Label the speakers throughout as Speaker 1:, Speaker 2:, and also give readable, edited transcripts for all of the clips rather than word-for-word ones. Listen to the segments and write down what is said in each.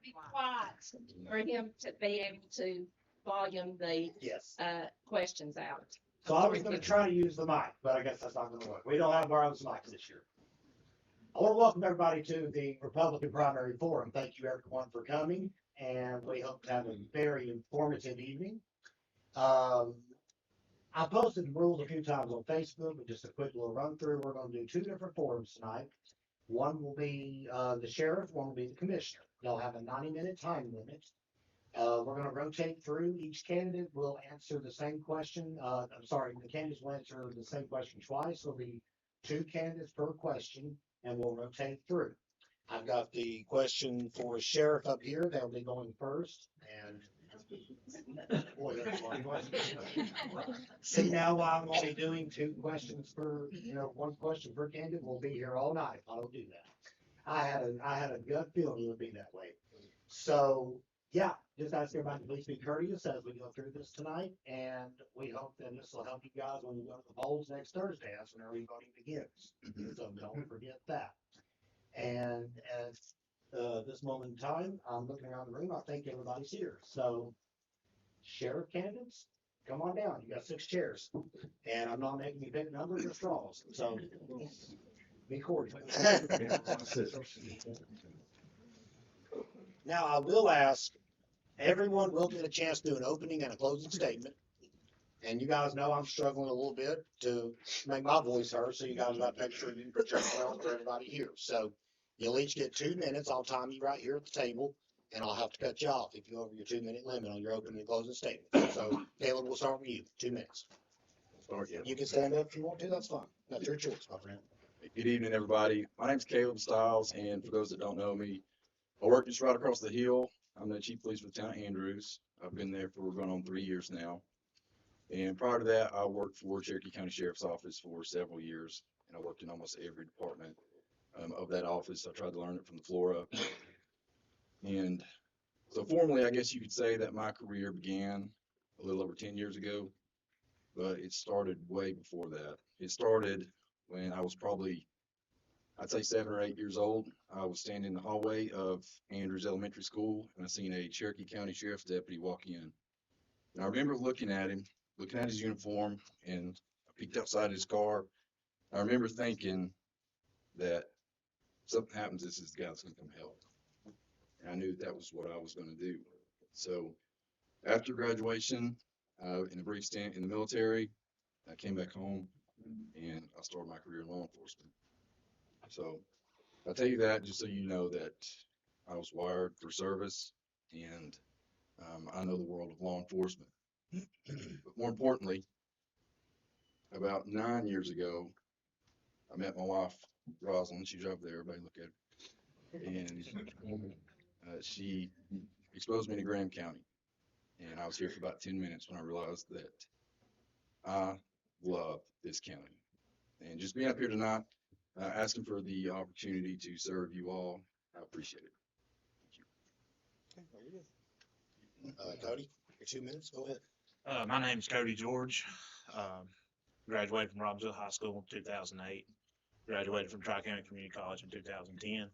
Speaker 1: be quiet for him to be able to volume the
Speaker 2: Yes.
Speaker 1: questions out.
Speaker 2: So I was going to try to use the mic, but I guess that's not going to work. We don't have wireless mics this year. I want to welcome everybody to the Republican Primary Forum. Thank you everyone for coming, and we hope to have a very informative evening. I posted the rules a few times on Facebook, but just a quick little run through. We're going to do two different forums tonight. One will be the sheriff, one will be the commissioner. They'll have a 90-minute time limit. We're going to rotate through. Each candidate will answer the same question. The candidates will answer the same question twice. There'll be two candidates per question, and we'll rotate through. I've got the question for sheriff up here. They'll be going first. And boy, that's a long question. See now why I'm only doing two questions per, one question per candidate. We'll be here all night if I don't do that. I had a gut feeling it would be that way. So yeah, just ask everybody to please be courteous as we go through this tonight, and we hope that this will help you guys when you go to the polls next Thursday. That's when early voting begins. So don't forget that. And at this moment in time, I'm looking around the room. I think everybody's here. So sheriff candidates, come on down. You got 6 chairs, and I'm not making you pick numbers or straws. So be cordial. Now I will ask. Everyone will get a chance to do an opening and a closing statement. And you guys know I'm struggling a little bit to make my voice heard, so you guys got to make sure you project well for everybody here. So you'll each get 2 minutes. I'll time you right here at the table, and I'll have to cut you off if you go over your 2-minute limit on your opening and closing statement. So Caleb, we'll start with you. 2 minutes. You can stand up if you want to. That's fine. That's your choice, my friend.
Speaker 3: Good evening, everybody. My name's Caleb Stiles, and for those that don't know me, I work just right across the hill. I'm the chief police for the town of Andrews. I've been there for going on 3 years now. And prior to that, I worked for Cherokee County Sheriff's Office for several years, and I worked in almost every department of that office. I tried to learn it from the floor up. And so formally, I guess you could say that my career began a little over 10 years ago, but it started way before that. It started when I was probably, I'd say 7 or 8 years old. I was standing in the hallway of Andrews Elementary School, and I seen a Cherokee County Sheriff's deputy walk in. And I remember looking at him, looking at his uniform, and I peeked outside his car. I remember thinking that something happens, this is the guy that's going to come help. And I knew that was what I was going to do. So after graduation, in a brief stint in the military, I came back home, and I started my career in law enforcement. So I'll tell you that just so you know that I was wired for service, and I know the world of law enforcement. But more importantly, about 9 years ago, I met my wife, Rosalind. She's over there. Everybody look at her. And she exposed me to Graham County. And I was here for about 10 minutes when I realized that I love this county. And just being up here tonight, asking for the opportunity to serve you all, I appreciate it.
Speaker 2: Thank you. Cody, your 2 minutes. Go ahead.
Speaker 4: My name is Cody George. Graduated from Robbinsville High School in 2008. Graduated from Tri-County Community College in 2010.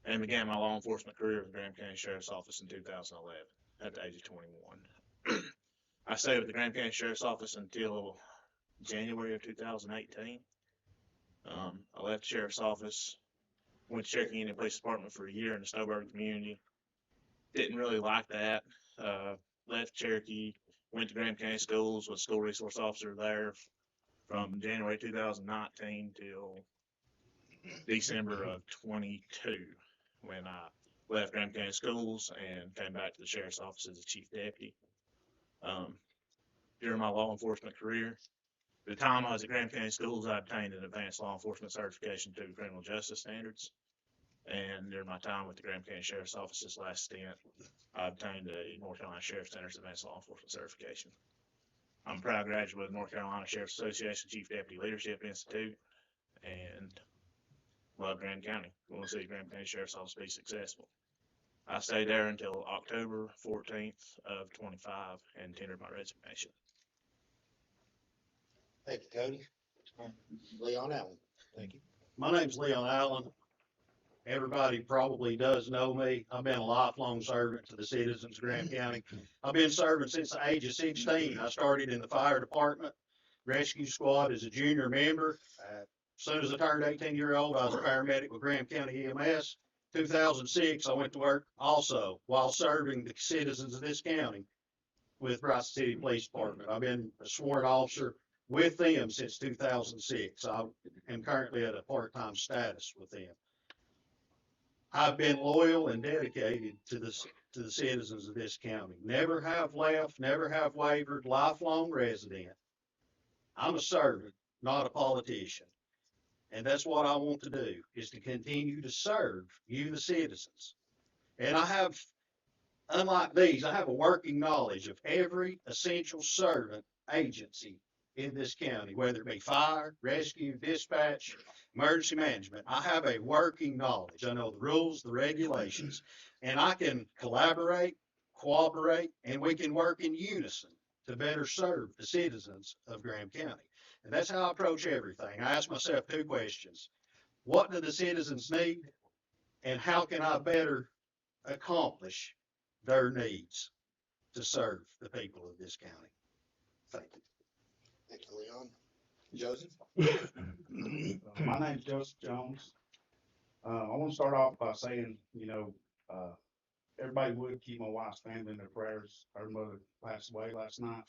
Speaker 4: And began my law enforcement career with the Graham County Sheriff's Office in 2011 at the age of 21. I stayed with the Graham County Sheriff's Office until January of 2018. I left the Sheriff's Office, went to Cherokee Indian Police Department for a year in the Snowbird community. Didn't really like that. Left Cherokee, went to Graham County Schools, was school resource officer there from January 2019 till December of 22, when I left Graham County Schools and came back to the Sheriff's Office as a chief deputy. During my law enforcement career, the time I was at Graham County Schools, I obtained an advanced law enforcement certification to criminal justice standards. And during my time with the Graham County Sheriff's Office this last stint, I obtained a North Carolina Sheriff's Center's Advanced Law Enforcement certification. I'm a proud graduate of the North Carolina Sheriff's Association Chief Deputy Leadership Institute, and love Graham County. Want to see Graham County Sheriff's Office be successful. I stayed there until October 14th of 25 and tendered my resignation.
Speaker 2: Thank you, Cody. Leon Allen. Thank you.
Speaker 5: My name's Leon Allen. everybody probably does know me. I've been a lifelong servant to the citizens of Graham County. I've been serving since the age of 16. I started in the fire department, rescue squad as a junior member. As soon as I turned 18-year-old, I was a paramedic with Graham County EMS. 2006, I went to work also while serving the citizens of this county with Bryce City Police Department. I've been a sworn officer with them since 2006. I am currently at a part-time status with them. I've been loyal and dedicated to the citizens of this county. Never have left, never have wavered, lifelong resident. I'm a servant, not a politician. And that's what I want to do, is to continue to serve you, the citizens. And I have, unlike these, I have a working knowledge of every essential servant agency in this county, whether it be fire, rescue, dispatch, emergency management. I have a working knowledge. I know the rules, the regulations, and I can collaborate, cooperate, and we can work in unison to better serve the citizens of Graham County. And that's how I approach everything. I ask myself two questions. What do the citizens need? And how can I better accomplish their needs to serve the people of this county? Thank you.
Speaker 6: Thank you, Leon. Joseph?
Speaker 7: My name's Joseph Jones. I want to start off by saying, everybody would keep my wife's family in their prayers. Her mother passed away last night.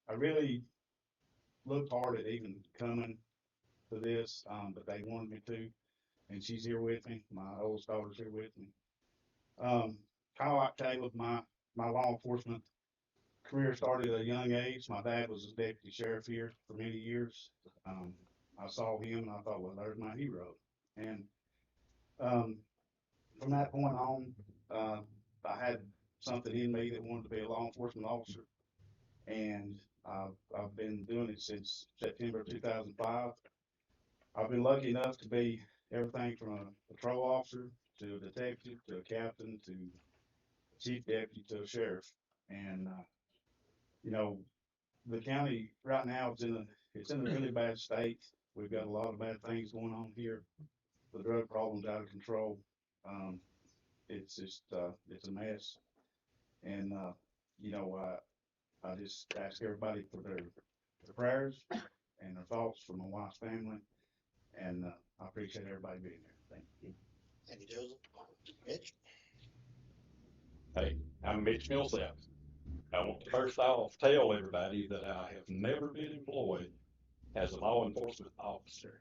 Speaker 7: I really looked hard at even coming to this, but they wanted me to, and she's here with me. My oldest daughter's here with me. Kind of like Caleb, my law enforcement career started at a young age. My dad was a deputy sheriff here for many years. I saw him and I thought, well, there's my hero. And from that point on, I had something in me that wanted to be a law enforcement officer. And I've been doing it since September 2005. I've been lucky enough to be everything from a patrol officer to a detective to a captain to a chief deputy to a sheriff. And the county right now it's in a really bad state. We've got a lot of bad things going on here. The drug problem's out of control. It's just it's a mess. And I just ask everybody for their prayers and their thoughts for my wife's family. And I appreciate everybody being there. Thank you.
Speaker 6: Thank you, Joseph. Mitch?
Speaker 8: Hey, I'm Mitch Millsap. I want to first off tell everybody that I have never been employed as a law enforcement officer,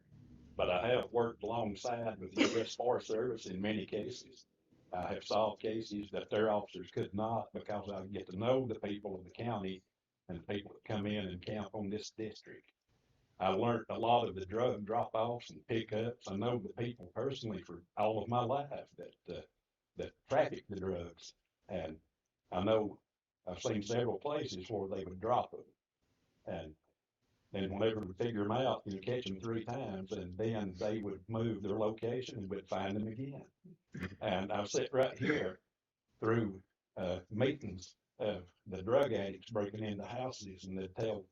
Speaker 8: but I have worked alongside with the U.S. Forest Service in many cases. I have solved cases that their officers could not because I get to know the people of the county and the people that come in and camp on this district. I learned a lot of the drug drop-offs and pickups. I know the people personally for all of my life that traffic the drugs, and I know I've seen several places where they would drop them, and then whenever we figure them out, catch them 3 times, and then they would move their location and we'd find them again. And I've sat right here through meetings of the drug addicts breaking into houses, and they'd tell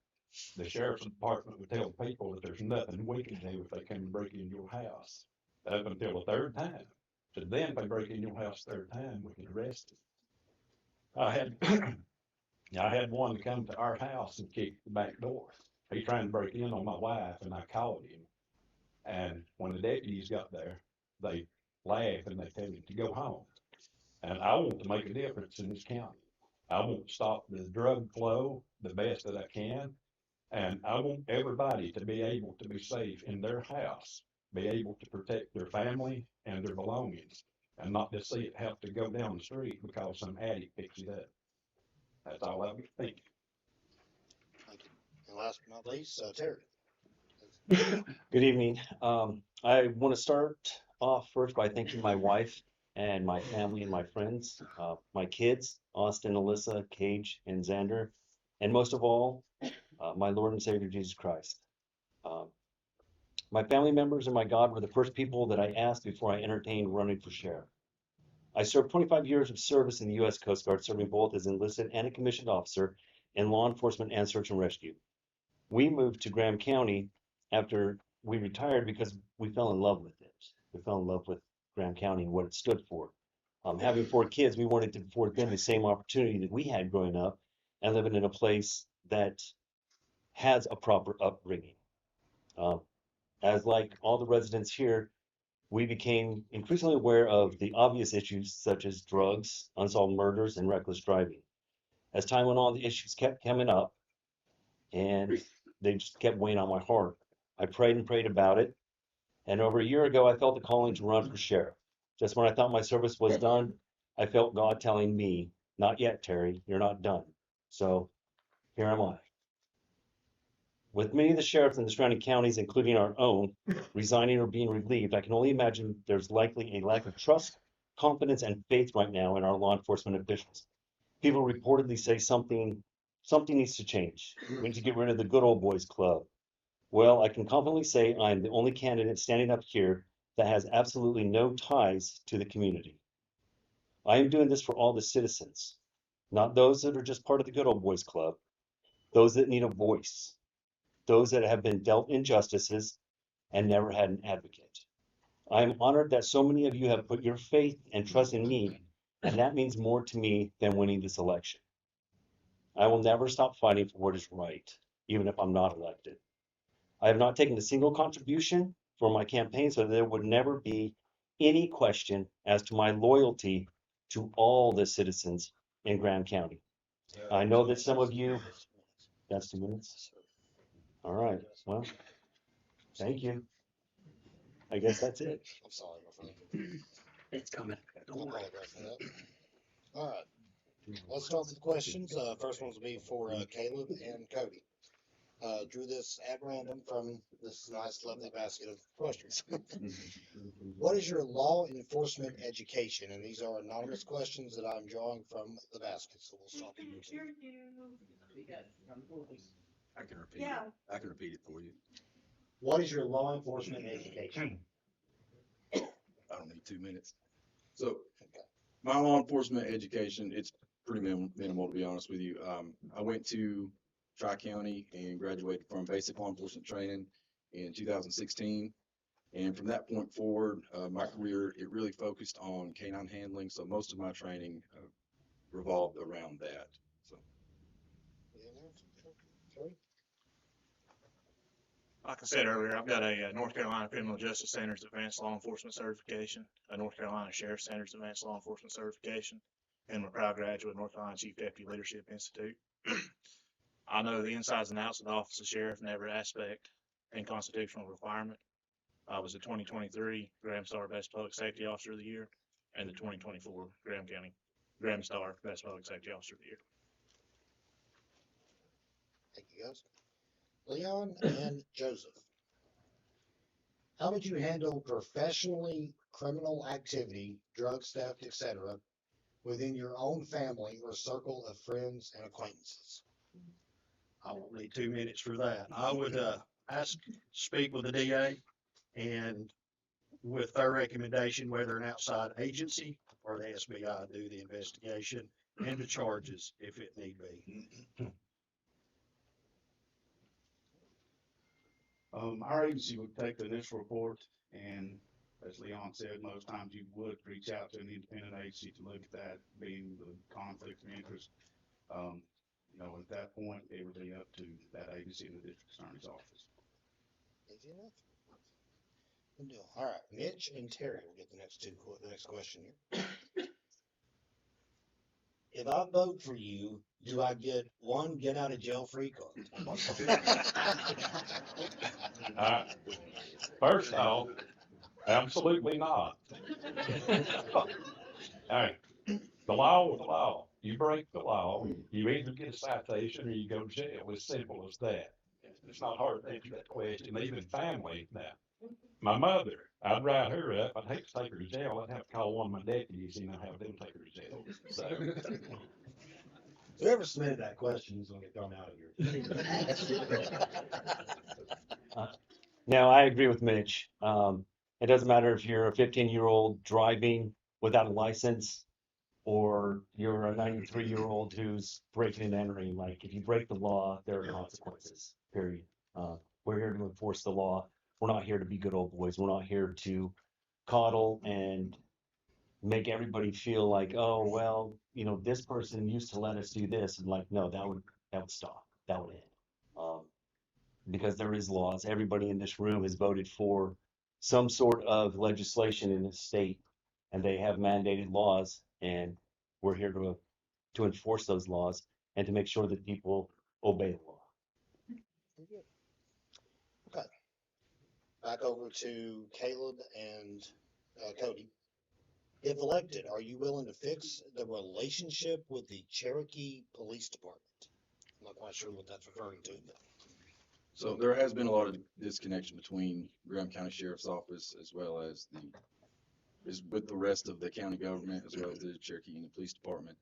Speaker 8: the sheriff's department would tell people that there's nothing we can do if they come and break in your house, up until the 3rd time. So then if they break in your house 3rd time, we can arrest them. I had one to come to our house and kick the back door. He trying to break in on my wife, and I called him. And when the deputies got there, they laughed and they tell him to go home. And I want to make a difference in this county. I want to stop the drug flow the best that I can. And I want everybody to be able to be safe in their house, be able to protect their family and their belongings, and not just see it have to go down the street because some addict picks it up. That's all I think.
Speaker 6: Thank you. And last but not least, Terry.
Speaker 9: Good evening. I want to start off first by thanking my wife and my family and my friends, my kids, Austin, Alyssa, Cage, and Xander, and most of all, my Lord and Savior, Jesus Christ. My family members and my God were the first people that I asked before I entertained running for sheriff. I served 25 years of service in the U.S. Coast Guard, serving both as enlisted and a commissioned officer in law enforcement and search and rescue. We moved to Graham County after we retired because we fell in love with it. We fell in love with Graham County and what it stood for. Having 4 kids, we wanted to afford them the same opportunity that we had growing up and living in a place that has a proper upbringing. As like all the residents here, we became increasingly aware of the obvious issues such as drugs, unsolved murders, and reckless driving. As time went on, the issues kept coming up and they just kept weighing on my heart. I prayed and prayed about it. And over a year ago, I felt the calling to run for sheriff. Just when I thought my service was done, I felt God telling me, not yet, Terry, you're not done. So here am I. With many of the sheriffs in the surrounding counties, including our own, resigning or being relieved, I can only imagine there's likely a lack of trust, confidence, and faith right now in our law enforcement officials. People reportedly say something needs to change. We need to get rid of the good old boys club. Well, I can confidently say I'm the only candidate standing up here that has absolutely no ties to the community. I am doing this for all the citizens, not those that are just part of the good old boys club, those that need a voice, those that have been dealt injustices and never had an advocate. I am honored that so many of you have put your faith and trust in me, and that means more to me than winning this election. I will never stop fighting for what is right, even if I'm not elected. I have not taken a single contribution for my campaign, so there would never be any question as to my loyalty to all the citizens in Graham County. I know that some of you, that's 2 minutes. All right, well, thank you. I guess that's it.
Speaker 6: I'm sorry, my friend.
Speaker 9: It's coming.
Speaker 6: I apologize for that. All right, let's start with the questions. First one's will be for Caleb and Cody. Drew this at random from this nice, lovely basket of questions. What is your law enforcement education? And these are anonymous questions that I'm drawing from the basket, so we'll start with you two.
Speaker 3: I can repeat it. I can repeat it for you.
Speaker 2: What is your law enforcement education?
Speaker 3: I don't need 2 minutes. So my law enforcement education, it's pretty minimal to be honest with you. I went to Tri-County and graduated from basic law enforcement training in 2016. And from that point forward, my career, it really focused on canine handling. So most of my training revolved around that. So
Speaker 4: Like I said earlier, I've got a North Carolina Criminal Justice Center's Advanced Law Enforcement Certification, a North Carolina Sheriff Center's Advanced Law Enforcement Certification, and I'm a proud graduate of North Carolina Chief Deputy Leadership Institute. I know the insides and outs of the Office of Sheriff in every aspect and constitutional requirement. I was the 2023 Graham Star Best Public Safety Officer of the Year and the 2024 Graham Star Best Public Safety Officer of the Year.
Speaker 6: Thank you, guys. Leon and Joseph. How would you handle professionally criminal activity, drug theft, etc., within your own family or circle of friends and acquaintances?
Speaker 5: I won't need 2 minutes for that. I would speak with the DA and with their recommendation, whether an outside agency or the SBI do the investigation and the charges if it need be.
Speaker 7: Our agency would take the initial report, and as Leon said, most times you would reach out to an independent agency to look at that, being the conflict of interest. At that point, it would be up to that agency in the district attorney's office.
Speaker 6: Easy enough. Good deal. All right, Mitch and Terry will get the next question here. If I vote for you, do I get one get out of jail free card?
Speaker 8: First off, absolutely not. Hey, the law is the law. You break the law, you either get a citation or you go to jail. It's simple as that. It's not hard to answer that question. Even family now. My mother, I'd write her up. I'd hate to take her to jail. I'd have to call one of my deputies and I'd have them take her to jail. So
Speaker 2: Whoever submitted that question is gonna get thrown out of here.
Speaker 9: Now, I agree with Mitch. It doesn't matter if you're a 15-year-old driving without a license or you're a 93-year-old who's breaking and entering. Like, if you break the law, there are consequences, period. We're here to enforce the law. We're not here to be good old boys. We're not here to coddle and make everybody feel like, oh, well, this person used to let us do this, and like, no, that would stop. That would end. Because there is laws. Everybody in this room has voted for some sort of legislation in the state, and they have mandated laws, and we're here to enforce those laws and to make sure that people obey the law.
Speaker 6: Okay. Back over to Caleb and Cody. If elected, are you willing to fix the relationship with the Cherokee Police Department? I'm not quite sure what that's referring to, but.
Speaker 3: So there has been a lot of disconnection between Graham County Sheriff's Office as well as with the rest of the county government, as well as the Cherokee Indian Police Department.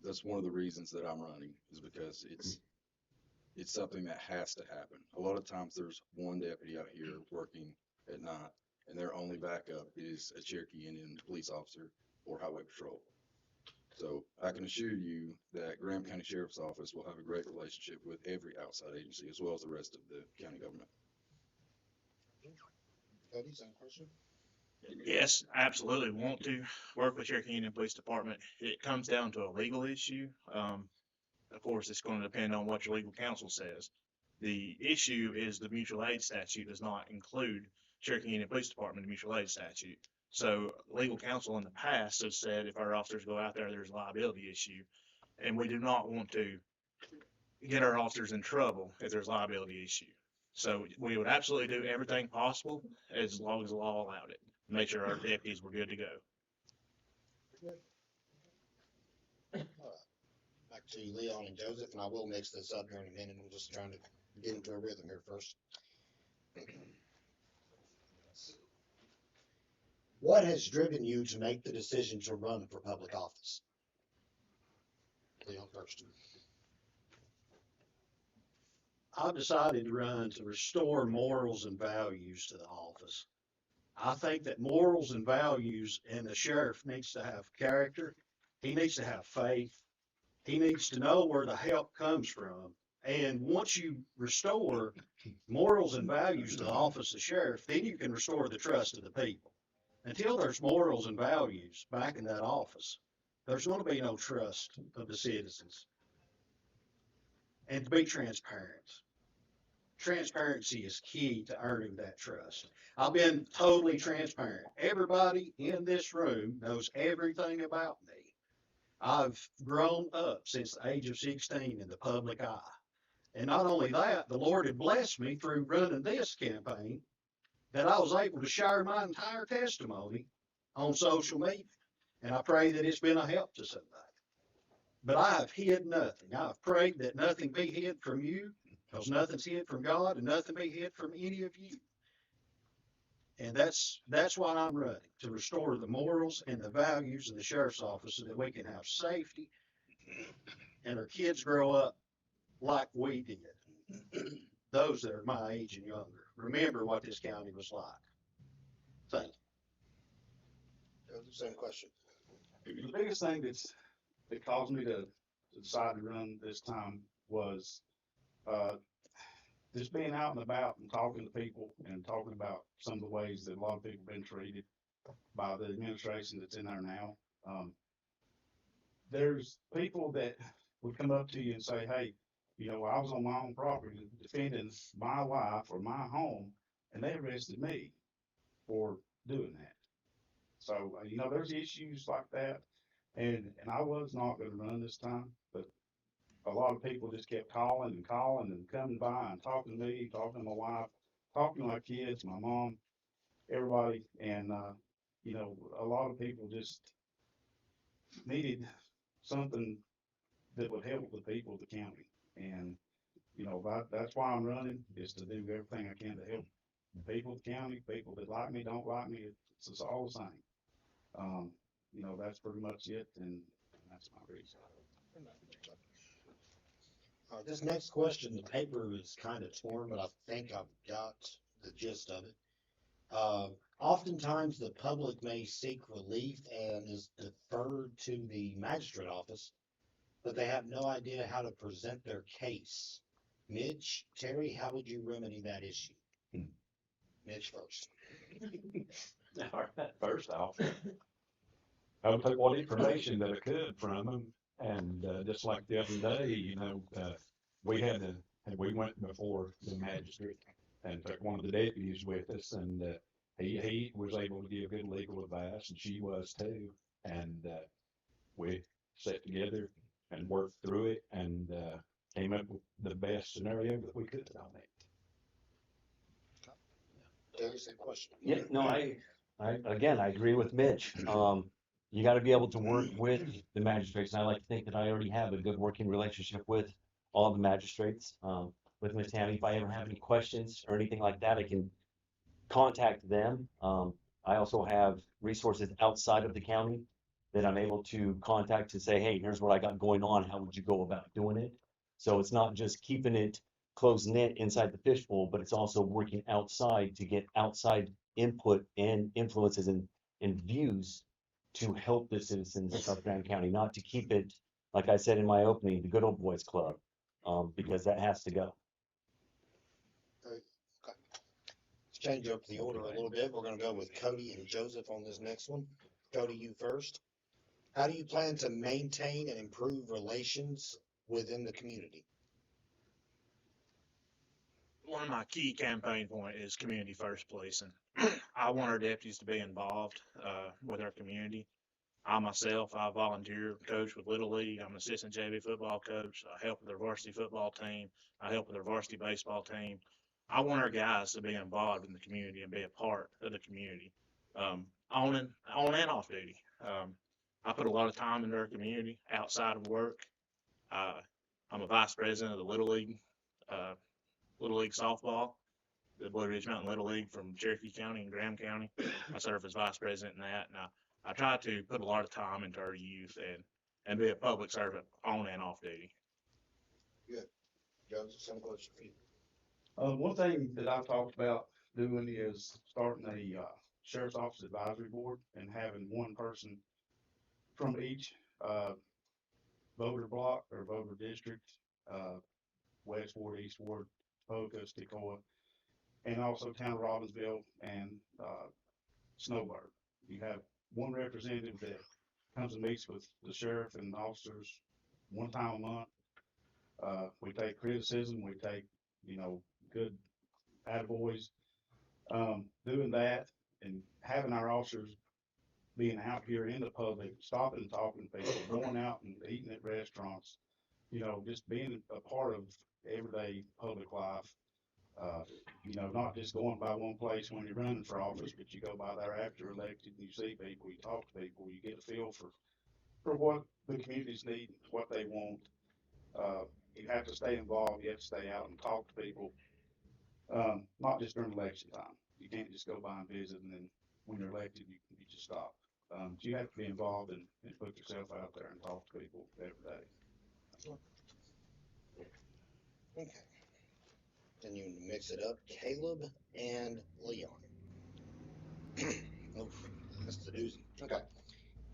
Speaker 3: That's one of the reasons that I'm running, is because it's something that has to happen. A lot of times there's one deputy out here working at night, and their only backup is a Cherokee Indian police officer or highway patrol. So I can assure you that Graham County Sheriff's Office will have a great relationship with every outside agency as well as the rest of the county government.
Speaker 6: Cody, same question?
Speaker 4: Yes, absolutely want to work with Cherokee Indian Police Department. It comes down to a legal issue. Of course, it's going to depend on what your legal counsel says. The issue is the mutual aid statute does not include Cherokee Indian Police Department in the mutual aid statute. So legal counsel in the past has said if our officers go out there, there's a liability issue, and we do not want to get our officers in trouble if there's a liability issue. So we would absolutely do everything possible as long as the law allowed it. Make sure our deputies were good to go.
Speaker 6: Back to Leon and Joseph, and I will mix this up here in a minute. I'm just trying to get into a rhythm here first. What has driven you to make the decision to run for public office? Leon first.
Speaker 5: I've decided to run to restore morals and values to the office. I think that morals and values, and the sheriff needs to have character. He needs to have faith. He needs to know where the help comes from. And once you restore morals and values to the office of sheriff, then you can restore the trust of the people. Until there's morals and values back in that office, there's going to be no trust of the citizens. And to be transparent. Transparency is key to earning that trust. I've been totally transparent. Everybody in this room knows everything about me. I've grown up since the age of 16 in the public eye. And not only that, the Lord had blessed me through running this campaign that I was able to share my entire testimony on social media. And I pray that it's been a help to somebody. But I have hid nothing. I've prayed that nothing be hid from you, because nothing's hid from God and nothing be hid from any of you. And that's why I'm running, to restore the morals and the values of the sheriff's office so that we can have safety and our kids grow up like we did. Those that are my age and younger. Remember what this county was like. Thank you.
Speaker 6: Same question.
Speaker 7: The biggest thing that caused me to decide to run this time was just being out and about and talking to people and talking about some of the ways that a lot of people have been treated by the administration that's in there now. There's people that would come up to you and say, hey, I was on my own property defending my life or my home, and they arrested me for doing that. So, there's issues like that, and I was not going to run this time, but a lot of people just kept calling and coming by and talking to me, talking to my wife, talking to my kids, my mom, everybody, and, a lot of people just needed something that would help the people of the county. And, that's why I'm running, is to do everything I can to help the people of the county, people that like me, don't like me, it's just all the same. That's pretty much it, and that's my reason.
Speaker 6: This next question, the paper is kind of torn, but I think I've got the gist of it. Oftentimes the public may seek relief and is deferred to the magistrate office, but they have no idea how to present their case. Mitch, Terry, how would you remedy that issue? Mitch first.
Speaker 8: All right, first off, I took what information that I could from them, and just like the other day, we had to, and we went before the magistrate and took one of the deputies with us, and he was able to give good legal advice, and she was too, and we sat together and worked through it, and came up with the best scenario that we could on it.
Speaker 6: Terry, same question.
Speaker 9: Yeah, no, again, I agree with Mitch. You gotta be able to work with the magistrates, and I like to think that I already have a good working relationship with all the magistrates. With Miss Tammy, if I ever have any questions or anything like that, I can contact them. I also have resources outside of the county that I'm able to contact to say, hey, here's what I got going on, how would you go about doing it? So it's not just keeping it closed knit inside the fishbowl, but it's also working outside to get outside input and influences and views to help the citizens of Grand County, not to keep it, like I said in my opening, the good old boys club, because that has to go.
Speaker 6: Okay. Let's change up the order a little bit. We're gonna go with Cody and Joseph on this next one. Cody, you first. How do you plan to maintain and improve relations within the community?
Speaker 4: One of my key campaign point is community first policing. I want our deputies to be involved with our community. I myself, I volunteer coach with Little League. I'm an assistant JV football coach. I help with their varsity football team. I help with their varsity baseball team. I want our guys to be involved in the community and be a part of the community, on and off duty. I put a lot of time into our community outside of work. I'm a vice president of the Little League softball, the Blue Ridge Mountain Little League from Cherokee County and Graham County. I serve as vice president in that, and I try to put a lot of time into our youth and be a public servant on and off duty.
Speaker 6: Joseph, same question for you.
Speaker 7: One thing that I've talked about doing is starting a sheriff's office advisory board and having one person from each voter block or voter district, West Ward, East Ward, Pocus, Decoy, and also Town of Robbinsville and Snowbird. You have one representative that comes and meets with the sheriff and officers one time a month. We take criticism, we take, good attaboys. Doing that and having our officers being out here in the public, stopping and talking to people, going out and eating at restaurants, just being a part of everyday public life. Not just going by one place when you're running for office, but you go by there after you're elected and you see people, you talk to people, you get a feel for what the communities need, what they want. You have to stay involved, you have to stay out and talk to people, not just during election time. You can't just go by and visit and then when you're elected, you just stop. You have to be involved and put yourself out there and talk to people every day.
Speaker 6: Okay. Then you mix it up, Caleb and Leon. Oof, that's the doozy. Okay.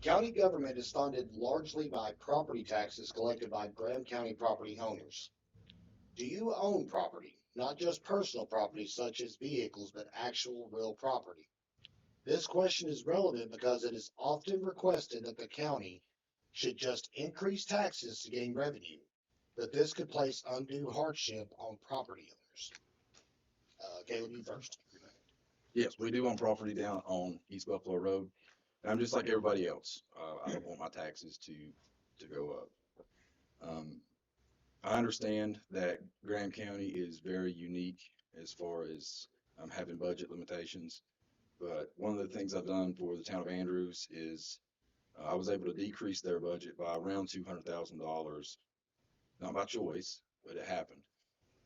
Speaker 6: County government is funded largely by property taxes collected by Graham County property owners. Do you own property, not just personal property such as vehicles, but actual real property? This question is relevant because it is often requested that the county should just increase taxes to gain revenue, but this could place undue hardship on property owners. Caleb, you first.
Speaker 3: Yes, we do own property down on East Buffalo Road. And I'm just like everybody else. I don't want my taxes to go up. I understand that Graham County is very unique as far as having budget limitations. But one of the things I've done for the town of Andrews is I was able to decrease their budget by around $200,000. Not by choice, but it happened.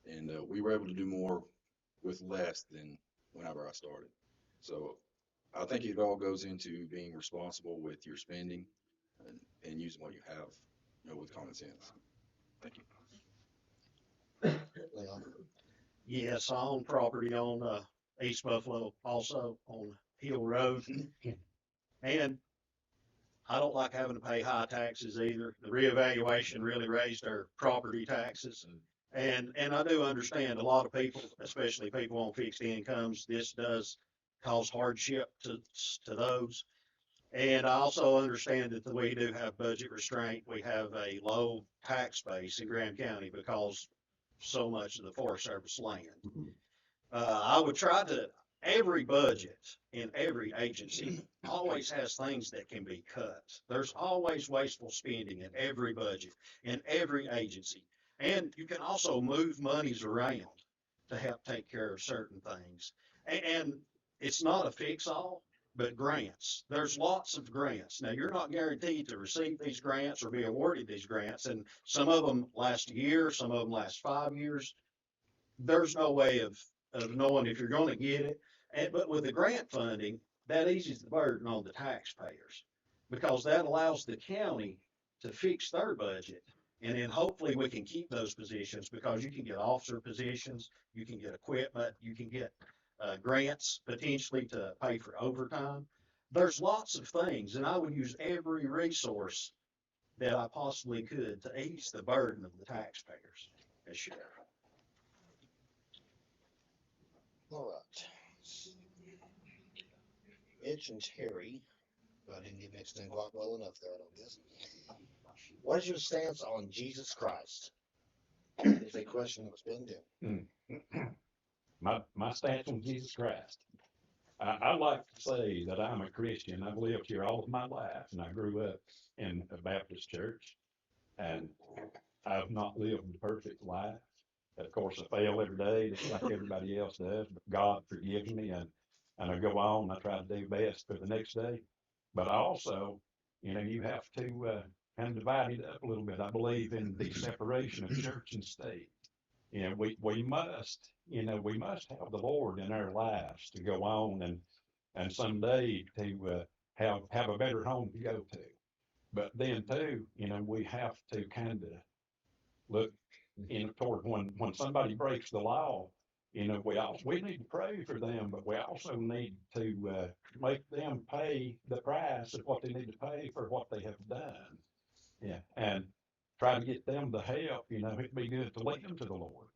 Speaker 3: And we were able to do more with less than whenever I started. So I think it all goes into being responsible with your spending and using what you have, with common sense. Thank you.
Speaker 6: Leon.
Speaker 5: Yes, I own property on East Buffalo, also on Hill Road. And I don't like having to pay high taxes either. The reevaluation really raised our property taxes. And I do understand a lot of people, especially people on fixed incomes, this does cause hardship to those. And I also understand that we do have budget restraint. We have a low tax base in Graham County because so much of the Forest Service land. I would try to, every budget in every agency always has things that can be cut. There's always wasteful spending in every budget, in every agency. And you can also move monies around to help take care of certain things. And it's not a fix-all, but grants. There's lots of grants. Now, you're not guaranteed to receive these grants or be awarded these grants, and some of them last a year, some of them last 5 years. There's no way of knowing if you're going to get it. But with the grant funding, that eases the burden on the taxpayers because that allows the county to fix their budget. And then hopefully we can keep those positions because you can get officer positions, you can get equipment, you can get grants potentially to pay for overtime. There's lots of things, and I would use every resource that I possibly could to ease the burden of the taxpayers as sheriff.
Speaker 6: All right. Mitch and Terry, I didn't get mixed in quite well enough there, I don't guess. What is your stance on Jesus Christ? It's a question that was being done.
Speaker 8: My stance on Jesus Christ. I like to say that I'm a Christian. I've lived here all of my life, and I grew up in a Baptist church, and I've not lived a perfect life. Of course, I fail every day, just like everybody else does, but God forgives me, and I go on, I try to do best for the next day. But also, you have to kind of divide it up a little bit. I believe in the separation of church and state. We must, we must have the Lord in our lives to go on and someday to have a better home to go to. But then too, we have to kind of look toward when somebody breaks the law. We need to pray for them, but we also need to make them pay the price of what they need to pay for what they have done. Yeah, and try to get them the help. It'd be good to lead them to the Lord.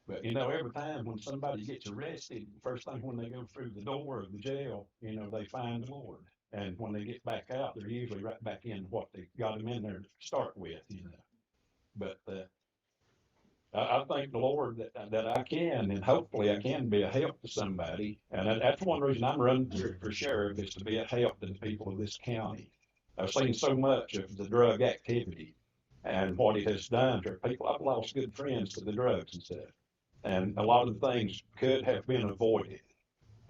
Speaker 8: But every time when somebody gets arrested, first thing when they go through the door of the jail, they find the Lord. And when they get back out, they're usually right back in what they got them in there to start with. But I thank the Lord that I can, and hopefully I can be a help to somebody. And that's one reason I'm running for sheriff, is to be a help to the people of this county. I've seen so much of the drug activity and what it has done to people. I've lost good friends to the drugs and stuff. And a lot of things could have been avoided.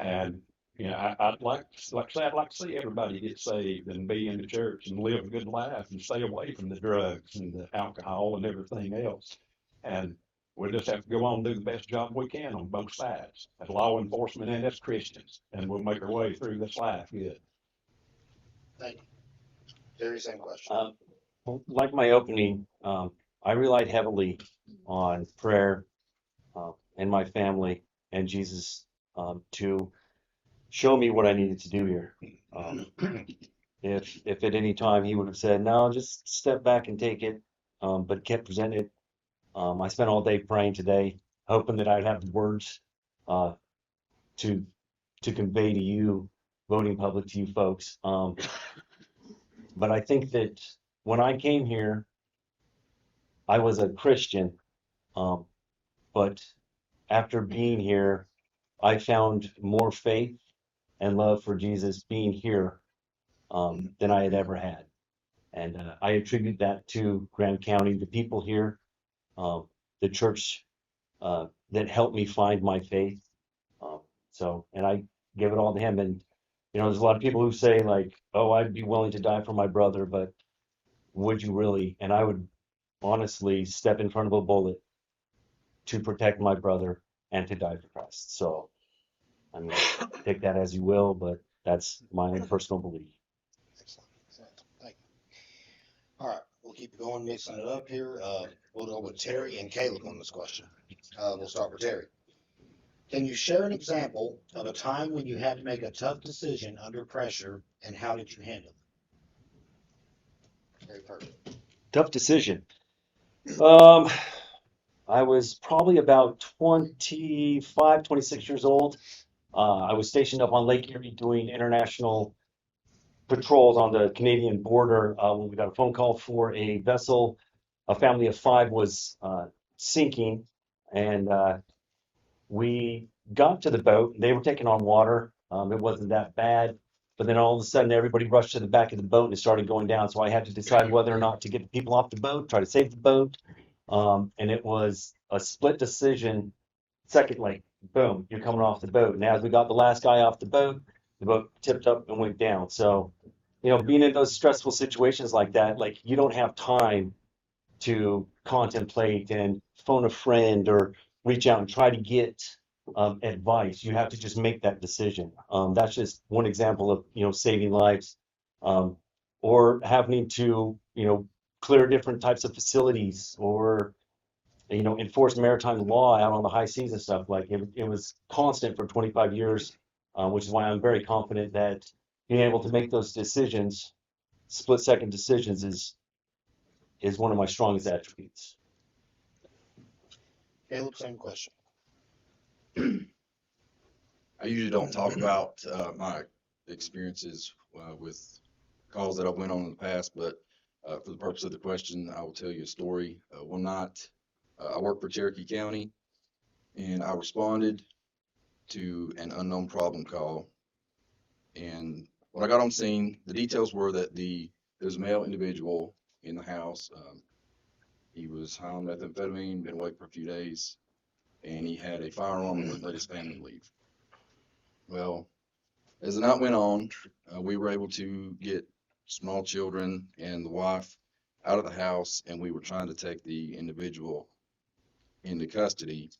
Speaker 8: And I'd like I say, I'd like to see everybody get saved and be in the church and live a good life and stay away from the drugs and the alcohol and everything else. And we'll just have to go on and do the best job we can on both sides, as law enforcement and as Christians, and we'll make our way through this life good.
Speaker 6: Thank you. Terry, same question.
Speaker 9: Like my opening, I relied heavily on prayer and my family and Jesus to show me what I needed to do here. If at any time he would have said, no, just step back and take it, but kept presenting it. I spent all day praying today, hoping that I'd have the words to convey to you, voting public, to you folks. But I think that when I came here, I was a Christian, but after being here, I found more faith and love for Jesus being here than I had ever had. And I attribute that to Graham County, the people here, the church that helped me find my faith. And I give it all to him. And, there's a lot of people who say like, oh, I'd be willing to die for my brother, but would you really? And I would honestly step in front of a bullet to protect my brother and to die for Christ. So, I mean, take that as you will, but that's my own personal belief.
Speaker 6: Excellent. Thank you. All right, we'll keep going, mixing it up here. We'll go with Terry and Caleb on this question. We'll start with Terry. Can you share an example of a time when you had to make a tough decision under pressure, and how did you handle it? Very perfect.
Speaker 9: Tough decision. I was probably about 25, 26 years old. I was stationed up on Lake Erie doing international patrols on the Canadian border when we got a phone call for a vessel. A family of 5 was sinking, and we got to the boat. They were taking on water. It wasn't that bad. But then all of a sudden, everybody rushed to the back of the boat and it started going down. So I had to decide whether or not to get the people off the boat, try to save the boat. And it was a split decision. Secondly, boom, you're coming off the boat. And as we got the last guy off the boat tipped up and went down. So, being in those stressful situations like that, like you don't have time to contemplate and phone a friend or reach out and try to get advice. You have to just make that decision. That's just one example of saving lives, um, or having to clear different types of facilities or enforce maritime law out on the high seas and stuff. Like it was constant for 25 years, which is why I'm very confident that being able to make those decisions, split second decisions, is one of my strongest attributes.
Speaker 6: Caleb, same question.
Speaker 3: I usually don't talk about my experiences with calls that I've went on in the past, but for the purpose of the question, I will tell you a story. One night, I worked for Cherokee County, and I responded to an unknown problem call. And when I got on scene, the details were that there was a male individual in the house. He was high on methamphetamine, been awake for a few days, and he had a firearm and wouldn't let his family leave. Well, as the night went on, we were able to get small children and the wife out of the house, and we were trying to take the individual into custody.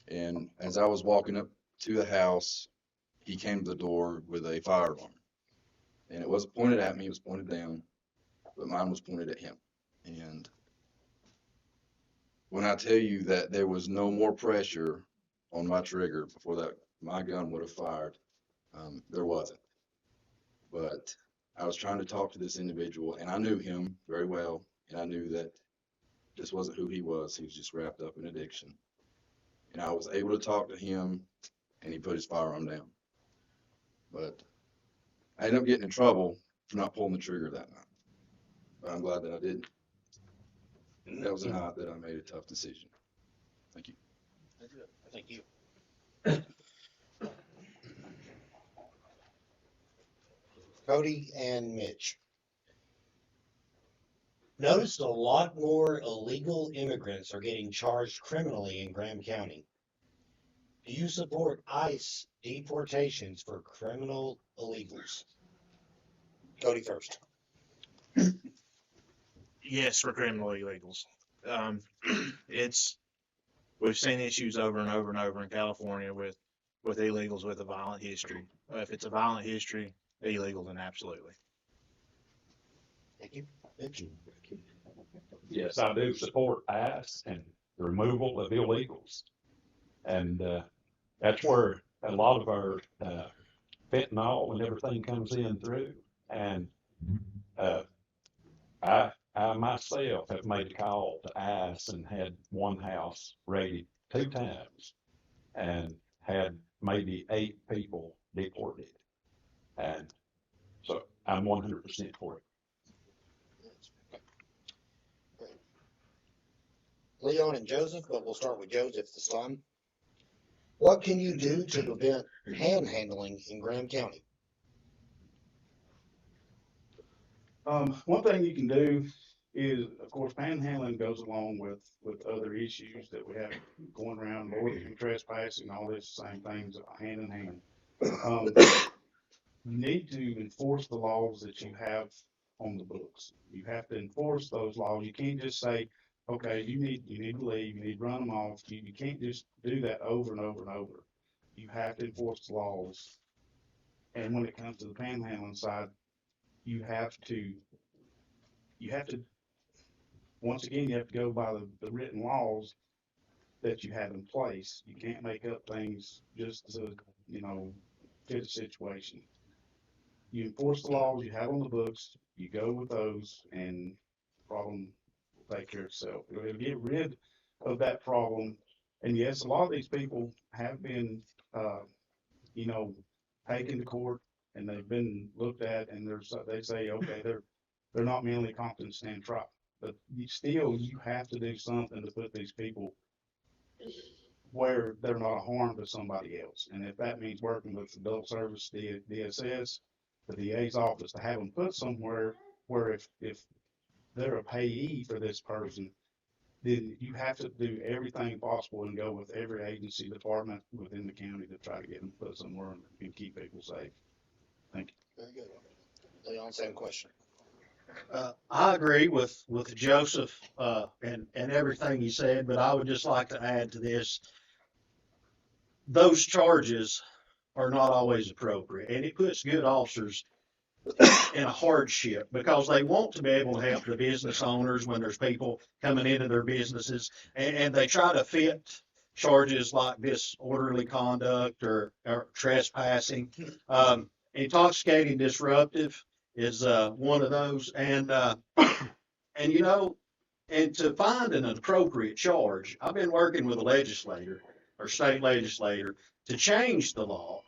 Speaker 3: And as I was walking up to the house, he came to the door with a firearm. And it wasn't pointed at me, it was pointed down, but mine was pointed at him. And when I tell you that there was no more pressure on my trigger before that my gun would have fired, there wasn't. But I was trying to talk to this individual, and I knew him very well, and I knew that this wasn't who he was. He was just wrapped up in addiction. And I was able to talk to him, and he put his firearm down. But I ended up getting in trouble for not pulling the trigger that night. But I'm glad that I didn't. That was a night that I made a tough decision. Thank you.
Speaker 6: Thank you. Cody and Mitch. Noticed a lot more illegal immigrants are getting charged criminally in Graham County. Do you support ICE deportations for criminal illegals? Cody first.
Speaker 4: Yes, for criminal illegals. We've seen issues over and over and over in California with illegals with a violent history. If it's a violent history, illegal, then absolutely.
Speaker 6: Thank you. Mitch.
Speaker 8: Yes, I do support ICE and the removal of illegals. And that's where a lot of our fentanyl and everything comes in through. And I myself have made a call to ICE and had one house raided 2 times and had maybe 8 people deported. And so I'm 100% for it.
Speaker 6: Leon and Joseph, but we'll start with Joseph this time. What can you do to prevent panhandling in Graham County?
Speaker 7: One thing you can do is, of course, panhandling goes along with other issues that we have going around, loitering, trespassing, all this, same things, hand in hand. You need to enforce the laws that you have on the books. You have to enforce those laws. You can't just say, okay, you need to leave, you need to run them off. You can't just do that over and over and over. You have to enforce the laws. And when it comes to the panhandling side, you have to, once again, you have to go by the written laws that you have in place. You can't make up things just to, fit a situation. You enforce the laws you have on the books, you go with those, and the problem will take care of itself. It'll get rid of that problem. And yes, a lot of these people have been, you know, taken to court and they've been looked at and they say, okay, they're not mentally competent to stand trial. But you have to do something to put these people where they're not a harm to somebody else. And if that means working with adult service, DSS, the DA's office, to have them put somewhere where if they're a payee for this person, then you have to do everything possible and go with every agency department within the county to try to get them put somewhere and keep people safe. Thank you.
Speaker 6: Very good. Leon, same question.
Speaker 5: I agree with Joseph, and everything he said, but I would just like to add to this. Those charges are not always appropriate, and it puts good officers in a hardship because they want to be able to help the business owners when there's people coming into their businesses, and they try to fit charges like disorderly conduct or trespassing. Intoxicating disruptive is one of those, and you know, and to find an appropriate charge, I've been working with a legislator or state legislator to change the law,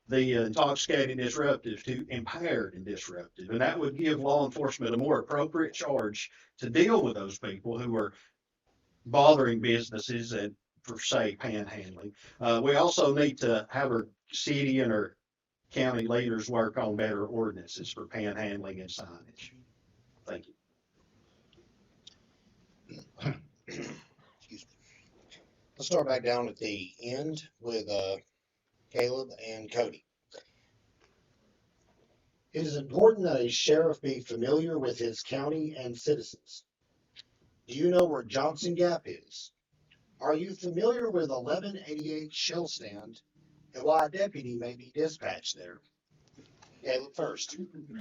Speaker 5: the intoxicating disruptive to impaired and disruptive, and that would give law enforcement a more appropriate charge to deal with those people who are bothering businesses and, for say, panhandling. We also need to have our city and our county leaders work on better ordinances for panhandling and signage. Thank you.
Speaker 6: Excuse me. Let's start back down at the end with Caleb and Cody. It is important that a sheriff be familiar with his county and citizens. Do you know where Johnson Gap is? Are you familiar with 1188 Shell Stand and why a deputy may be dispatched there? Caleb first.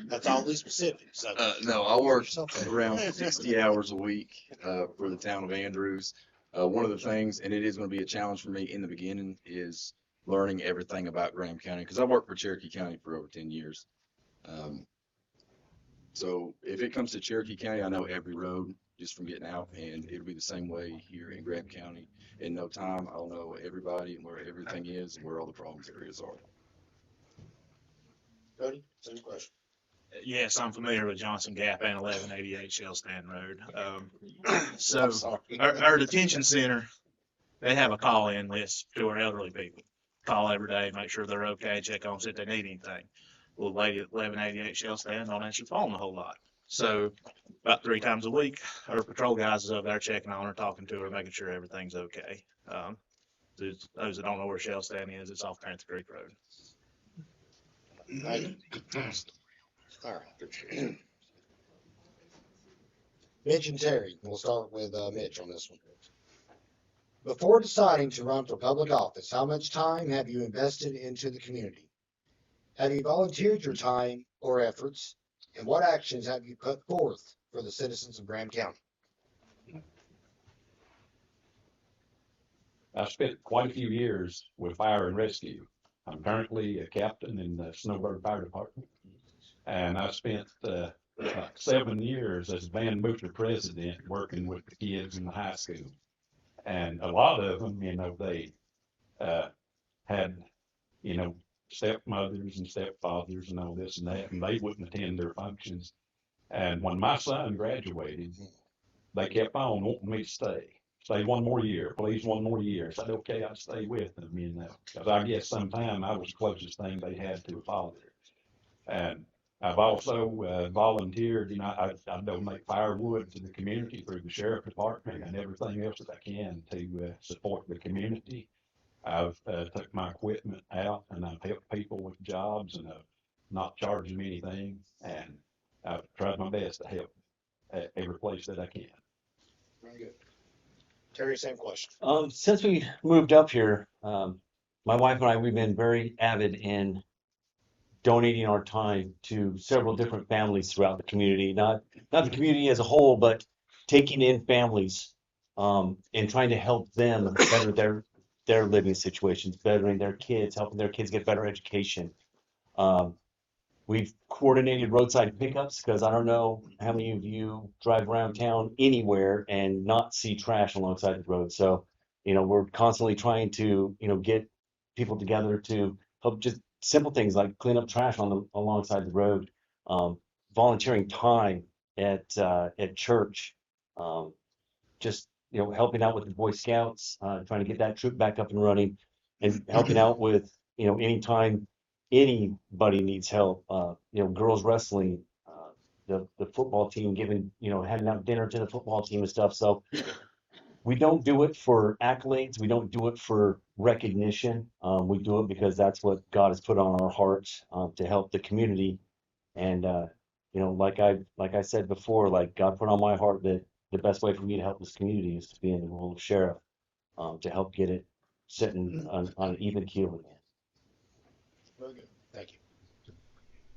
Speaker 6: That's oddly specific. So
Speaker 3: No, I work around 60 hours a week for the town of Andrews. One of the things, and it is going to be a challenge for me in the beginning, is learning everything about Graham County because I worked for Cherokee County for over 10 years. So if it comes to Cherokee County, I know every road just from getting out, and it'll be the same way here in Graham County. In no time, I'll know everybody and where everything is and where all the problems areas are.
Speaker 6: Cody, same question.
Speaker 4: Yes, I'm familiar with Johnson Gap and 1188 Shell Stand Road. So
Speaker 6: I'm sorry.
Speaker 4: our detention center, they have a call-in list to our elderly people. Call every day, make sure they're okay, check on, see if they need anything. Well, the lady at 1188 Shell Stand don't answer the phone a whole lot. So about 3 times a week, our patrol guys is over there checking on her, talking to her, making sure everything's okay. Those that don't know where Shell Stand is, it's off Panther Creek Road.
Speaker 6: Thank you. All right. Mitch and Terry, we'll start with Mitch on this one. Before deciding to run for public office, how much time have you invested into the community? Have you volunteered your time or efforts? And what actions have you put forth for the citizens of Graham County?
Speaker 8: I spent quite a few years with fire and rescue. I'm currently a captain in the Snowbird Fire Department. And I spent 7 years as band booster president working with the kids in the high school. And a lot of them, you know, they had, you know, stepmothers and stepfathers and all this and that, and they wouldn't attend their functions. And when my son graduated, they kept on wanting me to stay. Stay 1 more year, please, 1 more year. I said, okay, I'd stay with them, you know, because I guess sometime I was the closest thing they had to a father. And I've also volunteered, you know, I donate firewood to the community through the sheriff department and everything else that I can to support the community. I've took my equipment out and I've helped people with jobs and I've not charged them anything. And I've tried my best to help every place that I can.
Speaker 6: Very good. Terry, same question.
Speaker 9: Since we moved up here, my wife and I, we've been very avid in donating our time to several different families throughout the community, not the community as a whole, but taking in families, and trying to help them better their living situations, bettering their kids, helping their kids get better education. We've coordinated roadside pickups because I don't know how many of you drive around town anywhere and not see trash alongside the road. So, you know, we're constantly trying to, you know, get people together to help just simple things like clean up trash on the alongside the road, volunteering time at church, just helping out with the Boy Scouts, trying to get that troop back up and running, and helping out with anytime anybody needs help, girls wrestling, the football team giving handing out dinner to the football team and stuff. So we don't do it for accolades. We don't do it for recognition. We do it because that's what God has put on our hearts, to help the community. And like I said before, like God put on my heart that the best way for me to help this community is to be in the role of sheriff, to help get it sitting on an even keel again.
Speaker 6: Very good. Thank you.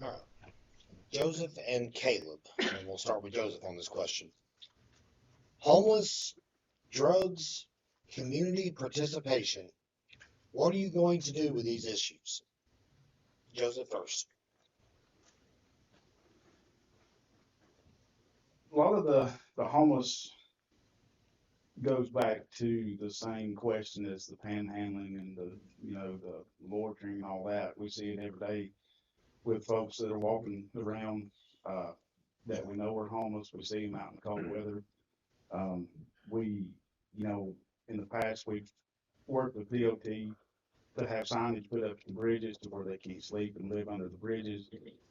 Speaker 6: All right. Joseph and Caleb, and we'll start with Joseph on this question. Homeless, drugs, community participation. What are you going to do with these issues? Joseph first.
Speaker 7: A lot of the homeless goes back to the same question as the panhandling and the loitering and all that. We see it every day with folks that are walking around that we know are homeless. We see them out in the cold weather. We, in the past, we've worked with DOT to have signage put up to the bridges to where they can't sleep and live under the bridges.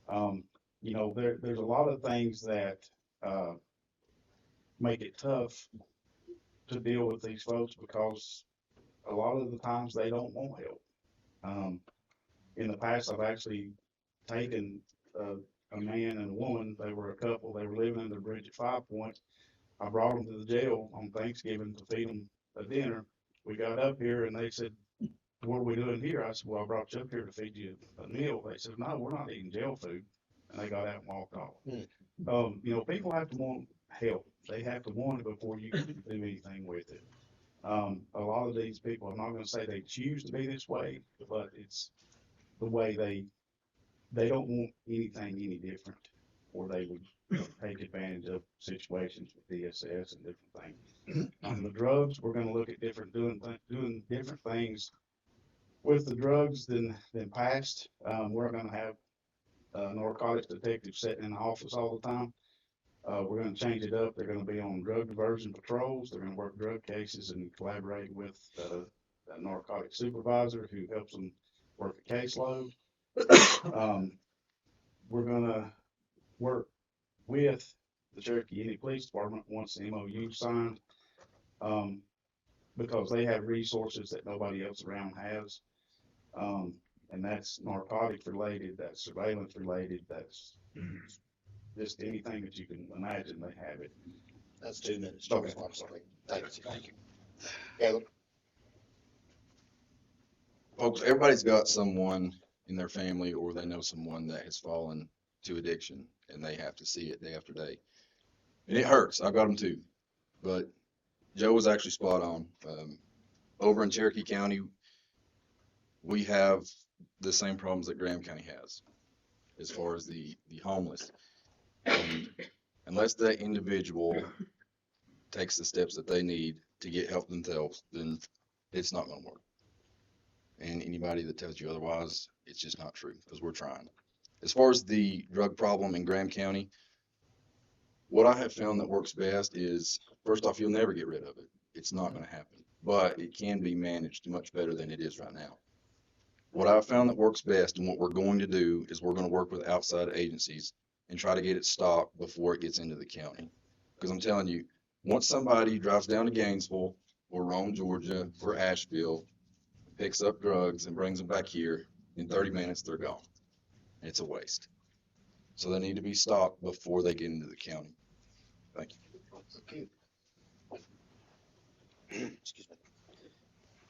Speaker 7: There's a lot of things that make it tough to deal with these folks because a lot of the times they don't want help. In the past, I've actually taken a man and a woman. They were a couple. They were living under the bridge at 5 Point. I brought them to the jail on Thanksgiving to feed them a dinner. We got up here and they said, "What are we doing here?" I said, "Well, I brought you up here to feed you a meal." They said, "No, we're not eating jail food." And they got out and walked off. People have to want help. They have to want it before you can do anything with it. A lot of these people, I'm not going to say they choose to be this way, but it's the way they don't want anything any different, or they would take advantage of situations with DSS and different things. On the drugs, we're going to look at doing different things with the drugs than past. We're going to have narcotics detectives sitting in the office all the time. We're going to change it up. They're going to be on drug diversion patrols. They're going to work drug cases and collaborate with a narcotic supervisor who helps them work a caseload. We're going to work with the Cherokee County Police Department once the MOU signed, because they have resources that nobody else around has. And that's narcotic related, that's surveillance related, that's just anything that you can imagine, they have it.
Speaker 6: That's 2 minutes. Joseph, I'm sorry. Thank you. Caleb.
Speaker 3: Folks, everybody's got someone in their family or they know someone that has fallen to addiction and they have to see it day after day. And it hurts. I've got them too. But Joe was actually spot on. Over in Cherokee County, we have the same problems that Graham County has as far as the homeless. And unless that individual takes the steps that they need to get help themselves, then it's not going to work. And anybody that tells you otherwise, it's just not true, because we're trying. As far as the drug problem in Graham County, what I have found that works best is, first off, you'll never get rid of it. It's not going to happen, but it can be managed much better than it is right now. What I've found that works best and what we're going to do is we're going to work with outside agencies and try to get it stopped before it gets into the county. Because I'm telling you, once somebody drives down to Gainesville or Rome, Georgia, or Asheville, picks up drugs and brings them back here, in 30 minutes, they're gone. It's a waste. So they need to be stopped before they get into the county. Thank you.
Speaker 6: Excuse me.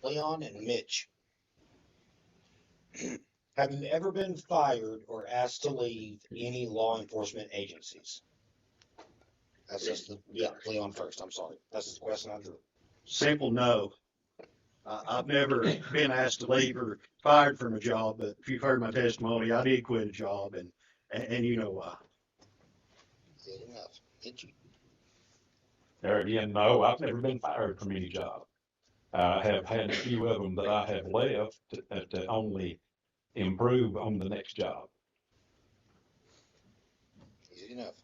Speaker 6: Leon and Mitch. Have you ever been fired or asked to leave any law enforcement agencies? That's just Leon first. I'm sorry. That's the question I drew.
Speaker 5: Simple no. I've never been asked to leave or fired from a job, but if you've heard my testimony, I did quit a job, and you know why.
Speaker 6: Good enough. Did you?
Speaker 8: There again, no, I've never been fired from any job. I have had a few of them that I have left to only improve on the next job.
Speaker 6: Easy enough.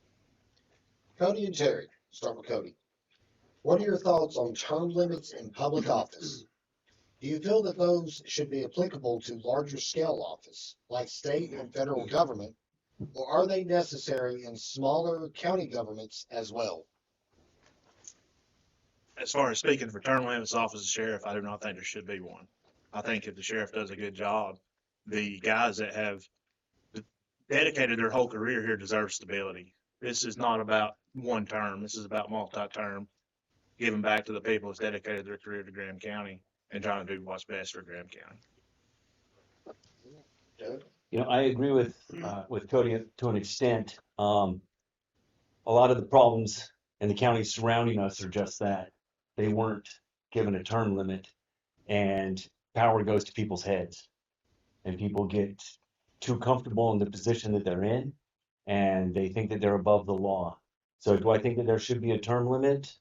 Speaker 6: Cody and Terry, start with Cody. What are your thoughts on term limits in public office? Do you feel that those should be applicable to larger scale office, like state and federal government, or are they necessary in smaller county governments as well?
Speaker 4: As far as speaking for term limits office of sheriff, I do not think there should be one. I think if the sheriff does a good job, the guys that have dedicated their whole career here deserve stability. This is not about one term. This is about multi-term, giving back to the people that's dedicated their career to Graham County and trying to do what's best for Graham County.
Speaker 9: You know, I agree with Cody to an extent. A lot of the problems in the counties surrounding us are just that. They weren't given a term limit, and power goes to people's heads. And people get too comfortable in the position that they're in, and they think that they're above the law. So do I think that there should be a term limit?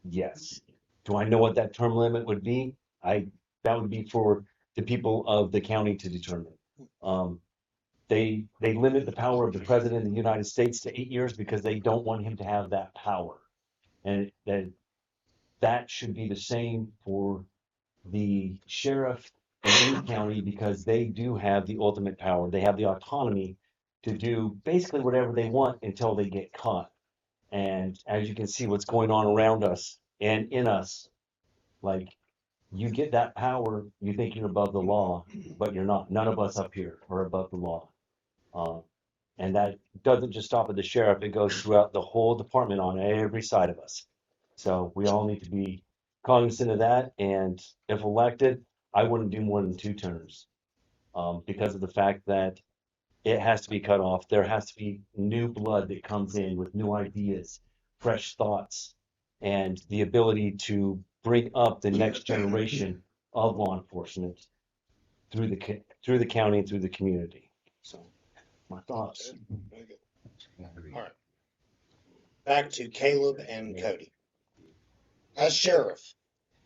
Speaker 9: Yes. Do I know what that term limit would be? That would be for the people of the county to determine. They limit the power of the president of the United States to 8 years because they don't want him to have that power. And that should be the same for the sheriff in any county because they do have the ultimate power. They have the autonomy to do basically whatever they want until they get caught. And as you can see what's going on around us and in us, like you get that power, you think you're above the law, but you're not. None of us up here are above the law. And that doesn't just stop at the sheriff, it goes throughout the whole department on every side of us. So we all need to be cognizant of that. And if elected, I wouldn't do more than 2 terms because of the fact that it has to be cut off. There has to be new blood that comes in with new ideas, fresh thoughts, and the ability to bring up the next generation of law enforcement through the county and through the community. So my thoughts.
Speaker 6: Very good. All right. Back to Caleb and Cody. As sheriff,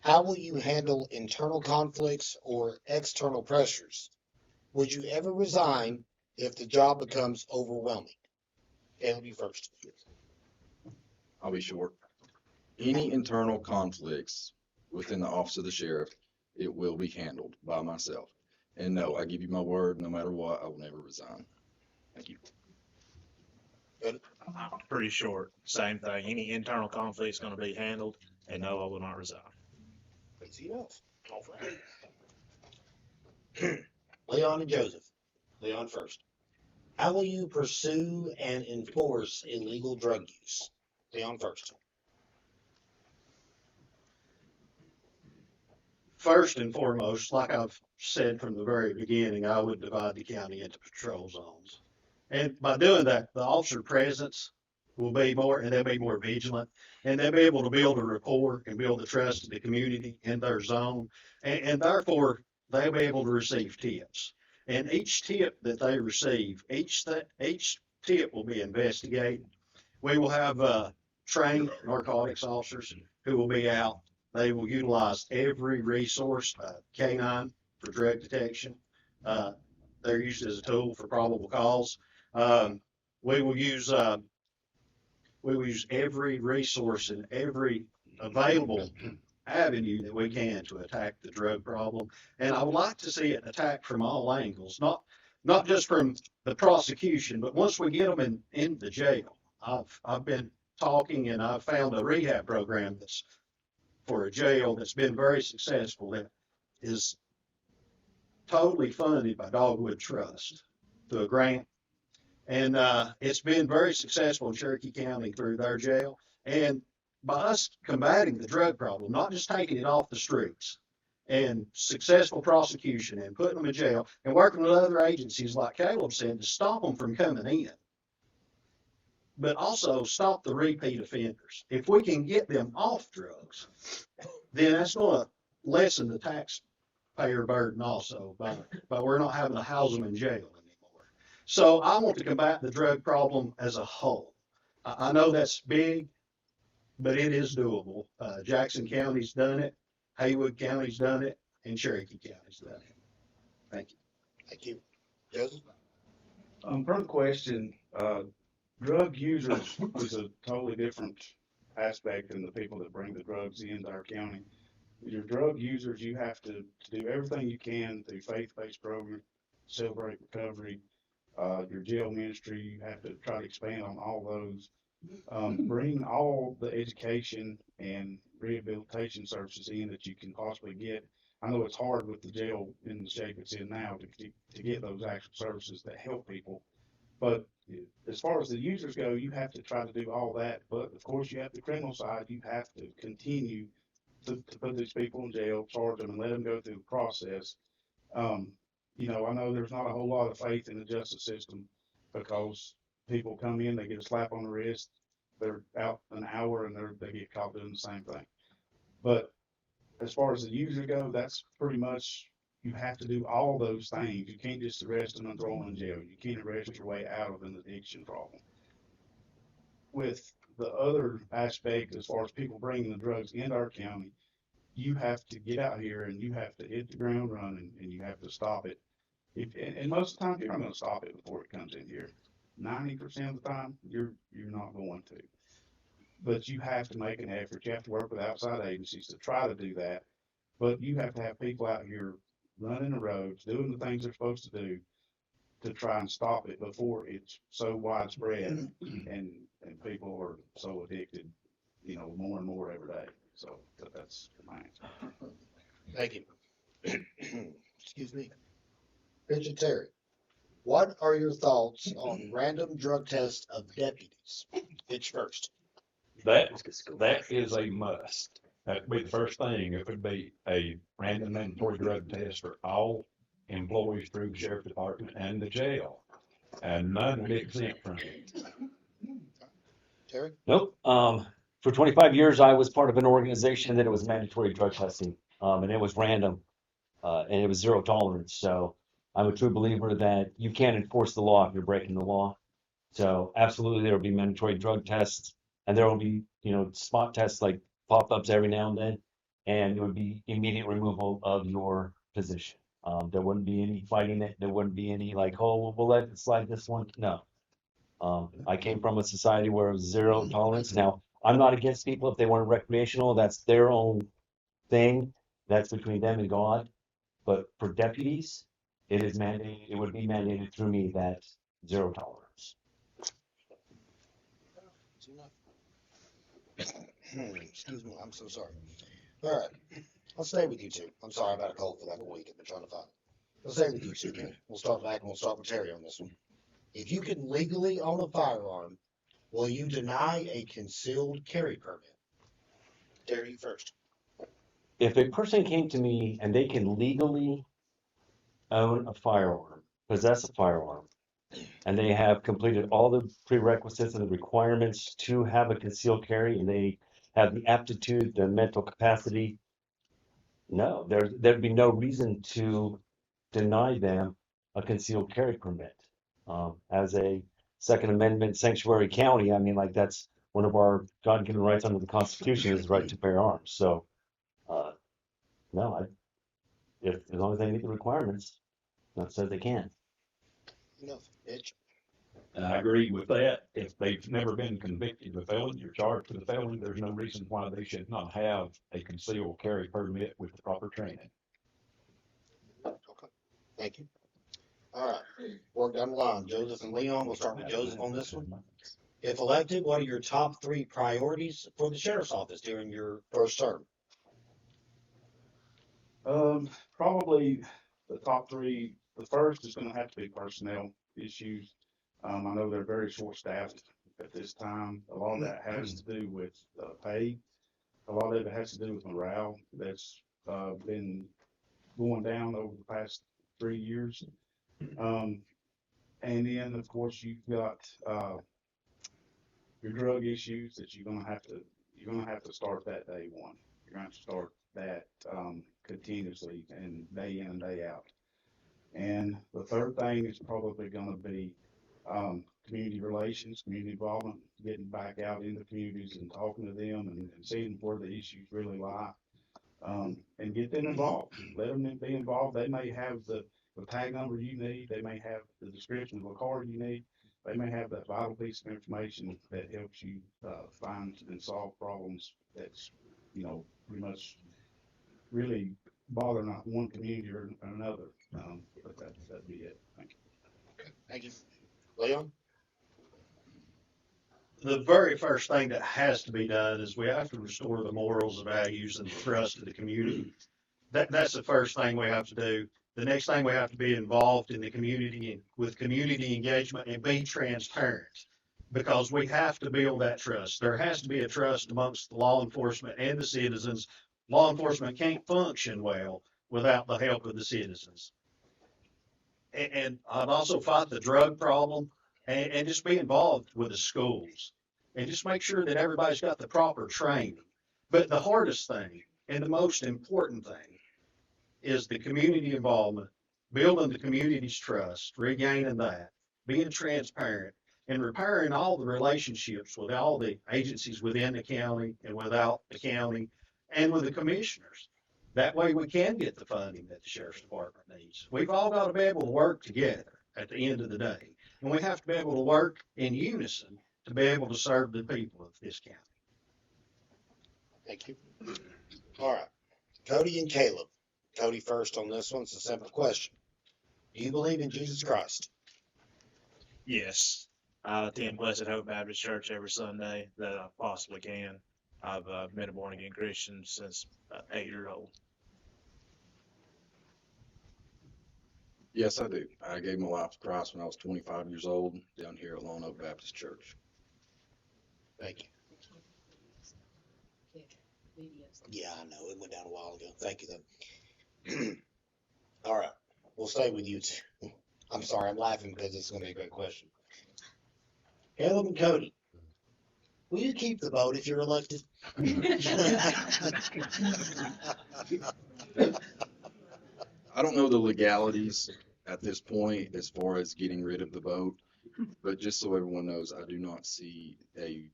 Speaker 6: how will you handle internal conflicts or external pressures? Would you ever resign if the job becomes overwhelming? Caleb, you first.
Speaker 3: I'll be short. Any internal conflicts within the office of the sheriff, it will be handled by myself. And no, I give you my word, no matter what, I will never resign. Thank you.
Speaker 4: Pretty short. Same thing. Any internal conflict is going to be handled, and no, I will not resign.
Speaker 6: Easy enough. All right. Leon and Joseph. Leon first. How will you pursue and enforce illegal drug use? Leon first.
Speaker 5: First and foremost, like I've said from the very beginning, I would divide the county into patrol zones. And by doing that, the officer presence will be more, and they'll be more vigilant, and they'll be able to build a rapport and build the trust of the community in their zone. And therefore, they'll be able to receive tips. And each tip that they receive, each tip will be investigated. We will have trained narcotics officers who will be out. They will utilize every resource, canine for drug detection. They're used as a tool for probable cause. We will use every resource and every available avenue that we can to attack the drug problem. And I would like to see it attacked from all angles, not just from the prosecution, but once we get them in the jail. I've been talking and I've found a rehab program that's for a jail that's been very successful, that is totally funded by Dogwood Trust through a grant. And it's been very successful in Cherokee County through their jail. And by us combating the drug problem, not just taking it off the streets, and successful prosecution and putting them in jail and working with other agencies like Caleb said to stop them from coming in, but also stop the repeat offenders. If we can get them off drugs, then that's going to lessen the taxpayer burden also, but we're not having to house them in jail anymore. So I want to combat the drug problem as a whole. I know that's big, but it is doable. Jackson County's done it, Haywood County's done it, and Cherokee County's done it. Thank you.
Speaker 6: Thank you. Joseph?
Speaker 7: Per the question, drug users is a totally different aspect than the people that bring the drugs into our county. Your drug users, you have to do everything you can through faith-based programs, celebrate recovery, your jail ministry, you have to try to expand on all those. Bring all the education and rehabilitation services in that you can possibly get. I know it's hard with the jail in the shape it's in now to get those actual services that help people. But as far as the users go, you have to try to do all that. But of course, you have the criminal side. You have to continue to put these people in jail, charge them, and let them go through the process. Um, I know there's not a whole lot of faith in the justice system because people come in, they get a slap on the wrist, they're out an hour, and they get caught doing the same thing. But as far as the user go, that's pretty much you have to do all those things. You can't just arrest them and throw them in jail. You can't arrest your way out of an addiction problem. With the other aspect, as far as people bringing the drugs into our county, you have to get out here and you have to hit the ground running and you have to stop it. And most of the time, you're not going to stop it before it comes in here. 90% of the time, you're not going to. But you have to make an effort. You have to work with outside agencies to try to do that. But you have to have people out here running the roads, doing the things they're supposed to do to try and stop it before it's so widespread and people are so addicted, more and more every day. So that's my answer.
Speaker 6: Thank you. Excuse me. Richard Terry, what are your thoughts on random drug tests of deputies? Pitch first.
Speaker 8: That is a must. That'd be the first thing. It would be a random mandatory drug test for all employees through the sheriff department and the jail, and none would be exempt from it.
Speaker 6: Terry?
Speaker 9: Nope. For 25 years, I was part of an organization that it was mandatory drug testing, and it was random, and it was zero tolerance. So I'm a true believer that you can't enforce the law if you're breaking the law. So absolutely, there will be mandatory drug tests, and there will be, spot tests like pop-ups every now and then, and it would be immediate removal of your position. There wouldn't be any fighting it. There wouldn't be any like, oh, well, we'll let it slide this one. No. I came from a society where it was zero tolerance. Now, I'm not against people if they want recreational. That's their own thing. That's between them and God. But for deputies, it is mandated. It would be mandated through me that zero tolerance.
Speaker 6: Excuse me, I'm so sorry. All right, I'll stay with you two. I'm sorry, I've had a cold for like a week. I've been trying to find it. I'll stay with you two. We'll start back and we'll start with Terry on this one. If you can legally own a firearm, will you deny a concealed carry permit? Terry, you first.
Speaker 9: If a person came to me and they can legally own a firearm, possess a firearm, and they have completed all the prerequisites and the requirements to have a concealed carry, and they have the aptitude, the mental capacity, no, there'd be no reason to deny them a concealed carry permit. As a Second Amendment sanctuary county, I mean, like that's one of our God-given rights under the Constitution is the right to bear arms. So, no, if as long as they meet the requirements, that says they can.
Speaker 6: Enough, Mitch.
Speaker 8: And I agree with that. If they've never been convicted of a felony or charged with a felony, there's no reason why they should not have a concealed carry permit with the proper training.
Speaker 6: Okay, thank you. All right, work down the line. Joseph and Leon, we'll start with Joseph on this one. If elected, what are your top 3 priorities for the sheriff's office during your first term?
Speaker 7: Probably the top 3. The first is going to have to be personnel issues. I know they're very short-staffed at this time. A lot of that has to do with pay. A lot of it has to do with morale. That's been going down over the past 3 years. And then, of course, you've got your drug issues that you're gonna have to start that day one. You're gonna have to start that continuously and day in and day out. And the third thing is probably gonna be community relations, community involvement, getting back out in the communities and talking to them and seeing where the issues really lie. And get them involved. Let them be involved. They may have the the tag number you need, they may have the description of a car you need, they may have that vital piece of information that helps you, find and solve problems that's, pretty much really bother not one community or another. But that'd be it. Thank you.
Speaker 6: Thank you. Leon?
Speaker 5: The very first thing that has to be done is we have to restore the morals, the values, and the trust of the community. That's the first thing we have to do. The next thing, we have to be involved in the community and with community engagement and be transparent, because we have to build that trust. There has to be a trust amongst the law enforcement and the citizens. Law enforcement can't function well without the help of the citizens. And I'd also fight the drug problem and just be involved with the schools and just make sure that everybody's got the proper training. But the hardest thing and the most important thing is the community involvement, building the community's trust, regaining that, being transparent, and repairing all the relationships with all the agencies within the county and without the county and with the commissioners. That way we can get the funding that the sheriff's department needs. We've all got to be able to work together at the end of the day. And we have to be able to work in unison to be able to serve the people of this county.
Speaker 6: Thank you. All right. Cody and Caleb. Cody first on this one. It's a simple question. Do you believe in Jesus Christ?
Speaker 4: Yes. I attend Blessed Hope Baptist Church every Sunday that I possibly can. I've been a born again Christian since about 8 years old.
Speaker 3: Yes, I do. I gave my life to Christ when I was 25 years old down here at Lone Oak Baptist Church.
Speaker 6: Thank you. Yeah, I know. It went down a while ago. Thank you, though. All right. We'll stay with you two. I'm sorry. I'm laughing because it's going to be a great question. Caleb and Cody, will you keep the vote if you're elected?
Speaker 3: I don't know the legalities at this point as far as getting rid of the vote, but just so everyone knows, I do not see a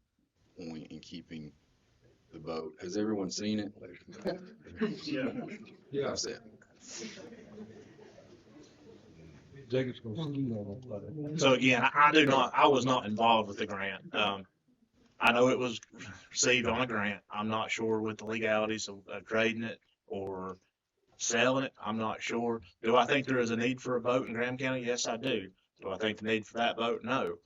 Speaker 3: point in keeping the vote. Has everyone seen it?
Speaker 4: Yeah.
Speaker 3: That's it.
Speaker 4: So again, I was not involved with the grant. I know it was received on a grant. I'm not sure with the legalities of trading it or selling it. I'm not sure. Do I think there is a need for a vote in Graham County? Yes, I do. Do I think the need for that vote? No.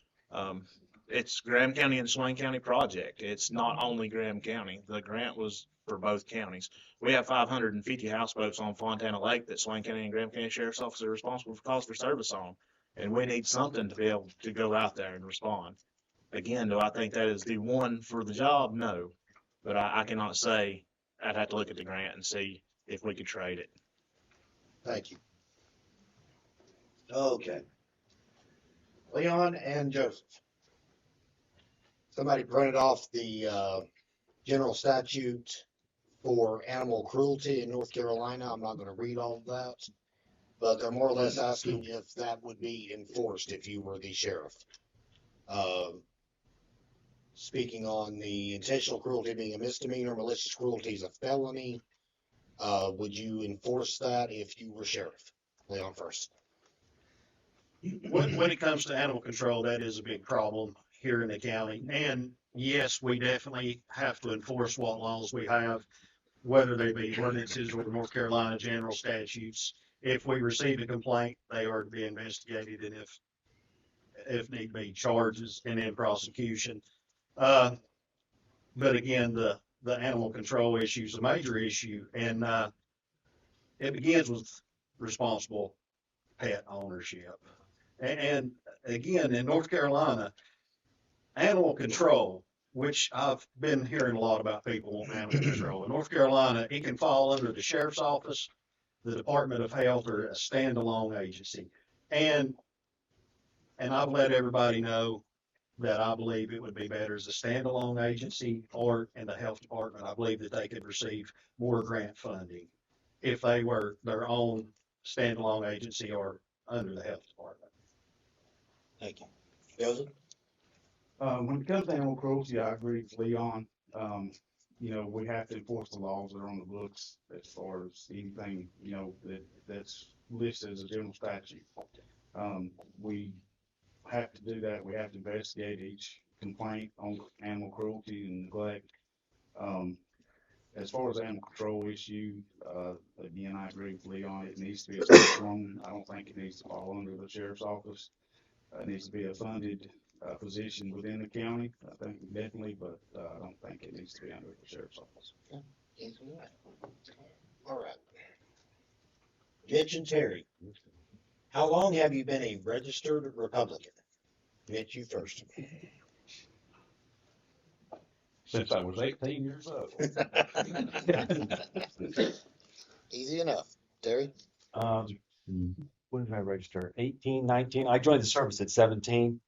Speaker 4: It's Graham County and Swain County project. It's not only Graham County. The grant was for both counties. We have 550 houseboats on Fontana Lake that Swain County and Graham County Sheriff's Office are responsible for calls for service on. And we need something to be able to go out there and respond. Again, do I think that is the one for the job? No. But I cannot say. I'd have to look at the grant and see if we could trade it.
Speaker 6: Thank you. Okay. Leon and Joseph. Somebody printed off the general statute for animal cruelty in North Carolina. I'm not going to read all of that, but they're more or less asking if that would be enforced if you were the sheriff. Speaking on the intentional cruelty being a misdemeanor, malicious cruelty is a felony. Would you enforce that if you were sheriff? Leon first.
Speaker 5: When it comes to animal control, that is a big problem here in the county. And yes, we definitely have to enforce what laws we have, whether they be ordinances or North Carolina general statutes. If we receive a complaint, they are to be investigated, and if need be, charges and then prosecution. But again, the animal control issue is a major issue, and it begins with responsible pet ownership. And again, in North Carolina, animal control, which I've been hearing a lot about people on animal control. In North Carolina, it can fall under the sheriff's office, the Department of Health, or a standalone agency. And I've let everybody know that I believe it would be better as a standalone agency, or in the health department, I believe that they could receive more grant funding if they were their own standalone agency or under the health department.
Speaker 6: Thank you. Joseph?
Speaker 7: When it comes to animal cruelty, I agree with Leon. you know, we have to enforce the laws that are on the books as far as anything, you know, that's listed as a general statute. We have to do that. We have to investigate each complaint on animal cruelty and neglect. As far as animal control issue, again, I agree with Leon. It needs to be a standalone. I don't think it needs to fall under the sheriff's office. It needs to be a funded position within the county. I think definitely, but I don't think it needs to be under the sheriff's office.
Speaker 6: All right. Mitch and Terry, how long have you been a registered Republican? Mitch, you first.
Speaker 8: Since I was 18 years old.
Speaker 6: Easy enough. Terry?
Speaker 9: When did I register? 18, 19. I joined the service at 17,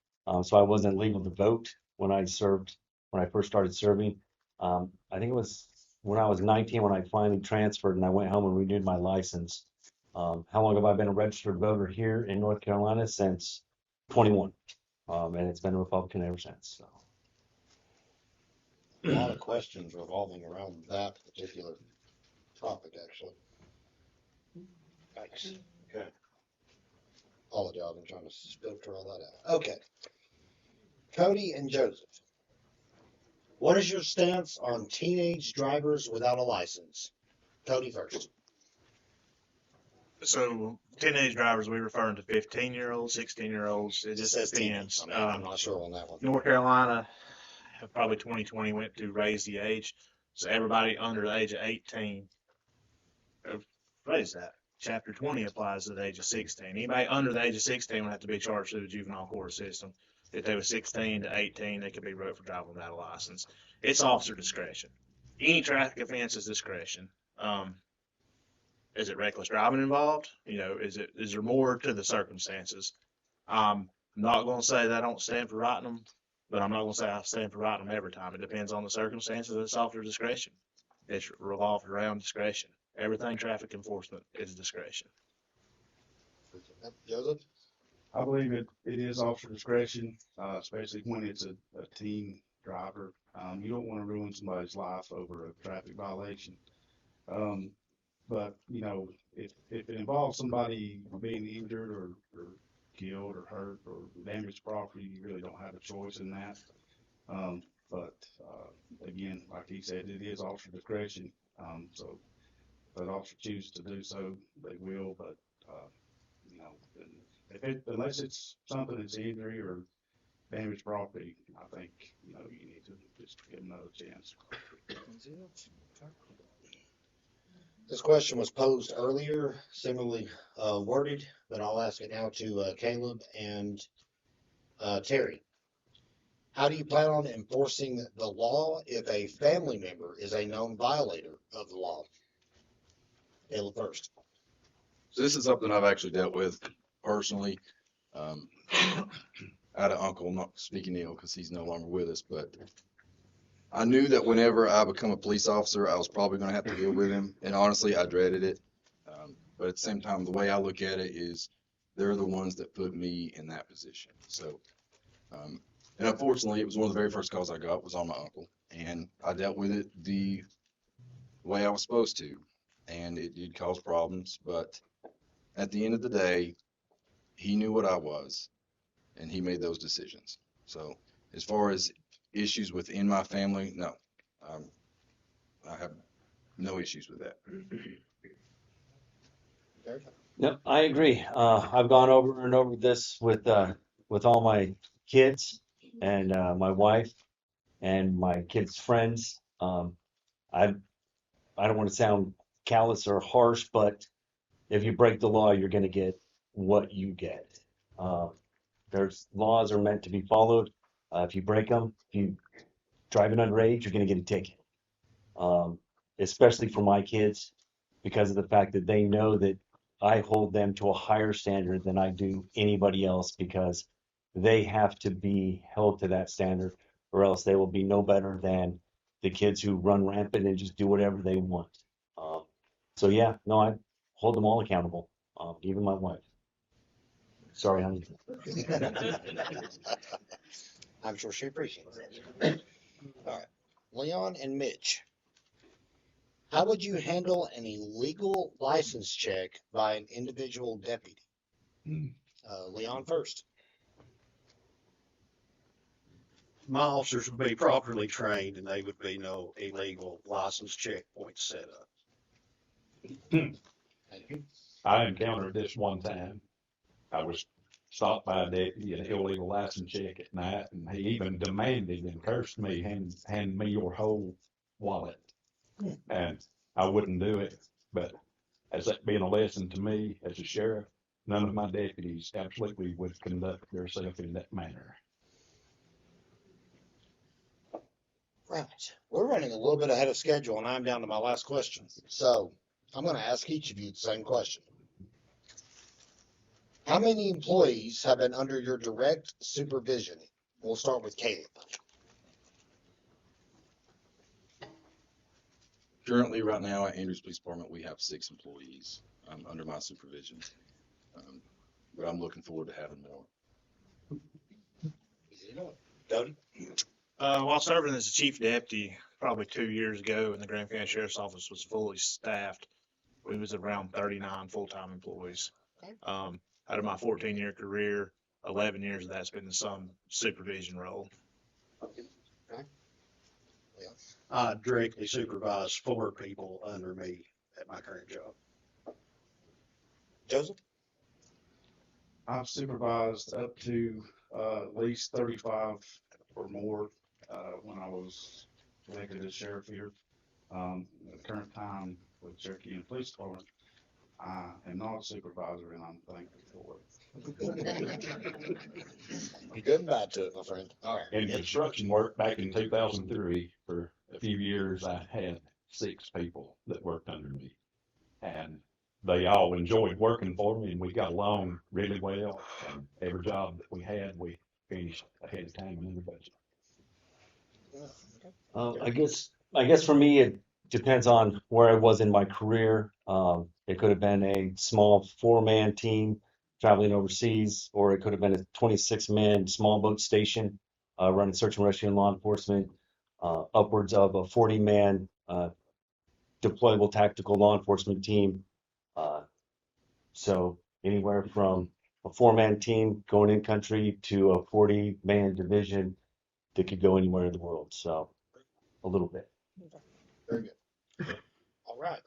Speaker 9: so I wasn't legal to vote when I first started serving. I think it was when I was 19 when I finally transferred and I went home and renewed my license. How long have I been a registered voter here in North Carolina? Since 21. And it's been a Republican ever since. So.
Speaker 6: A lot of questions revolving around that particular topic, actually. Thanks. Okay. Apologize, I'm trying to filter all that out. Okay. Cody and Joseph, what is your stance on teenage drivers without a license? Cody first.
Speaker 4: So teenage drivers, we referring to 15-year-olds, 16-year-olds. It just
Speaker 6: Says
Speaker 4: depends.
Speaker 6: teenage. I'm not sure on that one.
Speaker 4: North Carolina, probably 2020 went to raise the age. So everybody under the age of 18, what is that? Chapter 20 applies to the age of 16. Anybody under the age of 16 would have to be charged through the juvenile court system. If they were 16 to 18, they could be wrote for driving without a license. It's officer discretion. Any traffic offense is discretion. Is it reckless driving involved? You know, is there more to the circumstances? I'm not going to say that I don't stand for writing them, but I'm not going to say I stand for writing them every time. It depends on the circumstances. It's officer discretion. It's revolved around discretion. Everything traffic enforcement is discretion.
Speaker 6: Joseph?
Speaker 7: I believe it is officer discretion, especially when it's a teen driver. You don't want to ruin somebody's life over a traffic violation. But, you know, if it involves somebody being injured or killed or hurt or damaged property, you really don't have a choice in that. But again, like he said, it is officer discretion. So if an officer chooses to do so, they will. But, you know, unless it's something that's injury or damaged property, I think, you know, you need to just give them another chance.
Speaker 6: This question was posed earlier, similarly worded, but I'll ask it now to Caleb and Terry. How do you plan on enforcing the law if a family member is a known violator of the law? Caleb first.
Speaker 3: So this is something I've actually dealt with personally. I had an uncle, not speaking ill because he's no longer with us, but I knew that whenever I become a police officer, I was probably going to have to deal with him. And honestly, I dreaded it. But at the same time, the way I look at it is they're the ones that put me in that position. So, and unfortunately, it was one of the very first calls I got was on my uncle. And I dealt with it the way I was supposed to. And it did cause problems. But at the end of the day, he knew what I was. And he made those decisions. So as far as issues within my family, no. I have no issues with that.
Speaker 9: No, I agree. I've gone over and over this with all my kids and my wife and my kids' friends. I don't want to sound callous or harsh, but if you break the law, you're going to get what you get. There's laws are meant to be followed. If you break them, if you driving underage, you're going to get a ticket. Especially for my kids, because of the fact that they know that I hold them to a higher standard than I do anybody else, because they have to be held to that standard, or else they will be no better than the kids who run rampant and just do whatever they want. So yeah, no, I hold them all accountable, even my wife. Sorry, honey.
Speaker 6: I'm sure she appreciates it. All right. Leon and Mitch, How would you handle an illegal license check by an individual deputy? Leon first.
Speaker 5: My officers would be properly trained and they would be no illegal license checkpoints set up.
Speaker 6: Thank you.
Speaker 8: I encountered this one time. I was stopped by a deputy at an illegal license check at night, and he even demanded and cursed me, hand me your whole wallet. And I wouldn't do it, but as that being a lesson to me as a sheriff, none of my deputies absolutely would conduct themselves in that manner.
Speaker 6: Right. We're running a little bit ahead of schedule and I'm down to my last question. So I'm going to ask each of you the same question. How many employees have been under your direct supervision? We'll start with Caleb.
Speaker 3: Currently, right now at Andrews Police Department, we have 6 employees under my supervision. But I'm looking forward to having more.
Speaker 6: Cody?
Speaker 4: While serving as a chief deputy, probably 2 years ago, when the Graham County Sheriff's Office was fully staffed, we was around 39 full-time employees.
Speaker 6: Okay.
Speaker 4: Out of my 14-year career, 11 years of that's been in some supervision role.
Speaker 5: I directly supervise 4 people under me at my current job.
Speaker 6: Joseph?
Speaker 7: I've supervised up to at least 35 or more when I was elected as sheriff here. At the current time with Cherokee and Police Department, I am not a supervisor and I'm thankful for it.
Speaker 6: You good and bad to it, my friend. All right.
Speaker 8: In construction work back in 2003, for a few years, I had 6 people that worked under me. And they all enjoyed working for me and we got along really well. And every job that we had, we finished ahead of time and in the budget.
Speaker 9: I guess for me, it depends on where I was in my career. It could have been a small 4-man team traveling overseas, or it could have been a 26-man small boat station running search and rescue and law enforcement, upwards of a 40-man deployable tactical law enforcement team. So anywhere from a 4-man team going in country to a 40-man division that could go anywhere in the world. So a little bit.
Speaker 6: Very good. All right.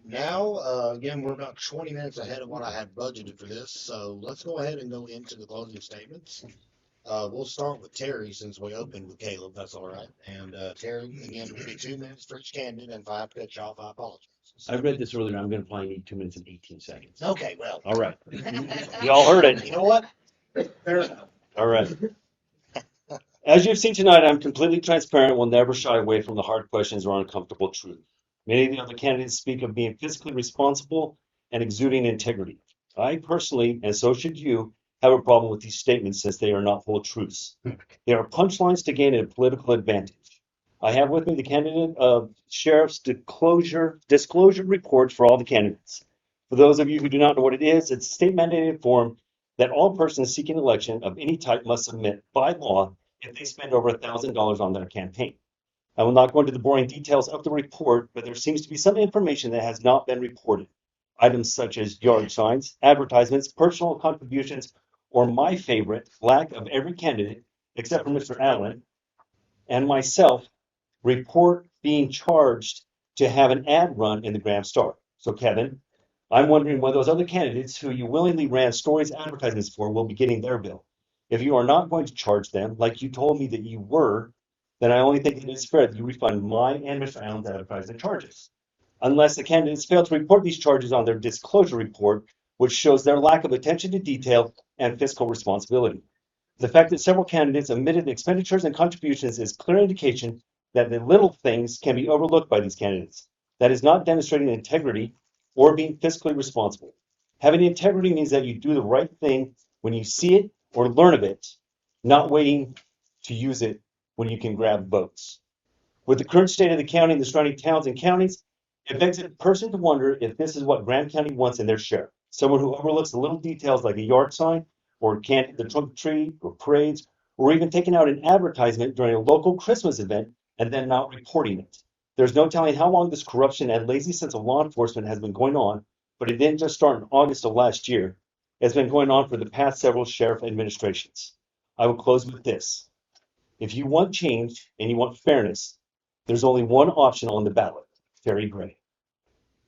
Speaker 6: Now, again, we're about 20 minutes ahead of what I had budgeted for this, so let's go ahead and go into the closing statements. We'll start with Terry since we opened with Caleb. That's all right. And Terry, again, it'll be 2 minutes for each candidate, and if I have to cut you off, I apologize.
Speaker 9: I read this earlier. I'm going to probably need 2 minutes and 18 seconds.
Speaker 6: Okay, well.
Speaker 9: All right. You all heard it.
Speaker 6: You know what? Fair enough.
Speaker 9: All right. As you've seen tonight, I'm completely transparent and will never shy away from the hard questions or uncomfortable truth. Many of the other candidates speak of being fiscally responsible and exuding integrity. I personally, and so should you, have a problem with these statements since they are not full truths. They are punchlines to gain a political advantage. I have with me the candidate of sheriff's disclosure report for all the candidates. For those of you who do not know what it is, it's a state mandated form that all persons seeking election of any type must submit by law if they spend over $1,000 on their campaign. I will not go into the boring details of the report, but there seems to be some information that has not been reported. Items such as yard signs, advertisements, personal contributions, or my favorite, lack of every candidate, except for Mr. Allen and myself, report being charged to have an ad run in the Graham Star. So Kevin, I'm wondering whether those other candidates who you willingly ran stories advertisements for will be getting their bill. If you are not going to charge them, like you told me that you were, then I only think it is fair that you refund my and Mr. Allen's advertising charges. Unless the candidates fail to report these charges on their disclosure report, which shows their lack of attention to detail and fiscal responsibility. The fact that several candidates omitted expenditures and contributions is clear indication that the little things can be overlooked by these candidates. That is not demonstrating integrity or being fiscally responsible. Having integrity means that you do the right thing when you see it or learn of it, not waiting to use it when you can grab votes. With the current state of the county and the surrounding towns and counties, it begs a person to wonder if this is what Graham County wants in their sheriff. Someone who overlooks the little details like a yard sign, or the trunk or treat, or parades, or even taking out an advertisement during a local Christmas event and then not reporting it. There's no telling how long this corruption and lazy sense of law enforcement has been going on, but it didn't just start in August of last year. It's been going on for the past several sheriff administrations. I will close with this. If you want change and you want fairness, there's only one option on the ballot, Terry Gray.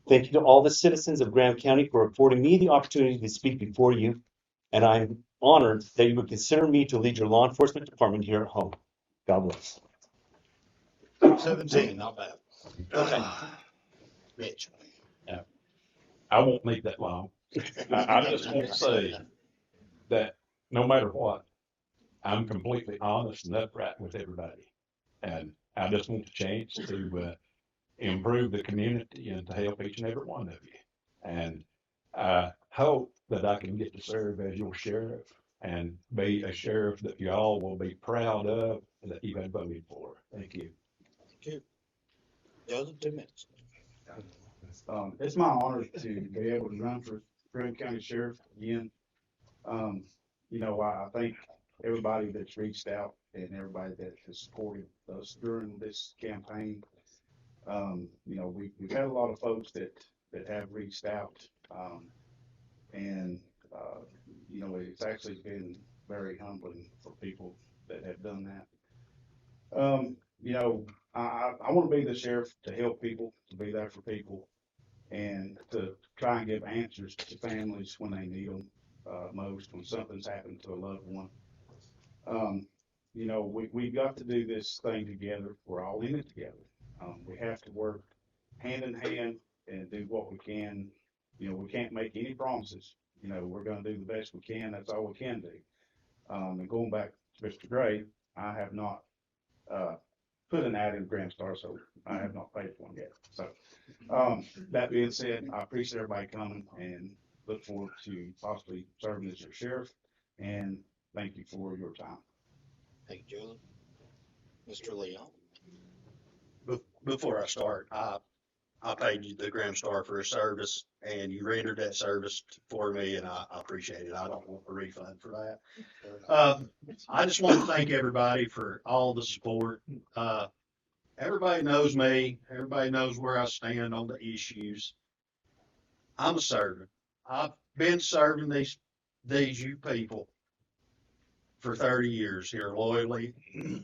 Speaker 9: Thank you to all the citizens of Graham County for affording me the opportunity to speak before you, and I'm honored that you would consider me to lead your law enforcement department here at home. God bless.
Speaker 6: 17, not bad. Okay. Mitch.
Speaker 8: I won't make that long. I just want to say that no matter what, I'm completely honest and upright with everybody. And I just want the chance to improve the community and to help each and every one of you. And I hope that I can get to serve as your sheriff and be a sheriff that you all will be proud of and that you have voted for. Thank you.
Speaker 6: Thank you. Joseph, 2 minutes.
Speaker 7: It's my honor to be able to run for Graham County Sheriff again. I thank everybody that's reached out and everybody that has supported us during this campaign. We've had a lot of folks that have reached out, and it's actually been very humbling for people that have done that. I want to be the sheriff to help people, to be there for people, and to try and give answers to families when they need them most, when something's happened to a loved one. We've got to do this thing together. We're all in it together. We have to work hand in hand and do what we can. We can't make any promises. We're going to do the best we can. That's all we can do. And going back to Mr. Gray, I have not put an ad in Grand Star, so I have not paid for one yet. So that being said, I appreciate everybody coming and look forward to possibly serving as your sheriff. And thank you for your time.
Speaker 6: Thank you, Joseph. Mr. Leon.
Speaker 5: Before I start, I paid you the Graham Star for a service, and you rendered that service for me, and I appreciate it. I don't want a refund for that. I just want to thank everybody for all the support. Everybody knows me. Everybody knows where I stand on the issues. I'm a servant. I've been serving these you people for 30 years here loyally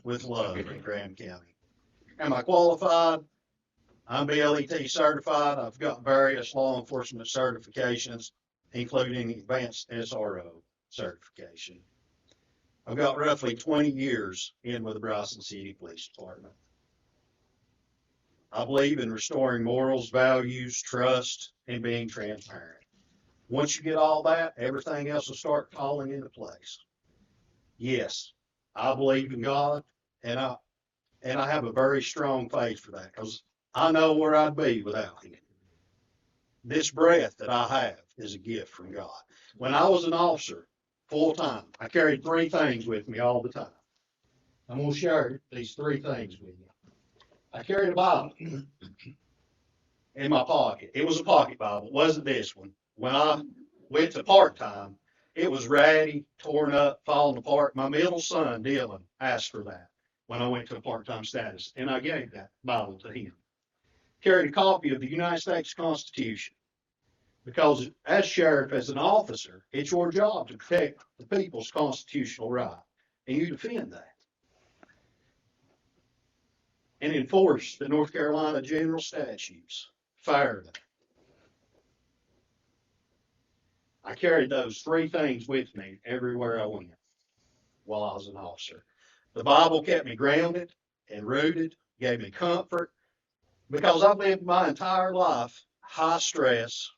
Speaker 5: with love in Graham County. Am I qualified? I'm BLET certified. I've got various law enforcement certifications, including advanced SRO certification. I've got roughly 20 years in with the Bryson City Police Department. I believe in restoring morals, values, trust, and being transparent. Once you get all that, everything else will start falling into place. Yes, I believe in God, and I have a very strong faith for that, because I know where I'd be without him. This breath that I have is a gift from God. When I was an officer, full time, I carried 3 things with me all the time. I'm going to share these 3 things with you. I carried a Bible in my pocket. It was a pocket Bible. It wasn't this one. When I went to part-time, it was ratty, torn up, falling apart. My middle son, Dylan, asked for that when I went to a part-time status, and I gave that Bible to him. Carried a copy of the United States Constitution, because as sheriff, as an officer, it's your job to protect the people's constitutional right, and you defend that. And enforce the North Carolina general statutes fairly. I carried those 3 things with me everywhere I went while I was an officer. The Bible kept me grounded and rooted, gave me comfort, because I've lived my entire life high stress,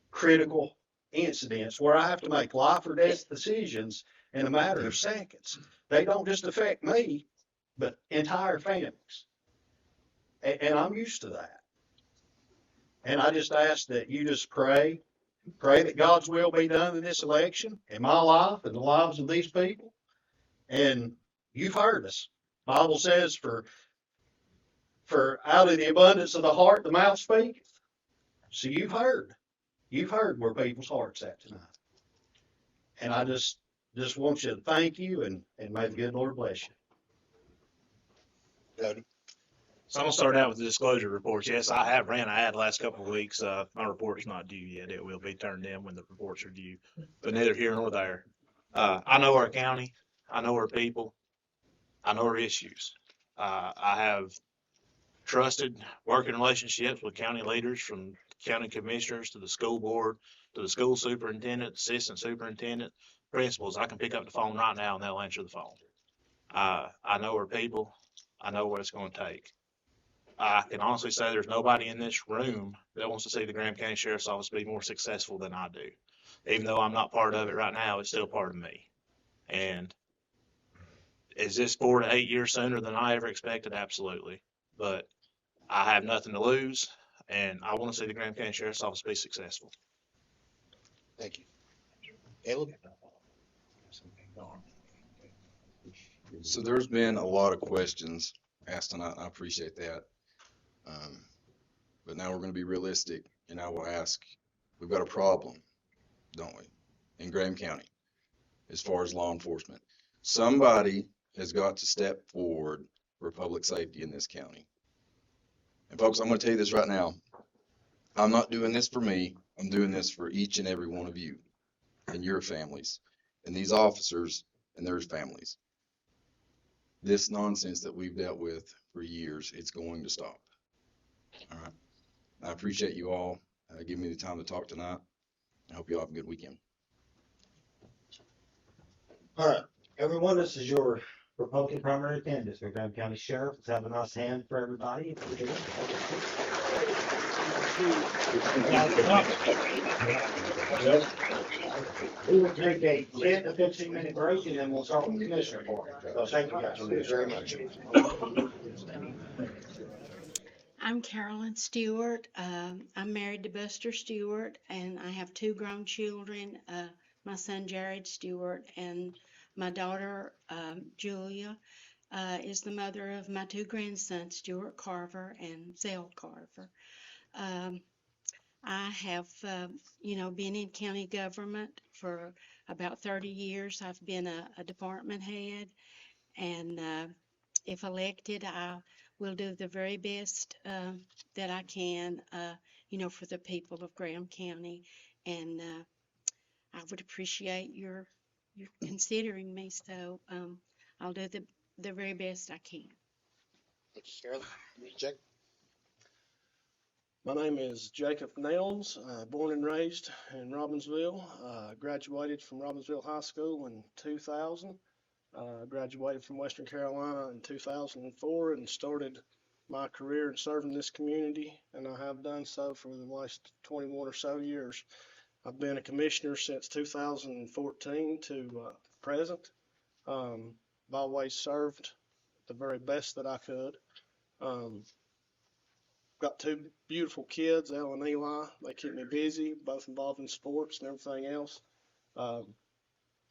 Speaker 5: critical incidents where I have to make life or death decisions in a matter of seconds. They don't just affect me, but entire families. And I'm used to that. And I just ask that you just pray that God's will be done in this election, in my life, and the lives of these people. And you've heard us. The Bible says, for out of the abundance of the heart, the mouth speaketh. So you've heard where people's heart's at tonight. And I just want you to thank you, and may the good Lord bless you.
Speaker 6: Jody.
Speaker 4: So I'm gonna start out with the disclosure reports. Yes, I have ran an ad the last couple of weeks. My report's not due yet. It will be turned in when the reports are due, but neither here nor there. I know our county. I know our people. I know our issues. I have trusted working relationships with county leaders, from county commissioners to the school board, to the school superintendent, assistant superintendent, principals. I can pick up the phone right now and they'll answer the phone. I know our people. I know what it's going to take. I can honestly say there's nobody in this room that wants to see the Graham County Sheriff's Office be more successful than I do. Even though I'm not part of it right now, it's still part of me. And is this 4 to 8 years sooner than I ever expected? Absolutely. But I have nothing to lose, and I want to see the Graham County Sheriff's Office be successful.
Speaker 6: Thank you. Caleb?
Speaker 3: So there's been a lot of questions asked tonight. I appreciate that. But now we're going to be realistic, and I will ask, we've got a problem, don't we, in Graham County, as far as law enforcement. Somebody has got to step forward for public safety in this county. And folks, I'm going to tell you this right now. I'm not doing this for me. I'm doing this for each and every one of you and your families and these officers and their families. This nonsense that we've dealt with for years, it's going to stop. All right. I appreciate you all giving me the time to talk tonight. I hope you all have a good weekend.
Speaker 2: All right, everyone, this is your Republican primary candidate for Graham County Sheriff. Let's have a nice hand for everybody. We will take a 10 to 15-minute break, and then we'll start with the commissioner report. So thank you guys very much.
Speaker 10: I'm Carolyn Stewart. I'm married to Buster Stewart, and I have 2 grown children, my son Jared Stewart, and my daughter Julia is the mother of my 2 grandsons, Stuart Carver and Zell Carver. I have, been in county government for about 30 years. I've been a department head, and if elected, I will do the very best that I can, for the people of Graham County. And I would appreciate your considering me. So I'll do the very best I can.
Speaker 6: Thank you, Carolyn. Jack?
Speaker 11: My name is Jacob Nelms, born and raised in Robbinsville. Graduated from Robbinsville High School in 2000. Graduated from Western Carolina in 2004 and started my career in serving this community, and I have done so for the last 21 or so years. I've been a commissioner since 2014 to present. I've always served the very best that I could. Got 2 beautiful kids, Elle and Eli. They keep me busy, both involved in sports and everything else.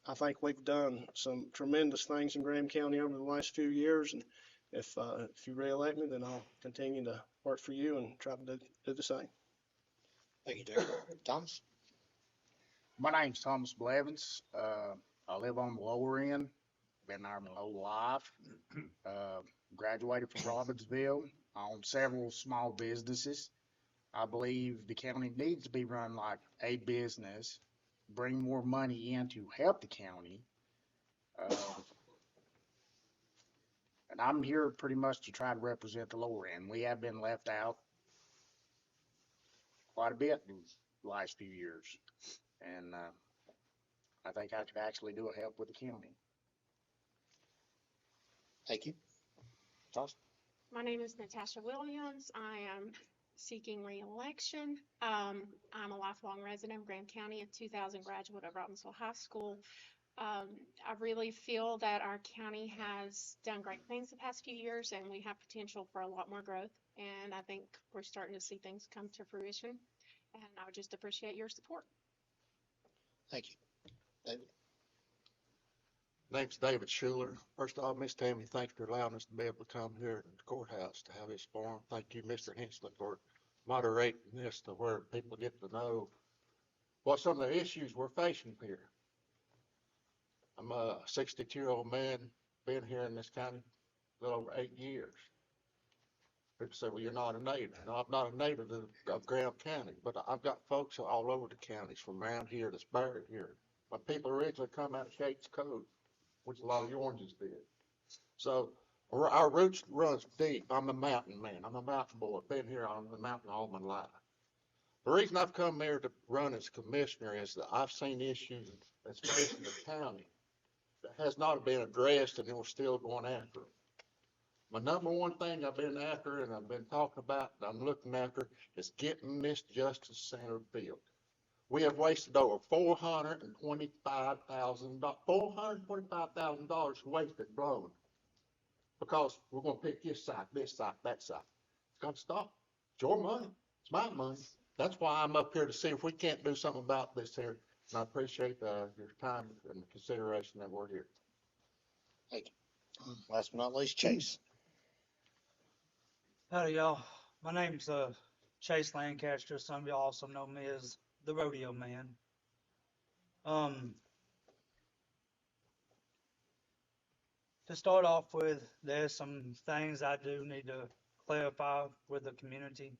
Speaker 11: I think we've done some tremendous things in Graham County over the last few years, and if you re-elect me, then I'll continue to work for you and try to do the same.
Speaker 6: Thank you, Jack. Thomas?
Speaker 12: My name's Thomas Blevins. I live on the lower end, been there my whole life. Graduated from Robbinsville. I own several small businesses. I believe the county needs to be run like a business, bring more money in to help the county. And I'm here pretty much to try to represent the lower end. We have been left out quite a bit in the last few years. And I think I could actually do a help with the county.
Speaker 6: Thank you. Toss?
Speaker 13: My name is Natasha Williams. I am seeking re-election. I'm a lifelong resident of Graham County, a 2000 graduate of Robbinsville High School. I really feel that our county has done great things the past few years, and we have potential for a lot more growth. And I think we're starting to see things come to fruition. And I would just appreciate your support.
Speaker 6: Thank you. David?
Speaker 14: Name's David Schuler. First off, Miss Tammy, thanks for allowing us to be able to come here to the courthouse to have this forum. Thank you, Mr. Hensley, for moderating this to where people get to know what some of the issues we're facing here. I'm a 62-year-old man, been here in this county a little over 8 years. People say, well, you're not a native. No, I'm not a native of Graham County, but I've got folks all over the counties from around here that's buried here. My people originally come out of Shates Cove, which a lot of the Oranges did. So our roots runs deep. I'm a mountain man. I'm a mountain boy. Been here on the mountain all my life. The reason I've come here to run as commissioner is that I've seen issues, especially in the county, that has not been addressed, and we're still going after it. My number one thing I've been after and I've been talking about and I'm looking after is getting this Justice Center built. We have wasted over $425,000 wasted blown because we're going to pick this side, that side. It's got to stop. It's your money. It's my money. That's why I'm up here to see if we can't do something about this here. And I appreciate your time and consideration that we're here.
Speaker 6: Thank you. Last but not least, Chase.
Speaker 15: Howdy, y'all. My name's Chase Lancaster. Some of y'all also know me as the Rodeo Man. To start off with, there's some things I do need to clarify with the community.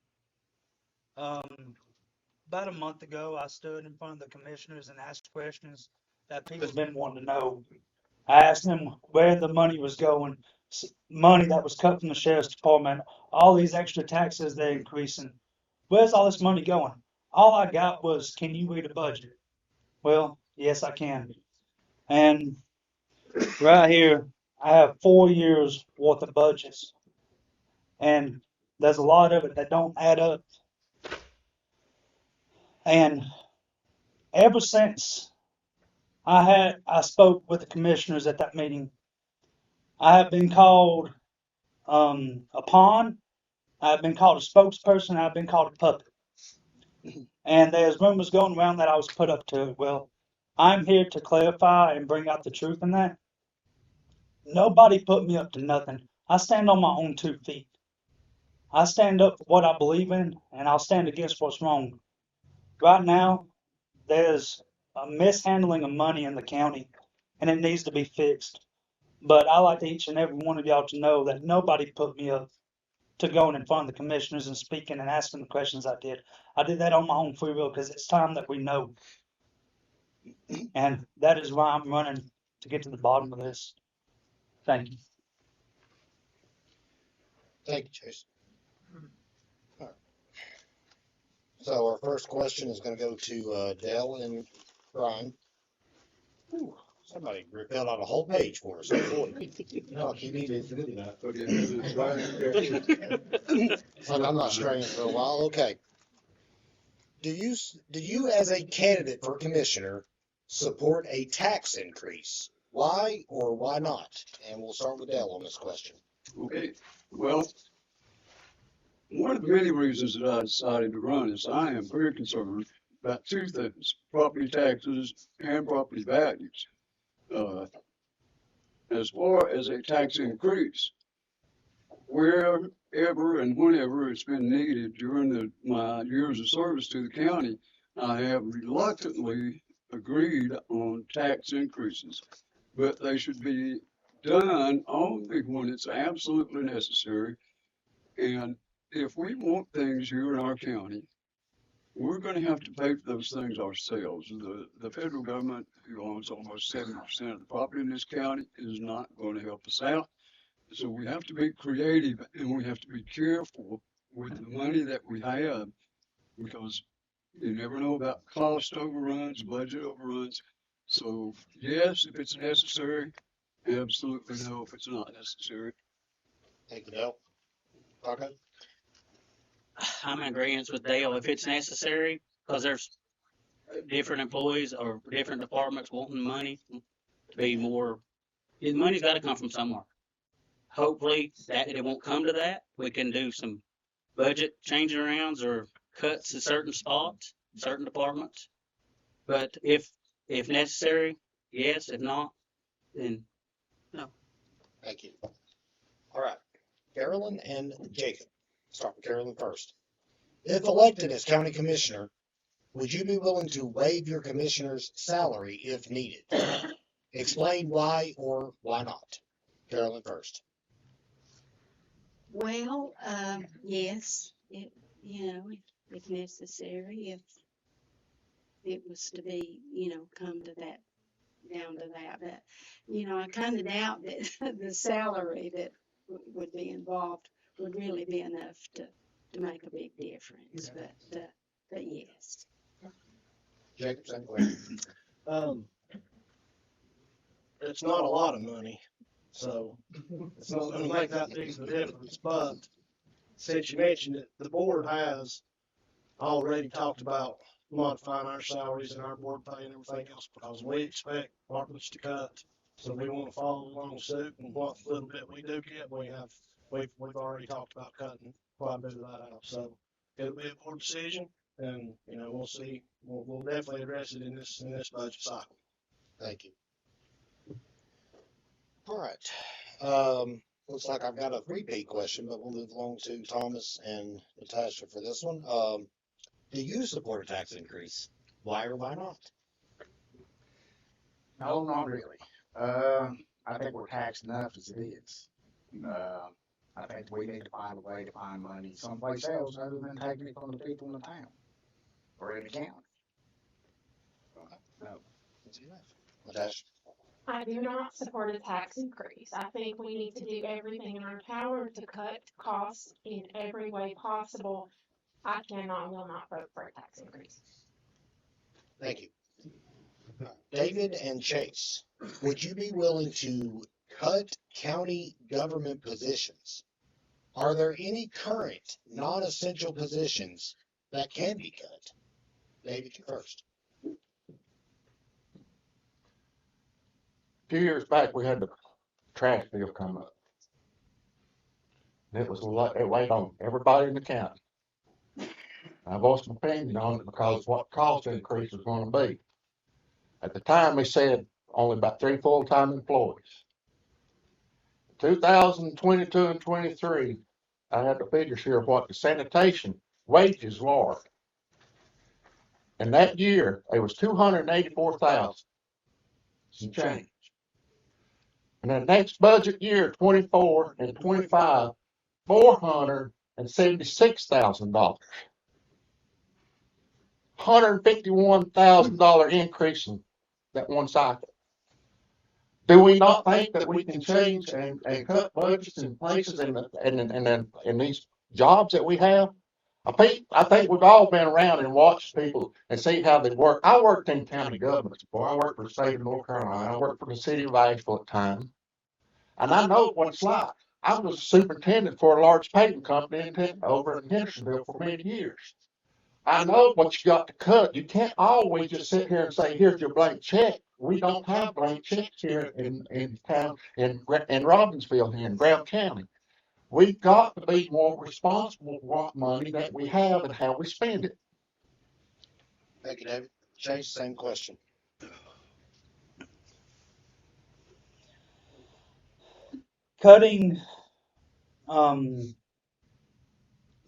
Speaker 15: About a month ago, I stood in front of the commissioners and asked questions that people's been wanting to know. I asked them where the money was going, money that was cut from the sheriff's department, all these extra taxes they're increasing. Where's all this money going? All I got was, can you read a budget? Well, yes, I can. And right here, I have 4 years worth of budgets. And there's a lot of it that don't add up. And ever since I spoke with the commissioners at that meeting, I have been called a pawn, I've been called a spokesperson, I've been called a puppet. And there's rumors going around that I was put up to it. Well, I'm here to clarify and bring out the truth in that. Nobody put me up to nothing. I stand on my own 2 feet. I stand up for what I believe in, and I'll stand against what's wrong. Right now, there's a mishandling of money in the county, and it needs to be fixed. But I like each and every one of y'all to know that nobody put me up to going in front of the commissioners and speaking and asking the questions I did. I did that on my own free will because it's time that we know. And that is why I'm running to get to the bottom of this. Thank you.
Speaker 6: Thank you, Chase. All right. So our first question is going to go to Dell and Brian. Ooh, somebody filled out a whole page for us.
Speaker 2: No, he needed to do that.
Speaker 6: And I'm not straying for a while. Okay. Do you as a candidate for commissioner support a tax increase? Why or why not? And we'll start with Dell on this question.
Speaker 16: Okay, well, one of the many reasons that I decided to run is I am very concerned about 2 things: property taxes and property values. As far as a tax increase, wherever and whenever it's been needed during my years of service to the county, I have reluctantly agreed on tax increases, but they should be done only when it's absolutely necessary. And if we want things here in our county, we're going to have to pay for those things ourselves. The federal government, who owns almost 70% of the property in this county, is not going to help us out. So we have to be creative and we have to be careful with the money that we have, because you never know about cost overruns, budget overruns. So yes, if it's necessary. Absolutely no, if it's not necessary.
Speaker 6: Thank you, Dale. Okay.
Speaker 17: I'm in agreement with Dale. If it's necessary, because there's different employees or different departments wanting money to be more, the money's got to come from somewhere. Hopefully that it won't come to that. We can do some budget changing arounds or cuts in certain spots, certain departments. But if necessary, yes. If not, then no.
Speaker 6: Thank you. All right. Carolyn and Jacob. Start with Carolyn first. If elected as county commissioner, would you be willing to waive your commissioner's salary if needed? Explain why or why not. Carolyn first.
Speaker 10: Well, yes, if necessary, if it was to be, come to that, down to that, but, I kind of doubt that the salary that would be involved would really be enough to make a big difference, but yes.
Speaker 6: Jacob, same question.
Speaker 11: Um, it's not a lot of money, so it's not gonna make that big of a difference, but since you mentioned it, the board has already talked about modifying our salaries and our board pay and everything else, because we expect departments to cut. So we want to follow along suit, and what little bit we do get, we've already talked about cutting quite a bit of that out. So it'll be a board decision, and, we'll see, we'll definitely address it in this budget cycle.
Speaker 6: Thank you. All right. Looks like I've got a repeat question, but we'll move along to Thomas and Natasha for this one. Do you support a tax increase? Why or why not?
Speaker 12: No, not really. I think we're taxed enough as it is. I think we need to find a way to find money someplace else other than taking it from the people in the town or in the county. No.
Speaker 6: Natasha?
Speaker 13: I do not support a tax increase. I think we need to do everything in our power to cut costs in every way possible. I cannot, will not vote for a tax increase.
Speaker 6: Thank you. David and Chase, would you be willing to cut county government positions? Are there any current non-essential positions that can be cut? David, you first.
Speaker 14: A few years back, we had the trash bill come up. And it was a lot, it weighed on everybody in the county. I voiced my opinion on it because what cost increase was gonna be. At the time, they said only about 3 full-time employees. 2022 and 23, I had the figures here of what the sanitation wages were. And that year, it was 284,000 some change. And the next budget year, 24 and 25, $476,000. $151,000 increase in that one cycle. Do we not think that we can change and cut budgets in places in these jobs that we have? I think we've all been around and watched people and see how they work. I worked in county governments before. I worked for the state of North Carolina. I worked for the city of Asheville at the time. And I know what it's like. I was a superintendent for a large paving company over in Hendersonville for many years. I know what you got to cut. You can't always just sit here and say, here's your blank check. We don't have blank checks here in town, in Robbinsville, here in Graham County. We've got to be more responsible for what money that we have and how we spend it.
Speaker 6: Thank you, David. Chase, same question.
Speaker 15: Cutting,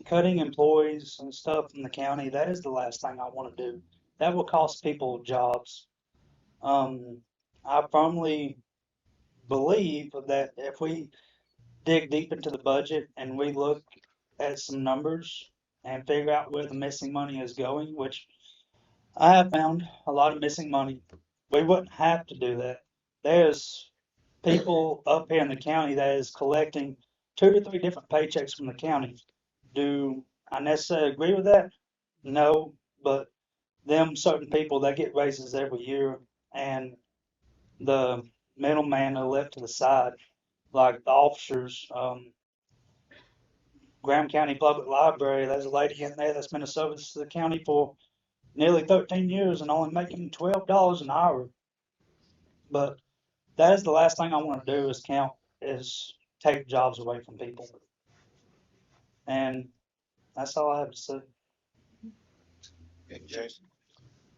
Speaker 15: cutting employees and stuff from the county, that is the last thing I want to do. That will cost people jobs. I firmly believe that if we dig deep into the budget and we look at some numbers and figure out where the missing money is going, which I have found a lot of missing money, we wouldn't have to do that. There's people up here in the county that is collecting 2 to 3 different paychecks from the county. Do I necessarily agree with that? No, but them certain people that get raises every year, and the middleman are left to the side, like the officers. Graham County Public Library, there's a lady in there that's been a service to the county for nearly 13 years and only making $12 an hour. But that is the last thing I want to do is take jobs away from people. And that's all I have to say.
Speaker 6: Thank you, Jason.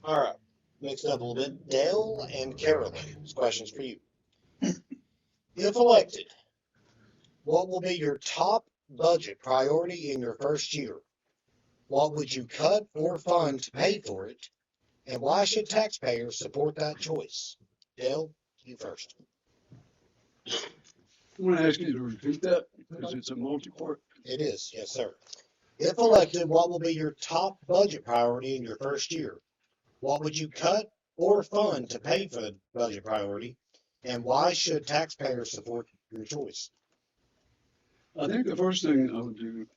Speaker 6: All right. Mixed up a little bit. Dale and Carolyn, this question's for you. If elected, what will be your top budget priority in your first year? What would you cut or fund to pay for it? And why should taxpayers support that choice? Dale, you first.
Speaker 16: want to ask you to repeat that because it's a multi-part.
Speaker 6: It is, yes, sir. If elected, what will be your top budget priority in your first year? What would you cut or fund to pay for the budget priority? And why should taxpayers support your choice?
Speaker 16: I think the first thing I would do,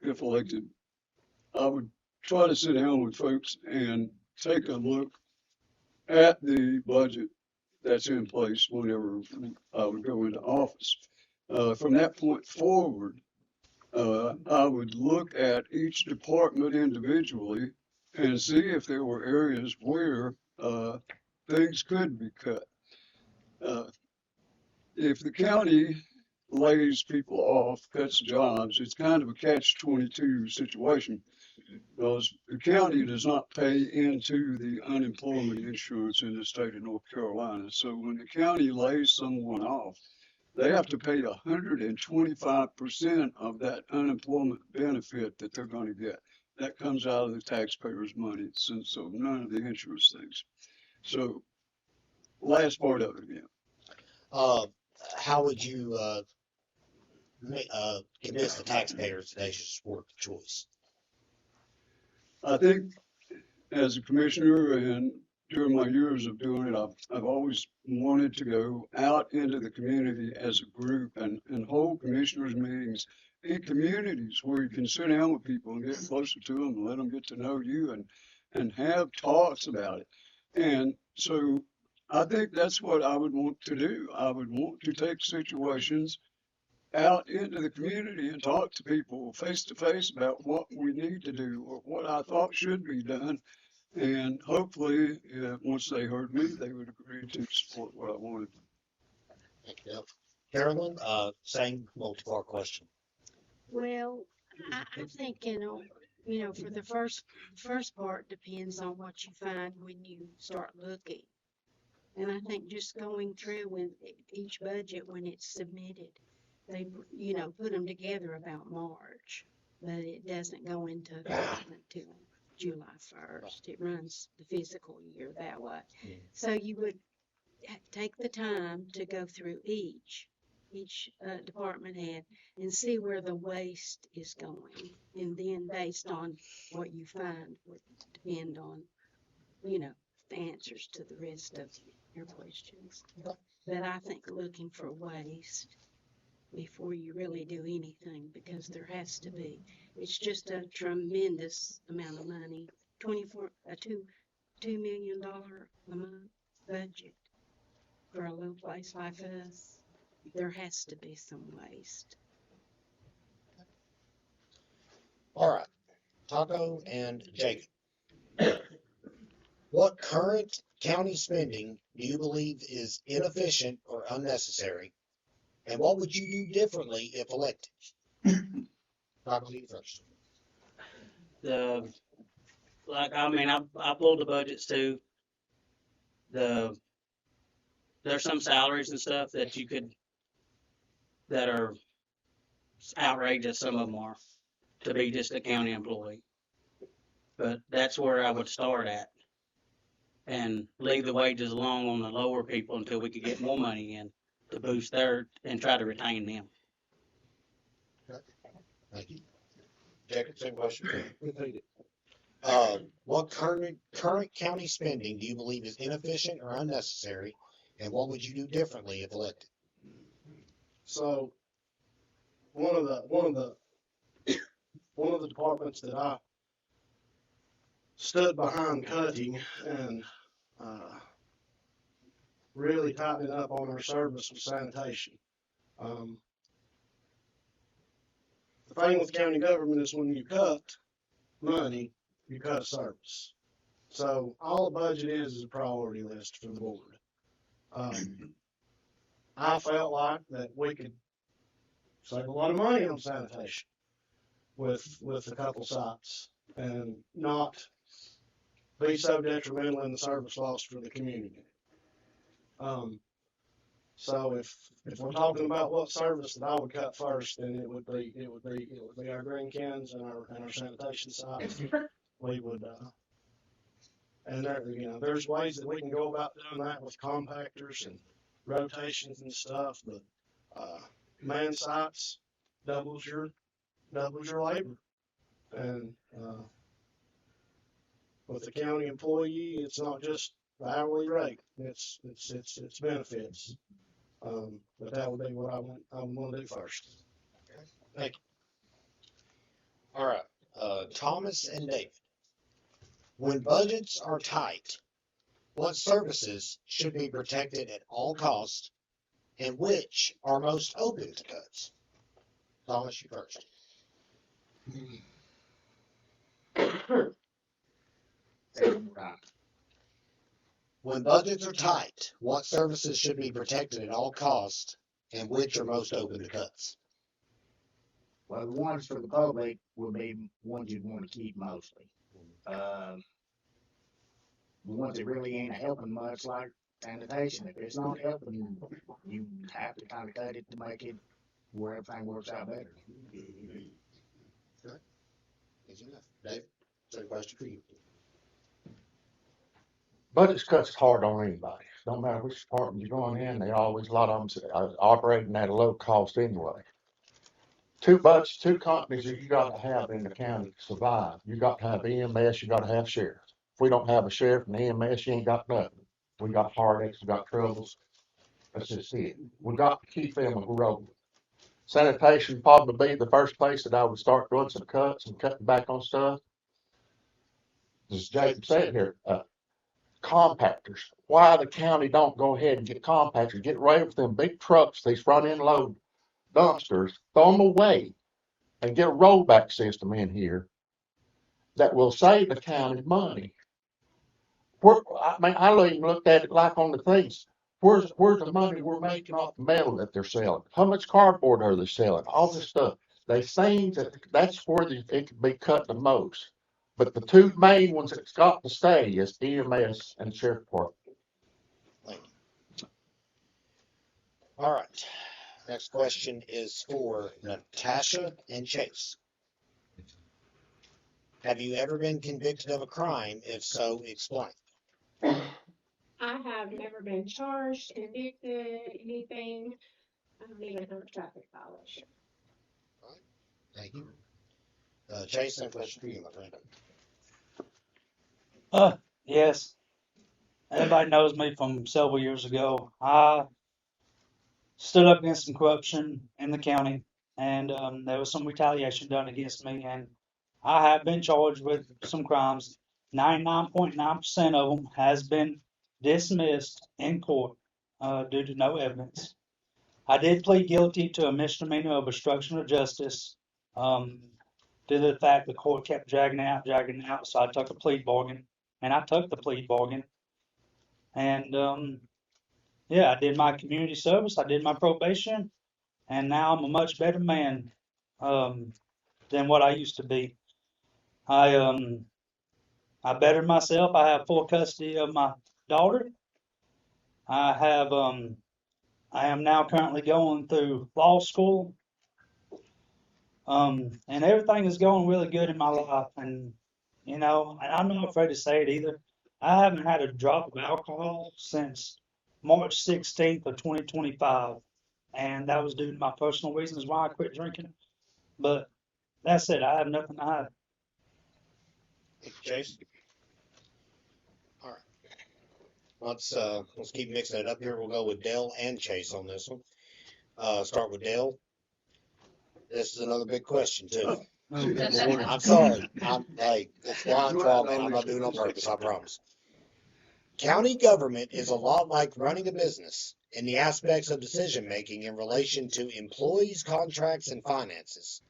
Speaker 16: if elected, I would try to sit down with folks and take a look at the budget that's in place whenever I would go into office. From that point forward, I would look at each department individually and see if there were areas where things could be cut. If the county lays people off, cuts jobs, it's kind of a catch-22 situation because the county does not pay into the unemployment insurance in the state of North Carolina. So when the county lays someone off, they have to pay 125% of that unemployment benefit that they're going to get. That comes out of the taxpayers' money, so none of the insurance things. So last part of it again.
Speaker 6: How would you convince the taxpayers that they should support the choice?
Speaker 16: I think as a commissioner and during my years of doing it, I've always wanted to go out into the community as a group and hold commissioners meetings in communities where you can sit down with people and get closer to them and let them get to know you and have talks about it. And so I think that's what I would want to do. I would want to take situations out into the community and talk to people face to face about what we need to do or what I thought should be done. And hopefully, once they heard me, they would agree to support what I wanted.
Speaker 6: Thank you. Carolyn, same multi-part question.
Speaker 10: Well, I think, for the first part depends on what you find when you start looking. And I think just going through when each budget, when it's submitted, they, put them together about March, but it doesn't go into effect until July 1st. It runs the fiscal year that way. So you would take the time to go through each department head and see where the waste is going. And then based on what you find would depend on, the answers to the rest of your questions. But I think looking for waste before you really do anything, because there has to be. It's just a tremendous amount of money. $2 million a month budget for a little place like us. There has to be some waste.
Speaker 6: All right, Taco and Jacob. What current county spending do you believe is inefficient or unnecessary? And what would you do differently if elected? Taco, you first.
Speaker 17: I pulled the budgets too. There's some salaries and stuff that are outrageous. Some of them are to be just a county employee. But that's where I would start at and leave the wages alone on the lower people until we could get more money in to boost their and try to retain them.
Speaker 6: Okay. Thank you. Jacob, same question. Repeat it. What current county spending do you believe is inefficient or unnecessary? And what would you do differently if elected?
Speaker 11: So one of the departments that I stood behind cutting and really tightening up on our service was sanitation. The thing with county government is when you cut money, you cut service. So all the budget is a priority list for the board. I felt like that we could save a lot of money on sanitation with a couple sites and not be so detrimental in the service loss for the community. So if we're talking about what service that I would cut first, then it would be our green cans and our sanitation sites. We would and there's ways that we can go about doing that with compactors and rotations and stuff, but Man sites doubles your labor. And, with the county employee, it's not just the hourly rate, it's benefits. But that would be what I'm gonna do first.
Speaker 6: Thank you. All right, Thomas and David. When budgets are tight, what services should be protected at all costs and which are most open to cuts? Thomas, you first. When budgets are tight, what services should be protected at all costs and which are most open to cuts?
Speaker 12: Well, the ones for the public would be ones you'd want to keep mostly. The ones that really ain't helping much, like sanitation. If it's not helping, you have to kind of cut it to make it where everything works out better.
Speaker 6: Okay. Easy enough. Dave, is there a question for you?
Speaker 14: Budget cuts is hard on anybody. No matter which department you're going in, they always, a lot of them are operating at a low cost anyway. Two companies that you got to have in the county to survive. You got to have EMS, you got to have sheriff. If we don't have a sheriff and EMS, you ain't got nothing. We got heartaches, we got troubles. That's just it. We got to keep them rolling. Sanitation probably be the first place that I would start doing some cuts and cutting back on stuff. As Jacob said here, compactors. Why the county don't go ahead and get compactors, get rid of them big trucks, these front end load dumpsters, throw them away and get a rollback system in here that will save the county money. I even looked at it like on the things. Where's the money we're making off the metal that they're selling? How much cardboard are they selling? All this stuff. They think that's where it could be cut the most. But the two main ones that's got to stay is EMS and Sheriff Department.
Speaker 6: Thank you. All right. Next question is for Natasha and Chase. Have you ever been convicted of a crime? If so, explain.
Speaker 13: I have never been charged, convicted, anything. I don't even have a traffic violation.
Speaker 6: All right. Thank you. Chase, same question for you, my friend.
Speaker 15: Yes. Everybody knows me from several years ago. I stood up against some corruption in the county, and there was some retaliation done against me, and I have been charged with some crimes. 99.9% of them has been dismissed in court due to no evidence. I did plead guilty to a misdemeanor of obstruction of justice due to the fact the court kept dragging out, so I took a plea bargain, and I took the plea bargain. And yeah, I did my community service, I did my probation, and now I'm a much better man than what I used to be. I bettered myself. I have full custody of my daughter. I am now currently going through law school. And everything is going really good in my life. And I'm not afraid to say it either. I haven't had a drop of alcohol since March 16th of 2025. And that was due to my personal reasons why I quit drinking. But that's it. I have nothing to hide.
Speaker 6: Chase? All right. Let's keep mixing it up here. We'll go with Dell and Chase on this one. Start with Dell. This is another big question too. I'm sorry. Hey, it's blind draw, man. I'm not doing it on purpose, I promise. County government is a lot like running a business in the aspects of decision making in relation to employees, contracts, and finances,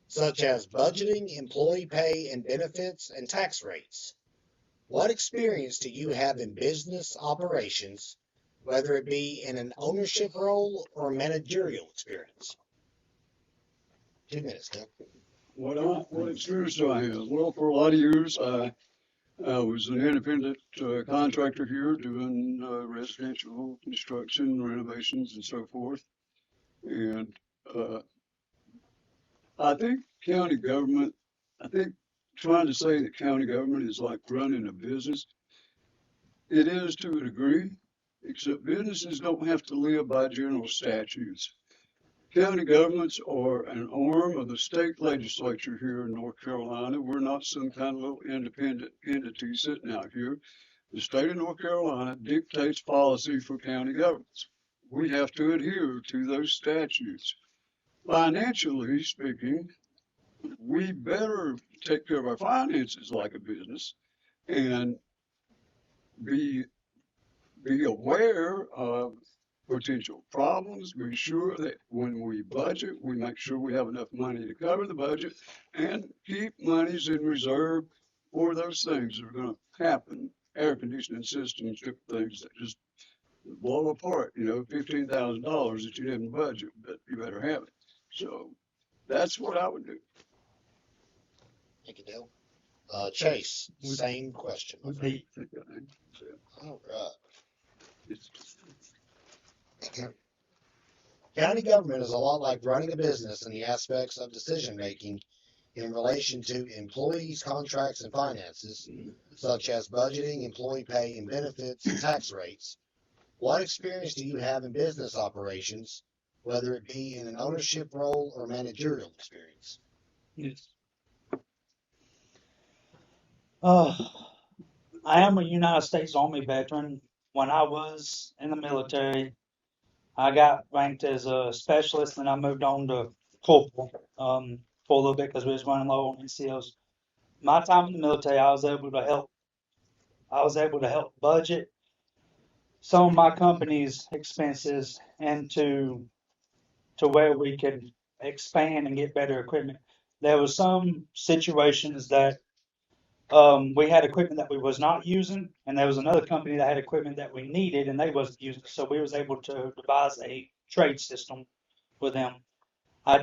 Speaker 6: such as budgeting, employee pay and benefits, and tax rates. What experience do you have in business operations, whether it be in an ownership role or managerial experience? 2 minutes, Tim.
Speaker 16: What experience do I have? Well, for a lot of years, I was an independent contractor here doing residential construction, renovations, and so forth. And I think trying to say that county government is like running a business, it is to a degree, except businesses don't have to live by general statutes. County governments are an arm of the state legislature here in North Carolina. We're not some kind of little independent entity sitting out here. The state of North Carolina dictates policy for county governments. We have to adhere to those statutes. Financially speaking, we better take care of our finances like a business and be aware of potential problems, be sure that when we budget, we make sure we have enough money to cover the budget and keep monies in reserve for those things that are going to happen. Air conditioning systems, different things that just blow apart, $15,000 that you didn't budget, but you better have it. So that's what I would do.
Speaker 6: Thank you, Dale. Chase, same question. my friend. All right. County government is a lot like running a business in the aspects of decision making in relation to employees, contracts, and finances, such as budgeting, employee pay and benefits, and tax rates. What experience do you have in business operations, whether it be in an ownership role or managerial experience?
Speaker 15: Yes. I am a United States Army veteran. When I was in the military, I got ranked as a specialist, and I moved on to corporal for a little bit because we was running low on NCOs. My time in the military, I was able to help budget some of my company's expenses and to where we could expand and get better equipment. There was some situations that we had equipment that we was not using, and there was another company that had equipment that we needed and they wasn't using. So we was able to devise a trade system with them. I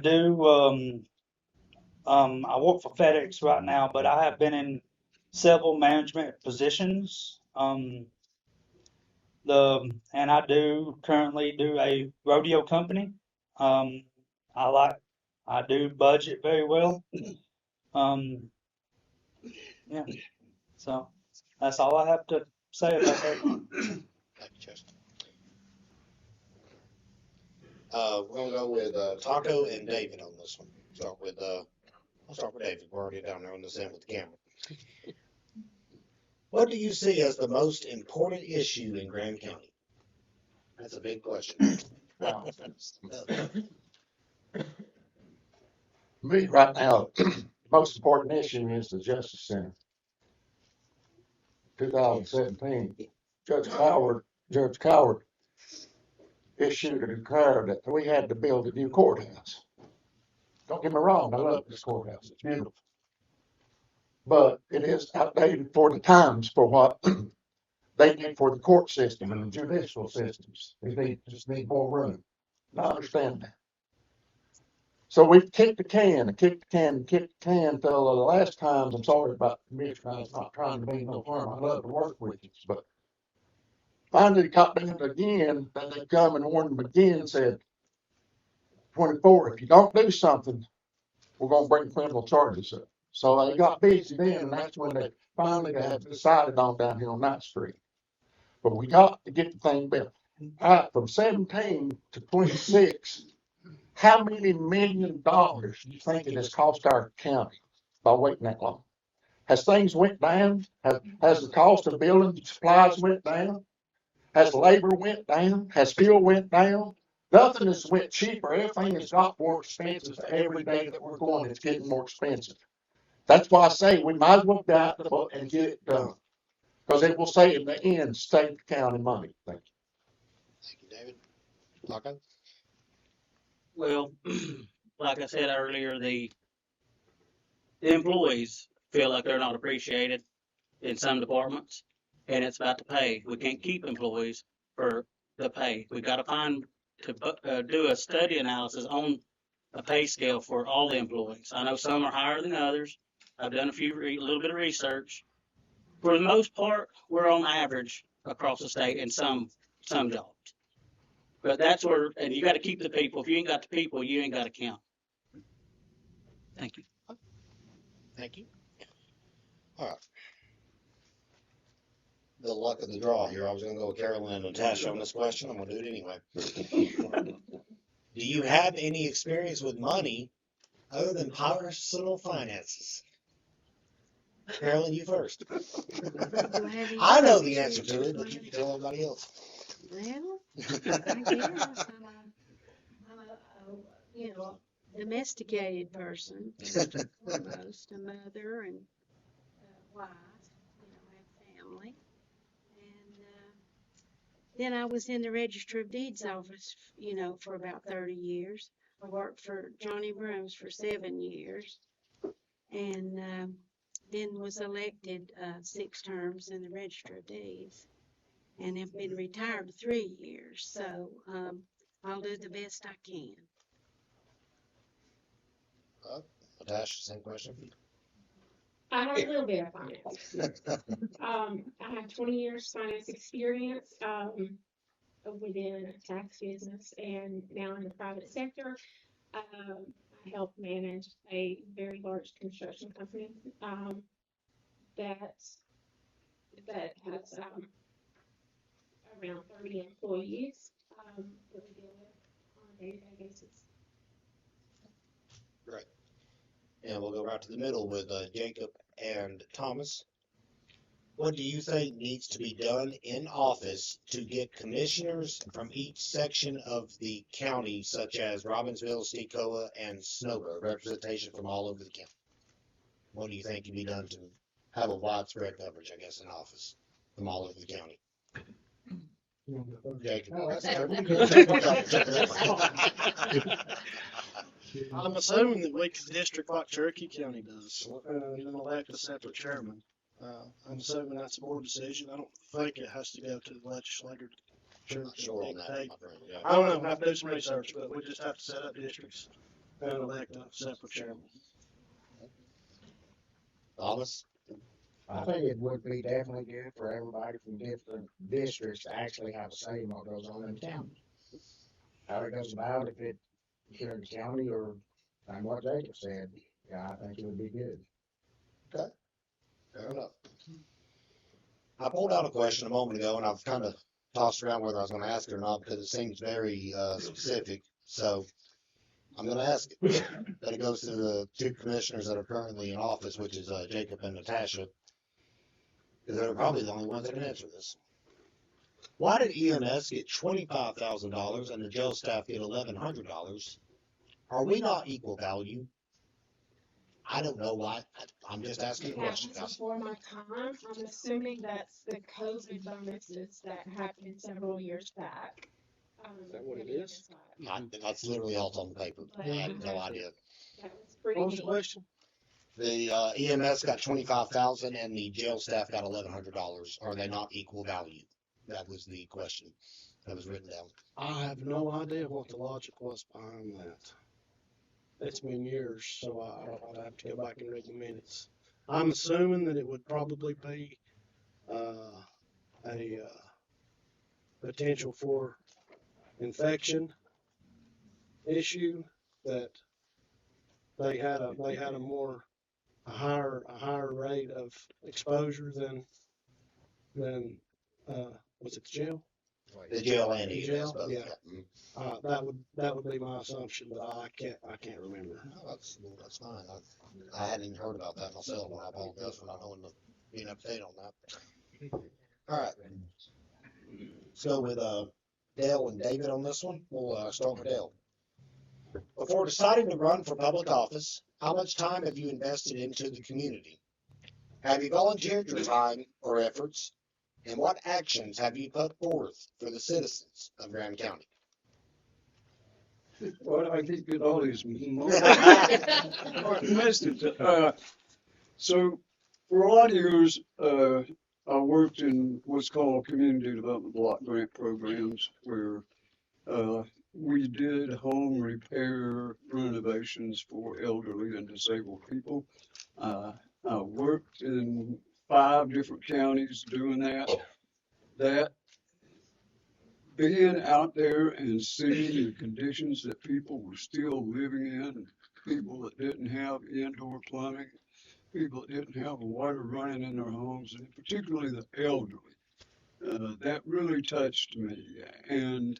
Speaker 15: work for FedEx right now, but I have been in several management positions. And I currently do a rodeo company. I do budget very well. Yeah. So that's all I have to say about that.
Speaker 6: Thank you, Chester. We're gonna go with Taco and David on this one. I'll start with David. We're already down there on this end with the camera. What do you see as the most important issue in Graham County? That's a big question.
Speaker 14: Me, right now, the most important issue is the Justice Center. 2017, Judge Coward issued a decree that we had to build a new courthouse. Don't get me wrong, I love this courthouse, it's beautiful. But it is outdated for the times for what they need for the court system and the judicial systems. They just need more room. And I understand that. So we've kicked the can till the last times. I'm sorry about the commissioner, I was not trying to mean no harm. I love to work with you, but finally got down again, then they come and warned them again, said, 24, if you don't do something, we're gonna bring criminal charges up. So they got busy then, and that's when they finally have decided on down here on Ninth Street. But we got to get the thing built. From 17 to 26, how many $1 million do you think it has cost our county by waiting that long? Has things went down? Has the cost of building supplies went down? Has labor went down? Has fuel went down? Nothing has went cheaper. Everything has got more expensive every day that we're going. It's getting more expensive. That's why I say we might as well get out the book and get it done. Because it will say in the end, state, county money. Thank you.
Speaker 6: Thank you, David. Taco?
Speaker 17: Well, like I said earlier, the employees feel like they're not appreciated in some departments, and it's about the pay. We can't keep employees for the pay. We got to do a study analysis on a pay scale for all the employees. I know some are higher than others. I've done a little bit of research. For the most part, we're on average across the state in some jobs. But that's where, and you got to keep the people. If you ain't got the people, you ain't got to count. Thank you.
Speaker 6: Thank you. All right. The luck of the draw here. I was going to go with Carolyn and Natasha on this question. I'm going to do it anyway. Do you have any experience with money other than personal finances? Carolyn, you first.
Speaker 10: Do I have any
Speaker 6: I know the answer
Speaker 10: experience
Speaker 6: to it,
Speaker 10: with
Speaker 6: but you
Speaker 10: money?
Speaker 6: can tell everybody else.
Speaker 10: Well, I guess you know, domesticated person, first and foremost, a mother and a wife, you know, have family. And then I was in the Register of Deeds office, you know, for about 30 years. I worked for Johnny Brooms for 7 years, and then was elected 6 terms in the Register of Deeds, and have been retired 3 years. So I'll do the best I can.
Speaker 6: Natasha, same question.
Speaker 13: I have a little bit of finance. I have 20 years finance experience within a tax business and now in the private sector. I help manage a very large construction company that has around 30 employees that we deal with on a day-to-day basis.
Speaker 6: Right. And we'll go right to the middle with Jacob and Thomas. What do you think needs to be done in office to get commissioners from each section of the county, such as Robbinsville, Stecoa, and Snowbird, representation from all over the county? What do you think can be done to have a widespread coverage, I guess, in office from all over the county? Jacob.
Speaker 11: Oh, that's I'm assuming that we could district like Cherokee County does, and then elect a separate chairman. I'm assuming that's a board decision. I don't think it has to go to the legislature.
Speaker 6: I'm not sure on that, my friend. Yeah.
Speaker 11: I don't know, I have to do some research, but we just have to set up districts and elect a separate chairman.
Speaker 6: Thomas?
Speaker 12: I think it would be definitely good for everybody from different districts to actually have a say in what goes on in the county. How it goes about, if it here in the county or, and what Jacob said, yeah, I think it would be good.
Speaker 6: Okay. Fair enough. I pulled out a question a moment ago and I've kind of tossed around whether I was going to ask it or not because it seems very specific. So I'm going to ask it. But it goes to the 2 commissioners that are currently in office, which is Jacob and Natasha, because they're probably the only ones that can answer this. Why did EMS get $25,000 and the jail staff get $1,100? Are we not equal value? I don't know why. I'm just asking a question.
Speaker 13: That was before my time. I'm assuming that's the COVID bonuses that happened several years back.
Speaker 11: Is that what it is?
Speaker 6: That's literally all on the paper. I have no idea.
Speaker 13: That was pretty
Speaker 11: What was the
Speaker 13: neat.
Speaker 11: question?
Speaker 6: The EMS got 25,000 and the jail staff got $1,100. Are they not equal value? That was the question that was written down.
Speaker 11: I have no idea what the logic was behind that. It's been years, so I'd have to go back and read the minutes. I'm assuming that it would probably be a potential for infection issue, that they had a higher rate of exposure than was it the jail?
Speaker 6: The jail and
Speaker 11: The
Speaker 6: EMS
Speaker 11: jail,
Speaker 6: both.
Speaker 11: yeah.
Speaker 6: Mm.
Speaker 11: That would be my assumption, but I can't remember.
Speaker 6: No, that's fine. I hadn't even heard about that myself, and I apologize for not knowing being up to date on that. All right. Let's go with Dale and David on this one. We'll start with Dale. Before deciding to run for public office, how much time have you invested into the community? Have you volunteered your time or efforts? And what actions have you put forth for the citizens of Graham County?
Speaker 16: Why do I keep getting all these messages? So for a lot of years, I worked in what's called community development block grant programs, where we did home repair renovations for elderly and disabled people. I worked in 5 different counties doing that. That being out there and seeing the conditions that people were still living in, people that didn't have indoor plumbing, people that didn't have water running in their homes, and particularly the elderly, that really touched me. And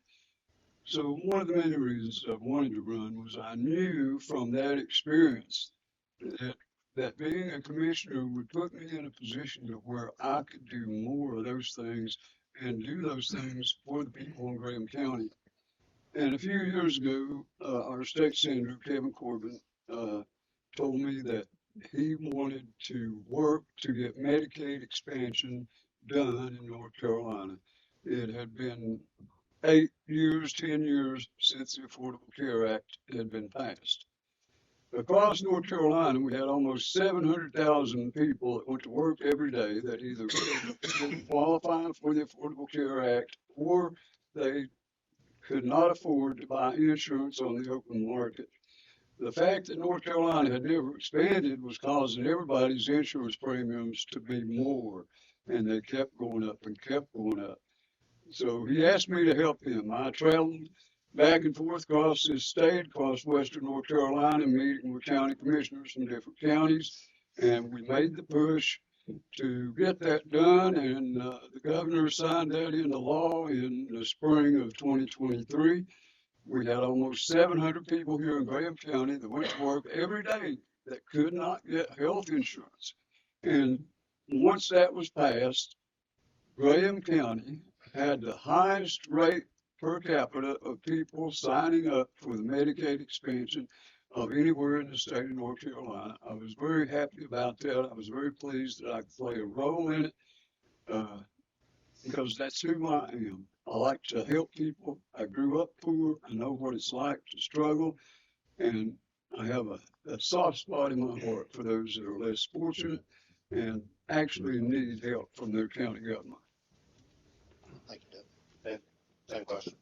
Speaker 16: So one of the many reasons I wanted to run was I knew from that experience that being a commissioner would put me in a position to where I could do more of those things and do those things for the people in Graham County. And a few years ago, our state senator, Kevin Corbin, told me that he wanted to work to get Medicaid expansion done in North Carolina. It had been 8 years, 10 years since the Affordable Care Act had been passed. Across North Carolina, we had almost 700,000 people that went to work every day that either didn't qualify for the Affordable Care Act or they could not afford to buy insurance on the open market. The fact that North Carolina had never expanded was causing everybody's insurance premiums to be more, and they kept going up and kept going up. So he asked me to help him. I traveled back and forth across this state, across western North Carolina, meeting with county commissioners from different counties, and we made the push to get that done, and the governor signed that into law in the spring of 2023. We had almost 700 people here in Graham County that went to work every day that could not get health insurance. And once that was passed, Graham County had the highest rate per capita of people signing up for the Medicaid expansion of anywhere in the state of North Carolina. I was very happy about that. I was very pleased that I could play a role in it because that's who I am. I like to help people. I grew up poor. I know what it's like to struggle. And I have a soft spot in my heart for those that are less fortunate and actually need help from their county government.
Speaker 6: Thank you, Doug. Same question.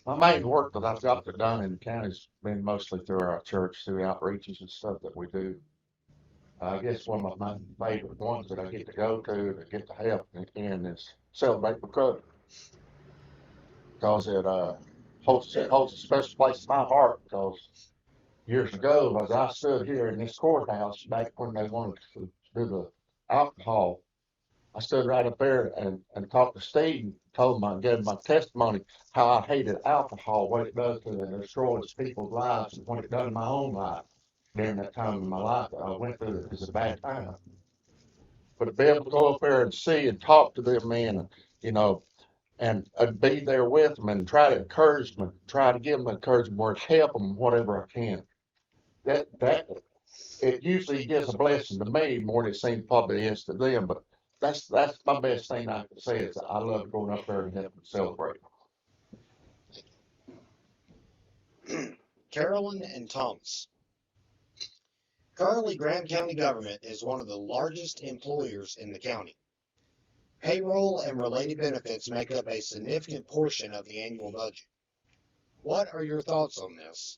Speaker 14: My main work that I've got done in the county's been mostly through our church, through outreaches and stuff that we do. I guess one of my favorite ones that I get to go to, that get to help in is Celebrate Recovery. Because it holds a special place in my heart, because years ago, as I stood here in this courthouse, back when they wanted to do the alcohol, I stood right up there and talked to Steve and told him, gave him my testimony, how I hated alcohol, what it does to and destroys people's lives, and what it done in my own life during that time in my life that I went through. It was a bad time. But to be able to go up there and see and talk to them men, you know, and be there with them and try to encourage them, try to give them encouragement words, help them whatever I can. That it usually gives a blessing to me more than it seems probably is to them, but that's my best thing I can say is I love going up there and helping them celebrate.
Speaker 6: Carolyn and Thomas. Currently, Graham County government is one of the largest employers in the county. Payroll and related benefits make up a significant portion of the annual budget. What are your thoughts on this?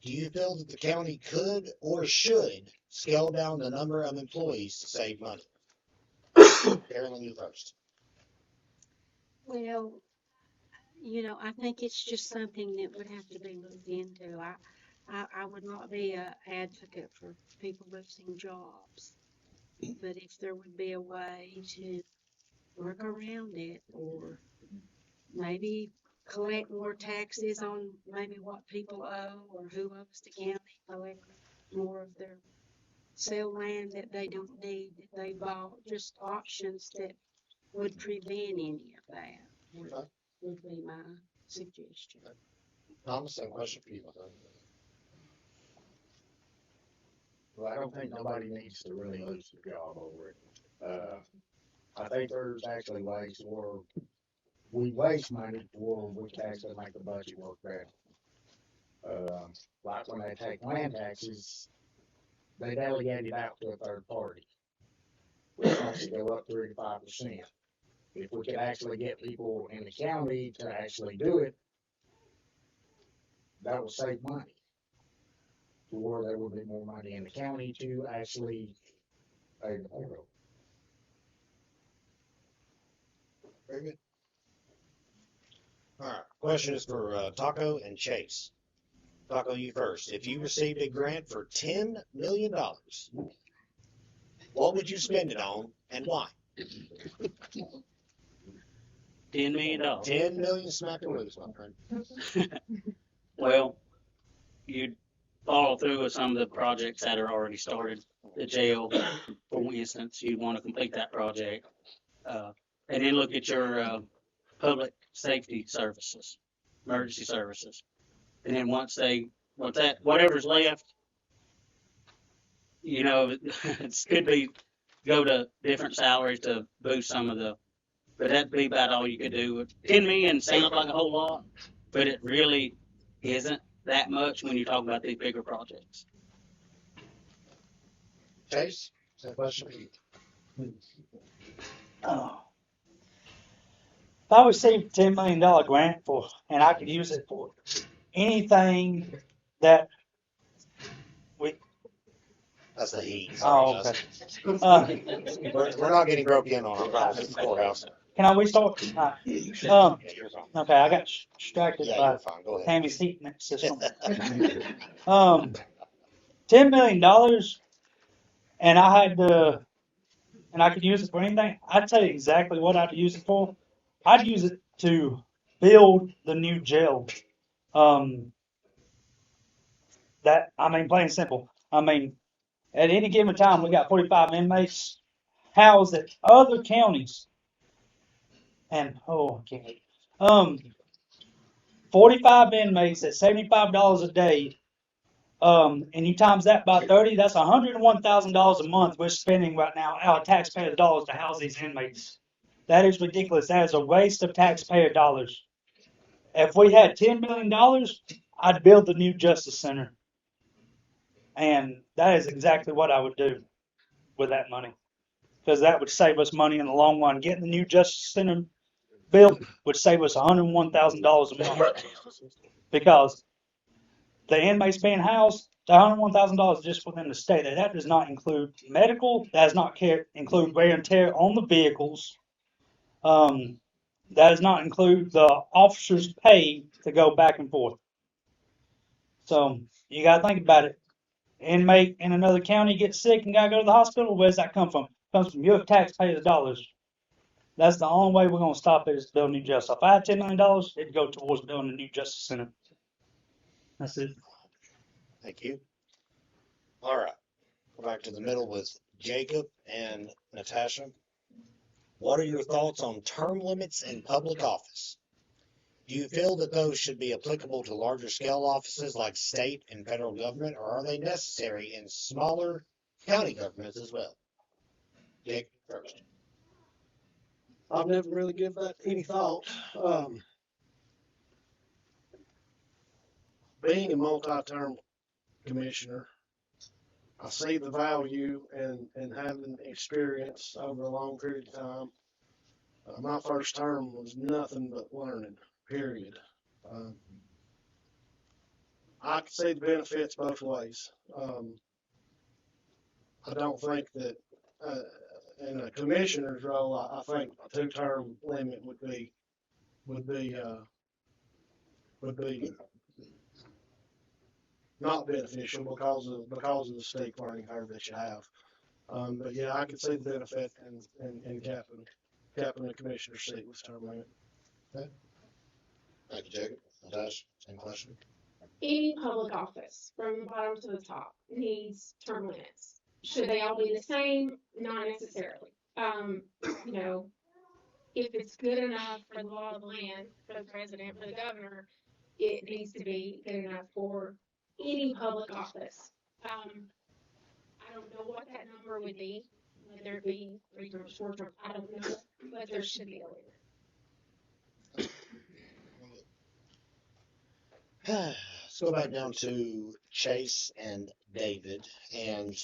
Speaker 6: Do you feel that the county could or should scale down the number of employees to save money? Carolyn, you first.
Speaker 10: Well, you know, I think it's just something that would have to be looked into. I would not be an advocate for people losing jobs, but if there would be a way to work around it, or maybe collect more taxes on maybe what people owe or who owes the county, collect more of their sell land that they don't need, that they bought, just options that would prevent any of that would be my suggestion.
Speaker 6: Thomas, same question for you.
Speaker 12: Well, I don't think nobody needs to really lose their job over it. I think there's actually ways where we waste money where we can actually make the budget work better. Like when they take land taxes, they delegate it out to a third party, which makes it go up 3 to 5%. If we could actually get people in the county to actually do it, that would save money. To where there would be more money in the county to actually pay the payroll.
Speaker 6: Very good. All right. Question is for Taco and Chase. Taco, you first. If you received a grant for $10 million, what would you spend it on and why?
Speaker 17: $10 million.
Speaker 6: 10 million smack and loose, my friend.
Speaker 17: Well, you'd follow through with some of the projects that are already started. The jail, for instance, you'd want to complete that project. And then look at your public safety services, emergency services. And then once whatever's left, you know, it could be go to different salaries to boost some of the, but that'd be about all you could do. 10 million sounds like a whole lot, but it really isn't that much when you talk about these bigger projects.
Speaker 6: Chase, same question for you.
Speaker 15: Oh. If I received $10 million grant for, and I could use it for anything that we.
Speaker 6: That's the heat.
Speaker 15: Oh,
Speaker 6: Sorry,
Speaker 15: okay.
Speaker 6: Justin. We're not getting broke in on the courthouse.
Speaker 15: Can I restart? Okay, I got distracted
Speaker 6: Yeah,
Speaker 15: by
Speaker 6: you're fine. Go ahead.
Speaker 15: Tammy's heat system. $10 million, and I had to, and I could use it for anything. I'd tell you exactly what I'd use it for. I'd use it to build the new jail. Plain and simple. I mean, at any given time, we got 45 inmates housed at other counties. And, I can't. 45 inmates at $75 a day. And you times that by 30, that's $101,000 a month we're spending right now out of taxpayer dollars to house these inmates. That is ridiculous. That is a waste of taxpayer dollars. If we had $10 million, I'd build the new Justice Center. And that is exactly what I would do with that money. Because that would save us money in the long run. Getting the new Justice Center built would save us $101,000 a month. Because the inmates being housed, the $101,000 is just within the state. That does not include medical. That does not include wear and tear on the vehicles. That does not include the officers' pay to go back and forth. So you got to think about it. Inmate in another county gets sick and got to go to the hospital. Where does that come from? It comes from your taxpayers' dollars. That's the only way we're going to stop it is building new justice. If I had $10 million, it'd go towards building a new Justice Center. That's it.
Speaker 6: Thank you. All right. Go back to the middle with Jacob and Natasha. What are your thoughts on term limits in public office? Do you feel that those should be applicable to larger scale offices like state and federal government, or are they necessary in smaller county governments as well? Jake first.
Speaker 11: I've never really given that any thought. Being a multi-term commissioner, I see the value in having experience over a long period of time. My first term was nothing but learning, period. I can see the benefits both ways. I don't think that in a commissioner's role, I think a 2-term limit would be not beneficial because of the steep learning curve that you have. But yeah, I could see the benefit in capping the commissioner's seat with term limit.
Speaker 6: Okay. Thank you, Jacob. Natasha, same question.
Speaker 13: Any public office, from the bottom to the top, needs term limits. Should they all be the same? Not necessarily. You know, if it's good enough for the law of the land, for the president, for the governor, it needs to be good enough for any public office. I don't know what that number would be, whether it be 3 term, 4 term, I don't know, but there should be a limit.
Speaker 6: Let's go back down to Chase and David, and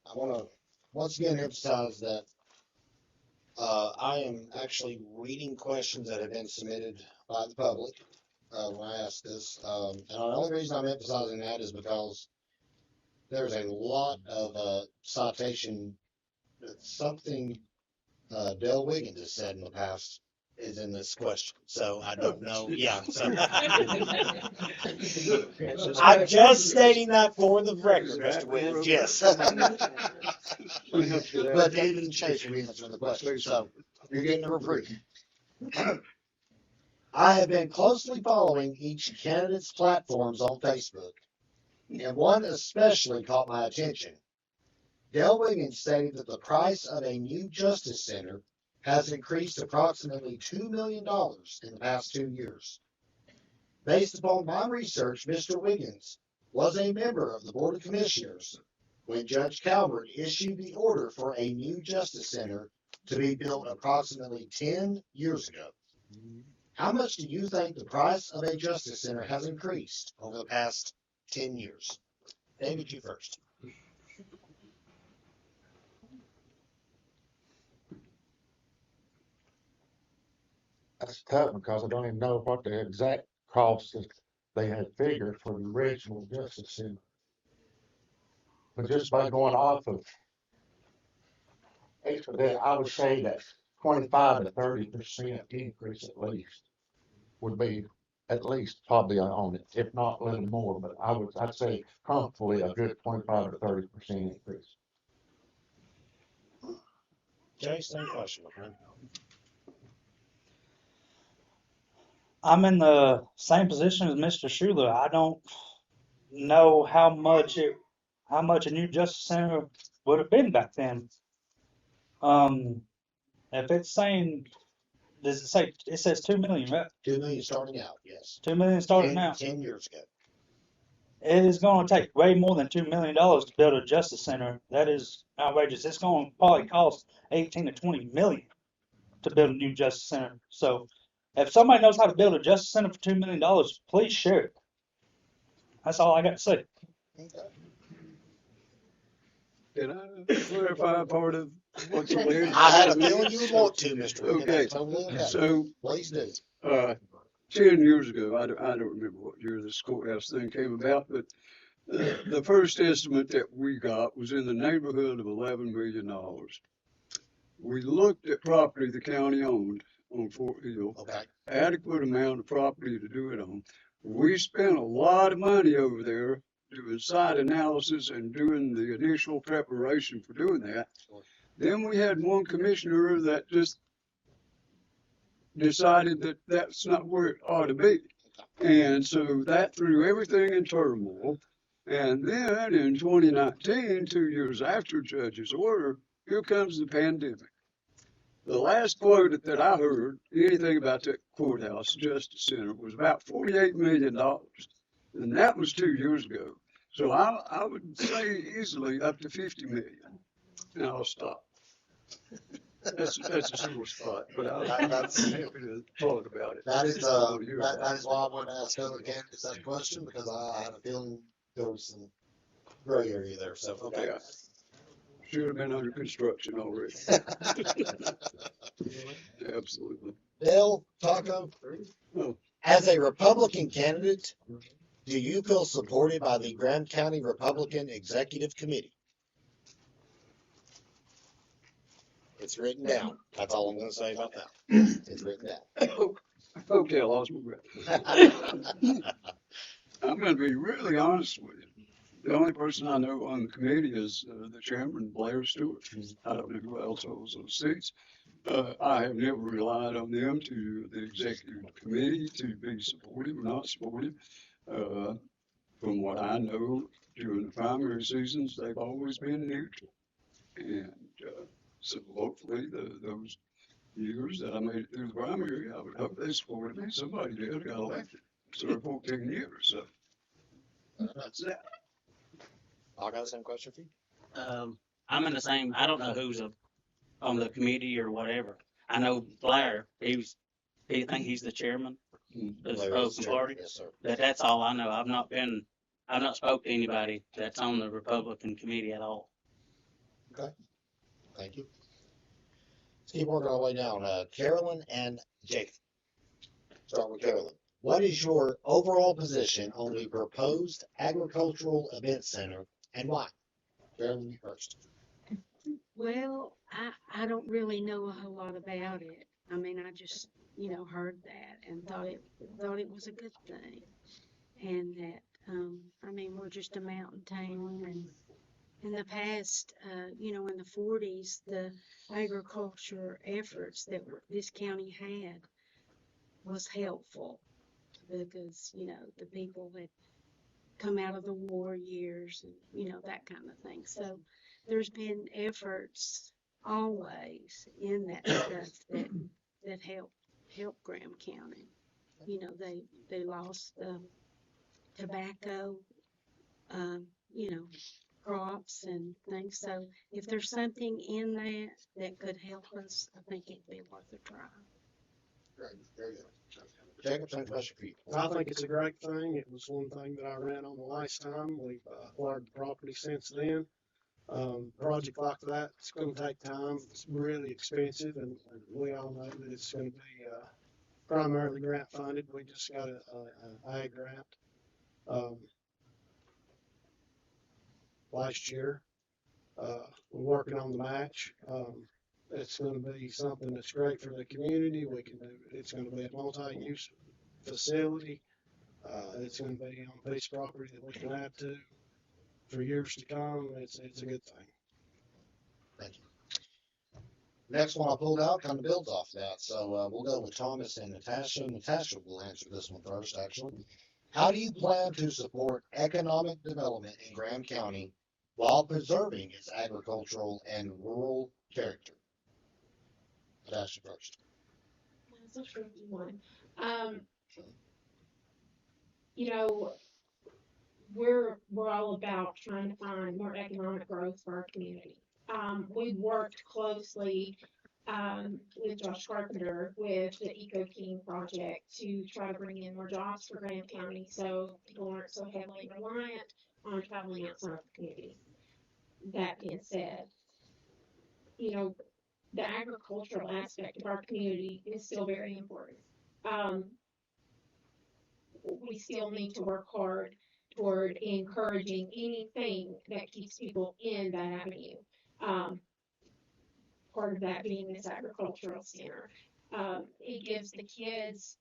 Speaker 6: I want to once again emphasize that I am actually reading questions that have been submitted by the public when I ask this, and the only reason I'm emphasizing that is because there's a lot of citation. Something Del Wiggins has said in the past is in this question, so I don't know. Yeah, so I'm just stating that for the record, Mr. Wiggins. Yes. But David and Chase will be answering the question, so you're getting number 3. I have been closely following each candidate's platforms on Facebook, and one especially caught my attention. Dale Wiggins stated that the price of a new Justice Center has increased approximately $2 million in the past 2 years. Based upon my research, Mr. Wiggins was a member of the Board of Commissioners when Judge Calvert issued the order for a new Justice Center to be built approximately 10 years ago. How much do you think the price of a Justice Center has increased over the past 10 years? David, you first.
Speaker 14: That's tough because I don't even know what the exact cost that they had figured for the original Justice Center. But just by going off of that, I would say that 25 to 30% increase at least would be at least probably on it, if not a little more. But I'd say comfortably a good 25 to 30% increase.
Speaker 6: Jay, same question, my friend.
Speaker 15: I'm in the same position as Mr. Schuler. I don't know how much a new Justice Center would have been back then. If it's saying, does it say, it says 2 million, right?
Speaker 6: 2 million starting out, yes.
Speaker 15: 2 million starting out.
Speaker 6: 10 years ago.
Speaker 15: It is going to take way more than $2 million to build a Justice Center. That is outrageous. It's going to probably cost 18 to 20 million to build a new Justice Center. So if somebody knows how to build a Justice Center for $2 million, please share it. That's all I got to say.
Speaker 16: Can I clarify part of what you did?
Speaker 6: I had a feeling you would want to, Mr. Wiggins.
Speaker 16: Okay,
Speaker 6: That's totally okay.
Speaker 16: so,
Speaker 6: Please do.
Speaker 16: 10 years ago, I don't remember what year this courthouse thing came about, but the first estimate that we got was in the neighborhood of $11 million. We looked at property the county owned on Fort Hill,
Speaker 6: Okay.
Speaker 16: adequate amount of property to do it on. We spent a lot of money over there doing site analysis and doing the initial preparation for doing that. Then we had one commissioner that just decided that that's not where it ought to be. And so that threw everything in turmoil. And then in 2019, 2 years after Judge's order, here comes the pandemic. The last quote that I heard, anything about that courthouse Justice Center, was about $48 million. And that was 2 years ago. So I would say easily up to 50 million. And I'll stop. That's a sore spot, but I'm happy to talk about it.
Speaker 6: That is why I wanted to ask other candidates that question, because I had a feeling there was some gray area there. So, okay.
Speaker 16: Yeah. Should have been under construction already. Absolutely.
Speaker 6: Dale, Taco, as a Republican candidate, do you feel supported by the Graham County Republican Executive Committee? It's written down. That's all I'm going to say about that. It's written down.
Speaker 16: Okay, I lost my breath. I'm going to be really honest with you. The only person I know on the committee is the chairman, Blair Stewart. I don't know who else holds those seats. I have never relied on them to the executive committee to be supportive or not supportive. From what I know, during the primary seasons, they've always been neutral. And so hopefully those years that I made it through the primary, I would hope they supported me. Somebody did, got elected. Served 14 years, so that's that.
Speaker 6: I got the same question for you.
Speaker 17: I'm in the same, I don't know who's on the committee or whatever. I know Blair, he think he's the chairman of the Republican Party.
Speaker 6: Yes, sir.
Speaker 17: That's all I know. I've not spoke to anybody that's on the Republican committee at all.
Speaker 6: Okay. Thank you. Let's keep working our way down. Carolyn and Jake. Start with Carolyn. What is your overall position on the proposed agricultural event center and why? Carolyn, you first.
Speaker 10: Well, I don't really know a whole lot about it. I mean, I just, heard that and thought it was a good thing. And that, we're just a mountain town, and in the past, in the 40s, the agriculture efforts that this county had was helpful because, the people had come out of the war years and, that kind of thing. So there's been efforts always in that stuff that help Graham County. They lost the tobacco, um, you know, crops and things. So if there's something in that could help us, I think it'd be worth a try.
Speaker 6: Great, very good. Jacob, same question for you.
Speaker 11: I think it's a great thing. It was one thing that I ran on the last time. We've acquired the property since then. Project like that, it's going to take time. It's really expensive, and we all know that it's going to be primarily grant funded. We just got an ag grant last year. We're working on the match. It's going to be something that's great for the community. It's going to be a multi-use facility. It's going to be on a piece of property that we can add to for years to come. It's a good thing.
Speaker 6: Thank you. Next one I pulled out kind of builds off that. So we'll go with Thomas and Natasha. Natasha will answer this one first, actually. How do you plan to support economic development in Graham County while preserving its agricultural and rural character? Natasha first.
Speaker 13: That's a tricky one. You know, we're all about trying to find more economic growth for our community. We've worked closely with Josh Carpenter with the Eco King project to try to bring in more jobs for Graham County so people aren't so heavily reliant on traveling outside the community. That being said, the agricultural aspect of our community is still very important. We still need to work hard toward encouraging anything that keeps people in that avenue. Part of that being this agricultural center. It gives the kids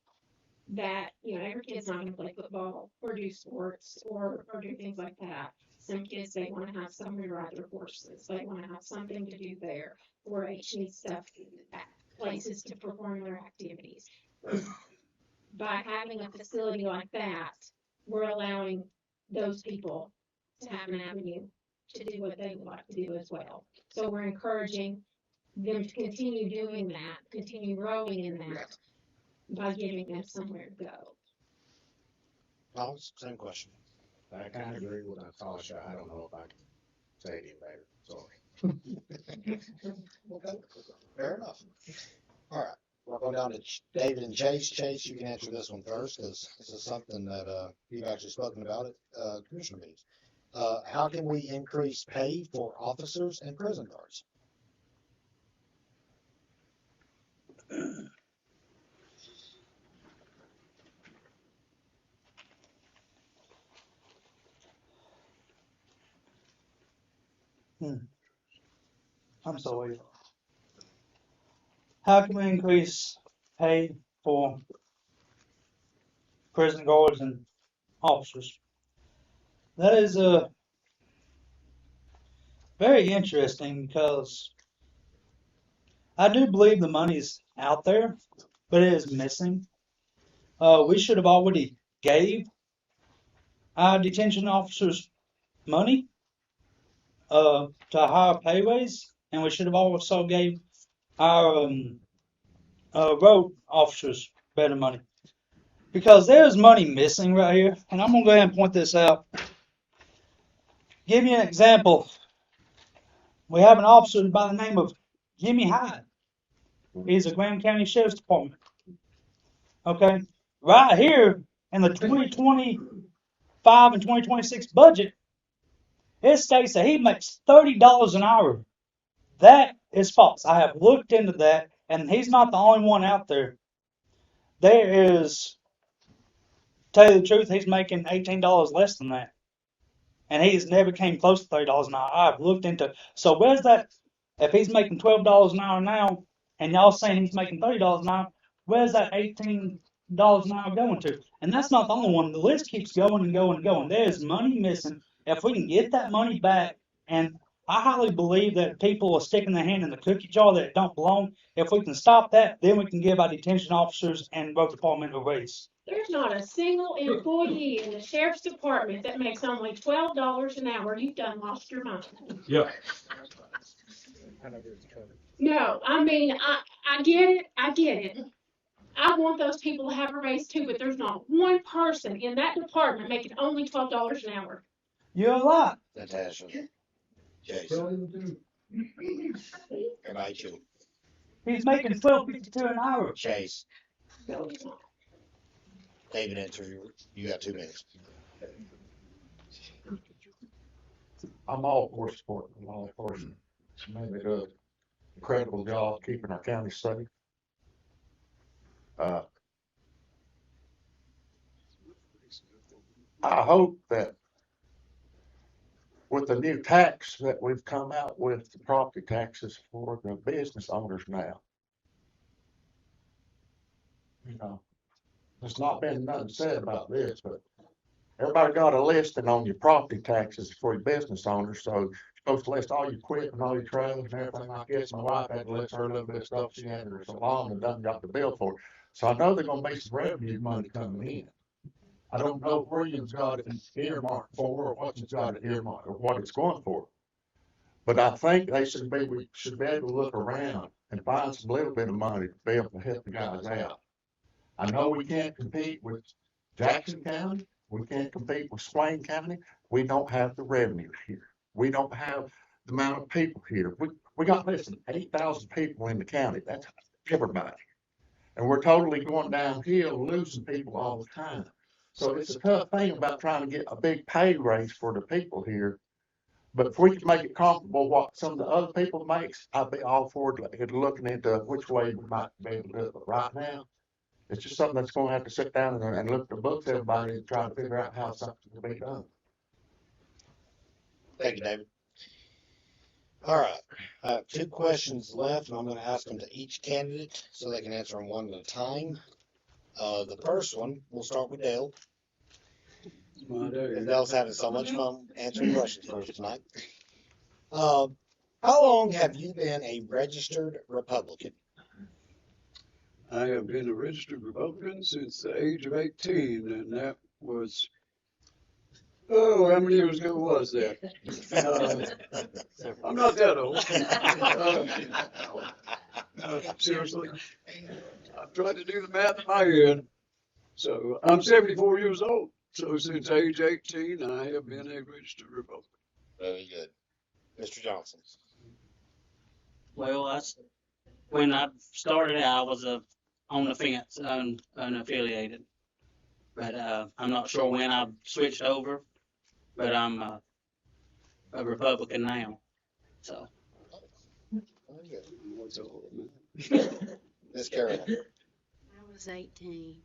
Speaker 13: that, every kid's not going to play football or do sports or do things like that. Some kids, they want to have somewhere to ride their horses. They want to have something to do there. 4-H needs stuff, places to perform their activities. By having a facility like that, we're allowing those people to have an avenue to do what they would like to do as well. So we're encouraging them to continue doing that, continue growing in that by giving them somewhere to go.
Speaker 6: Thomas, same question.
Speaker 12: I kind of agree with Natasha. I don't know if I can say it any better. Sorry.
Speaker 6: Okay, fair enough. All right, we're going down to David and Chase. Chase, you can answer this one first because this is something that you've actually spoken about at commissioner meetings. How can we increase pay for officers and prison guards?
Speaker 15: I'm sorry. How can we increase pay for prison guards and officers? That is very interesting because I do believe the money's out there, but it is missing. We should have already gave our detention officers money to a higher pay raise, and we should have also gave our road officers better money. Because there's money missing right here, and I'm gonna go ahead and point this out. Give you an example. We have an officer by the name of Jimmy Hyde. He's a Graham County Sheriff's Department. Okay, right here in the 2025 and 2026 budget, it states that he makes $30 an hour. That is false. I have looked into that, and he's not the only one out there. There is, to tell you the truth, he's making $18 less than that. And he's never came close to $30 an hour. I've looked into, so where's that? If he's making $12 an hour now, and y'all saying he's making $30 an hour, where's that $18 an hour going to? And that's not the only one. The list keeps going and going and going. There is money missing. If we can get that money back and I highly believe that people are sticking their hand in the cookie jar that don't belong. If we can stop that, then we can give our detention officers and road department a raise.
Speaker 18: There's not a single employee in the sheriff's department that makes only $12 an hour. You've done lost your mind.
Speaker 8: Yeah.
Speaker 18: No, I mean, I get it. I get it. I want those people to have a raise too, but there's not one person in that department making only $12 an hour.
Speaker 15: You're a lot.
Speaker 6: Natasha, Jason, everybody chill.
Speaker 15: He's making $12.52 an hour.
Speaker 6: Chase,
Speaker 18: No, he's not.
Speaker 6: David, answer you got 2 minutes.
Speaker 14: I'm all for support. I'm all for maybe do an incredible job keeping our county safe. I hope that with the new tax that we've come out with, the property taxes for the business owners now, you know, there's not been nothing said about this, but everybody got a listing on your property taxes for your business owners, so you're supposed to list all your equipment, all your trailers and everything like this. My wife had to list her little bit of stuff she had in her salon and done got the bill for it. So I know they're gonna be some revenue money coming in. I don't know where you've got it earmarked for or what you've got it earmarked or what it's going for. But I think we should be able to look around and find some little bit of money to be able to help the guys out. I know we can't compete with Jackson County. We can't compete with Swain County. We don't have the revenues here. We don't have the amount of people here. We got less than 8,000 people in the county. That's everybody. And we're totally going downhill, losing people all the time. So it's a tough thing about trying to get a big pay raise for the people here. But if we can make it comparable what some of the other people makes, I'd be all for it, looking into which way we might be able to do it. But right now, it's just something that's going to have to sit down and look at the books, everybody, and try to figure out how something can be done.
Speaker 6: Thank you, David. All right, I have 2 questions left, and I'm going to ask them to each candidate so they can answer them one at a time. The first one, we'll start with Dale. Dale's having so much fun answering questions for us tonight. How long have you been a registered Republican?
Speaker 16: I have been a registered Republican since the age of 18, and that was, how many years ago was that? I'm not that old. Seriously, I've tried to do the math in my head. So I'm 74 years old. So since age 18, I have been a registered Republican.
Speaker 6: Very good. Mr. Johnson.
Speaker 17: Well, when I started out, I was on the fence, unaffiliated. But I'm not sure when I switched over, but I'm a Republican now. So.
Speaker 6: Ms. Carolyn.
Speaker 10: I was 18.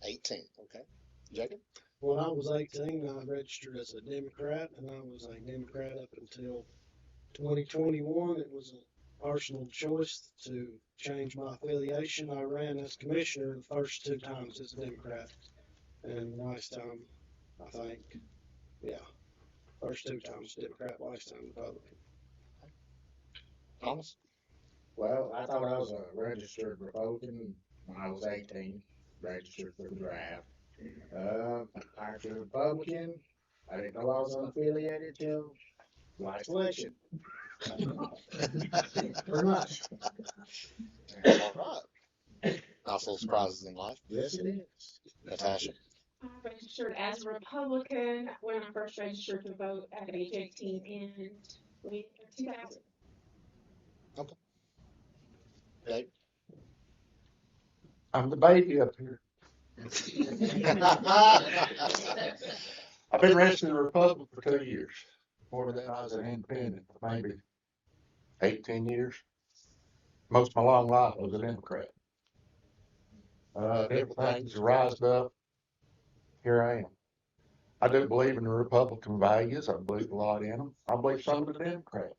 Speaker 6: 18, okay. Jacob?
Speaker 11: When I was 18, I registered as a Democrat, and I was a Democrat up until 2021. It was a personal choice to change my affiliation. I ran as commissioner the first 2 times as a Democrat, and last time, I think, first 2 times Democrat, last time Republican.
Speaker 6: Thomas?
Speaker 12: Well, I thought I was a registered Republican when I was 18, registered for the draft. Actually Republican, I didn't know I was unaffiliated till last election. Pretty much.
Speaker 6: All right. Not full surprises in life.
Speaker 12: Yes, it is.
Speaker 6: Natasha?
Speaker 18: I registered as a Republican when I first registered to vote at age 18 in 2000.
Speaker 6: Okay. Dave?
Speaker 14: I'm the baby up here. I've been registered a Republican for 2 years. Before that, I was an independent for maybe 18 years. Most of my long life I was a Democrat. Different things rised up. Here I am. I do believe in the Republican values. I believe a lot in them. I believe some of the Democrats.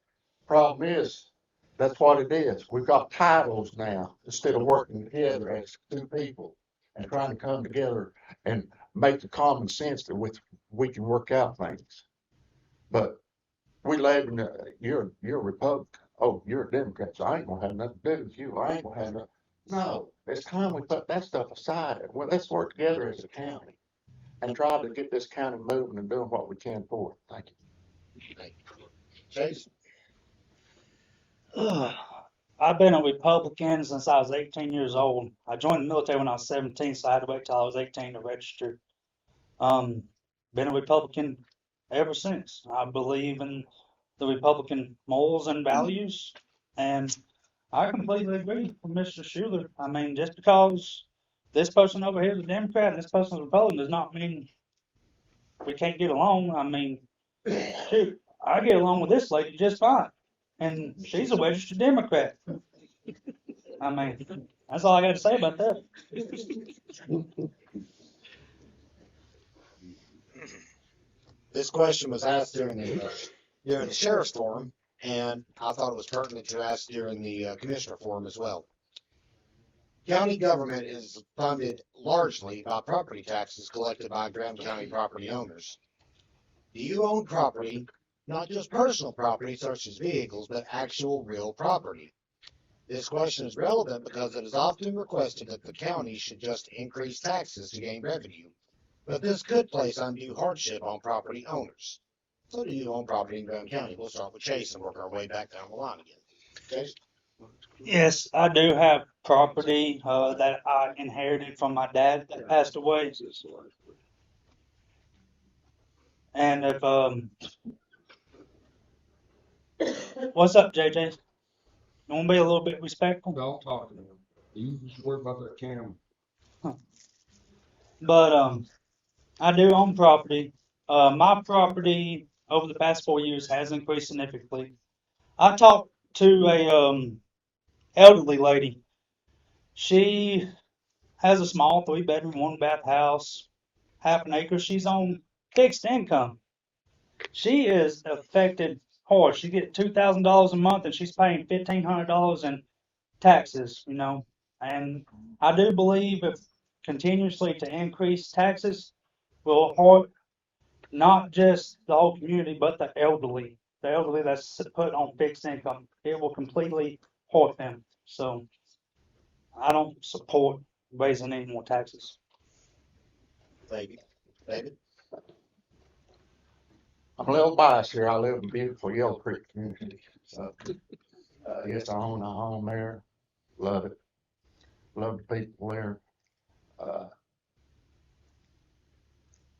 Speaker 14: Problem is, that's what it is. We've got titles now instead of working together as 2 people and trying to come together and make the common sense that we can work out things. But we live in, you're a Republican. Oh, you're a Democrat, so I ain't gonna have nothing to do with you. I ain't gonna have nothing. No, it's time we put that stuff aside. Well, let's work together as a county and try to get this county moving and doing what we can for it. Thank you.
Speaker 6: Thank you. Chase?
Speaker 15: I've been a Republican since I was 18 years old. I joined the military when I was 17, so I had to wait till I was 18 to register. Um, been a Republican ever since. I believe in the Republican morals and values, and I completely agree with Mr. Schuler. I mean, just because this person over here is a Democrat and this person is a Republican does not mean we can't get along. I mean, shoot, I get along with this lady just fine, and she's a registered Democrat. I mean, that's all I got to say about that.
Speaker 6: This question was asked during the sheriff's forum, and I thought it was pertinent to ask during the commissioner forum as well. County government is funded largely by property taxes collected by Graham County property owners. Do you own property, not just personal property such as vehicles, but actual real property? This question is relevant because it is often requested that the county should just increase taxes to gain revenue, but this could place undue hardship on property owners. So do you own property in Graham County? We'll start with Chase and work our way back down the line again. Chase?
Speaker 15: Yes, I do have property that I inherited from my dad that passed away. And if what's up, JJ? You want to be a little bit respectful?
Speaker 16: Don't talk to him. You just worry about that camera.
Speaker 15: But I do own property. My property over the past 4 years has increased significantly. I talked to a elderly lady. She has a small 3-bedroom, 1-bath house, half an acre. She's on fixed income. She is affected hard. She gets $2,000 a month, and she's paying $1,500 in taxes. And I do believe if continuously to increase taxes will hurt not just the whole community, but the elderly. The elderly that's put on fixed income, it will completely hurt them. So I don't support raising any more taxes.
Speaker 6: Thank you. David?
Speaker 14: I'm a little biased here. I live in beautiful Yellow Creek community. So, yes, I own a home there. Love it. Love the people there.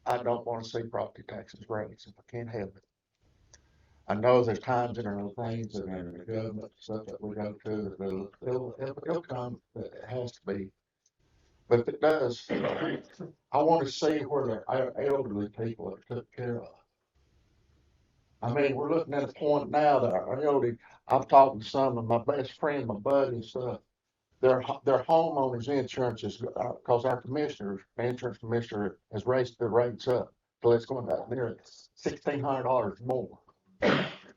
Speaker 14: I don't want to see property taxes raised if I can't help it. I know there's times in our things and in the government stuff that we go to that it'll come. It has to be. But if it does, I want to see where our elderly people are took care of. I mean, we're looking at a point now that our elderly. I'm talking to some of my best friends, my buddies and stuff. Their homeowners insurance is because our insurance commissioner has raised the rates up till it's going down near $1,600 more.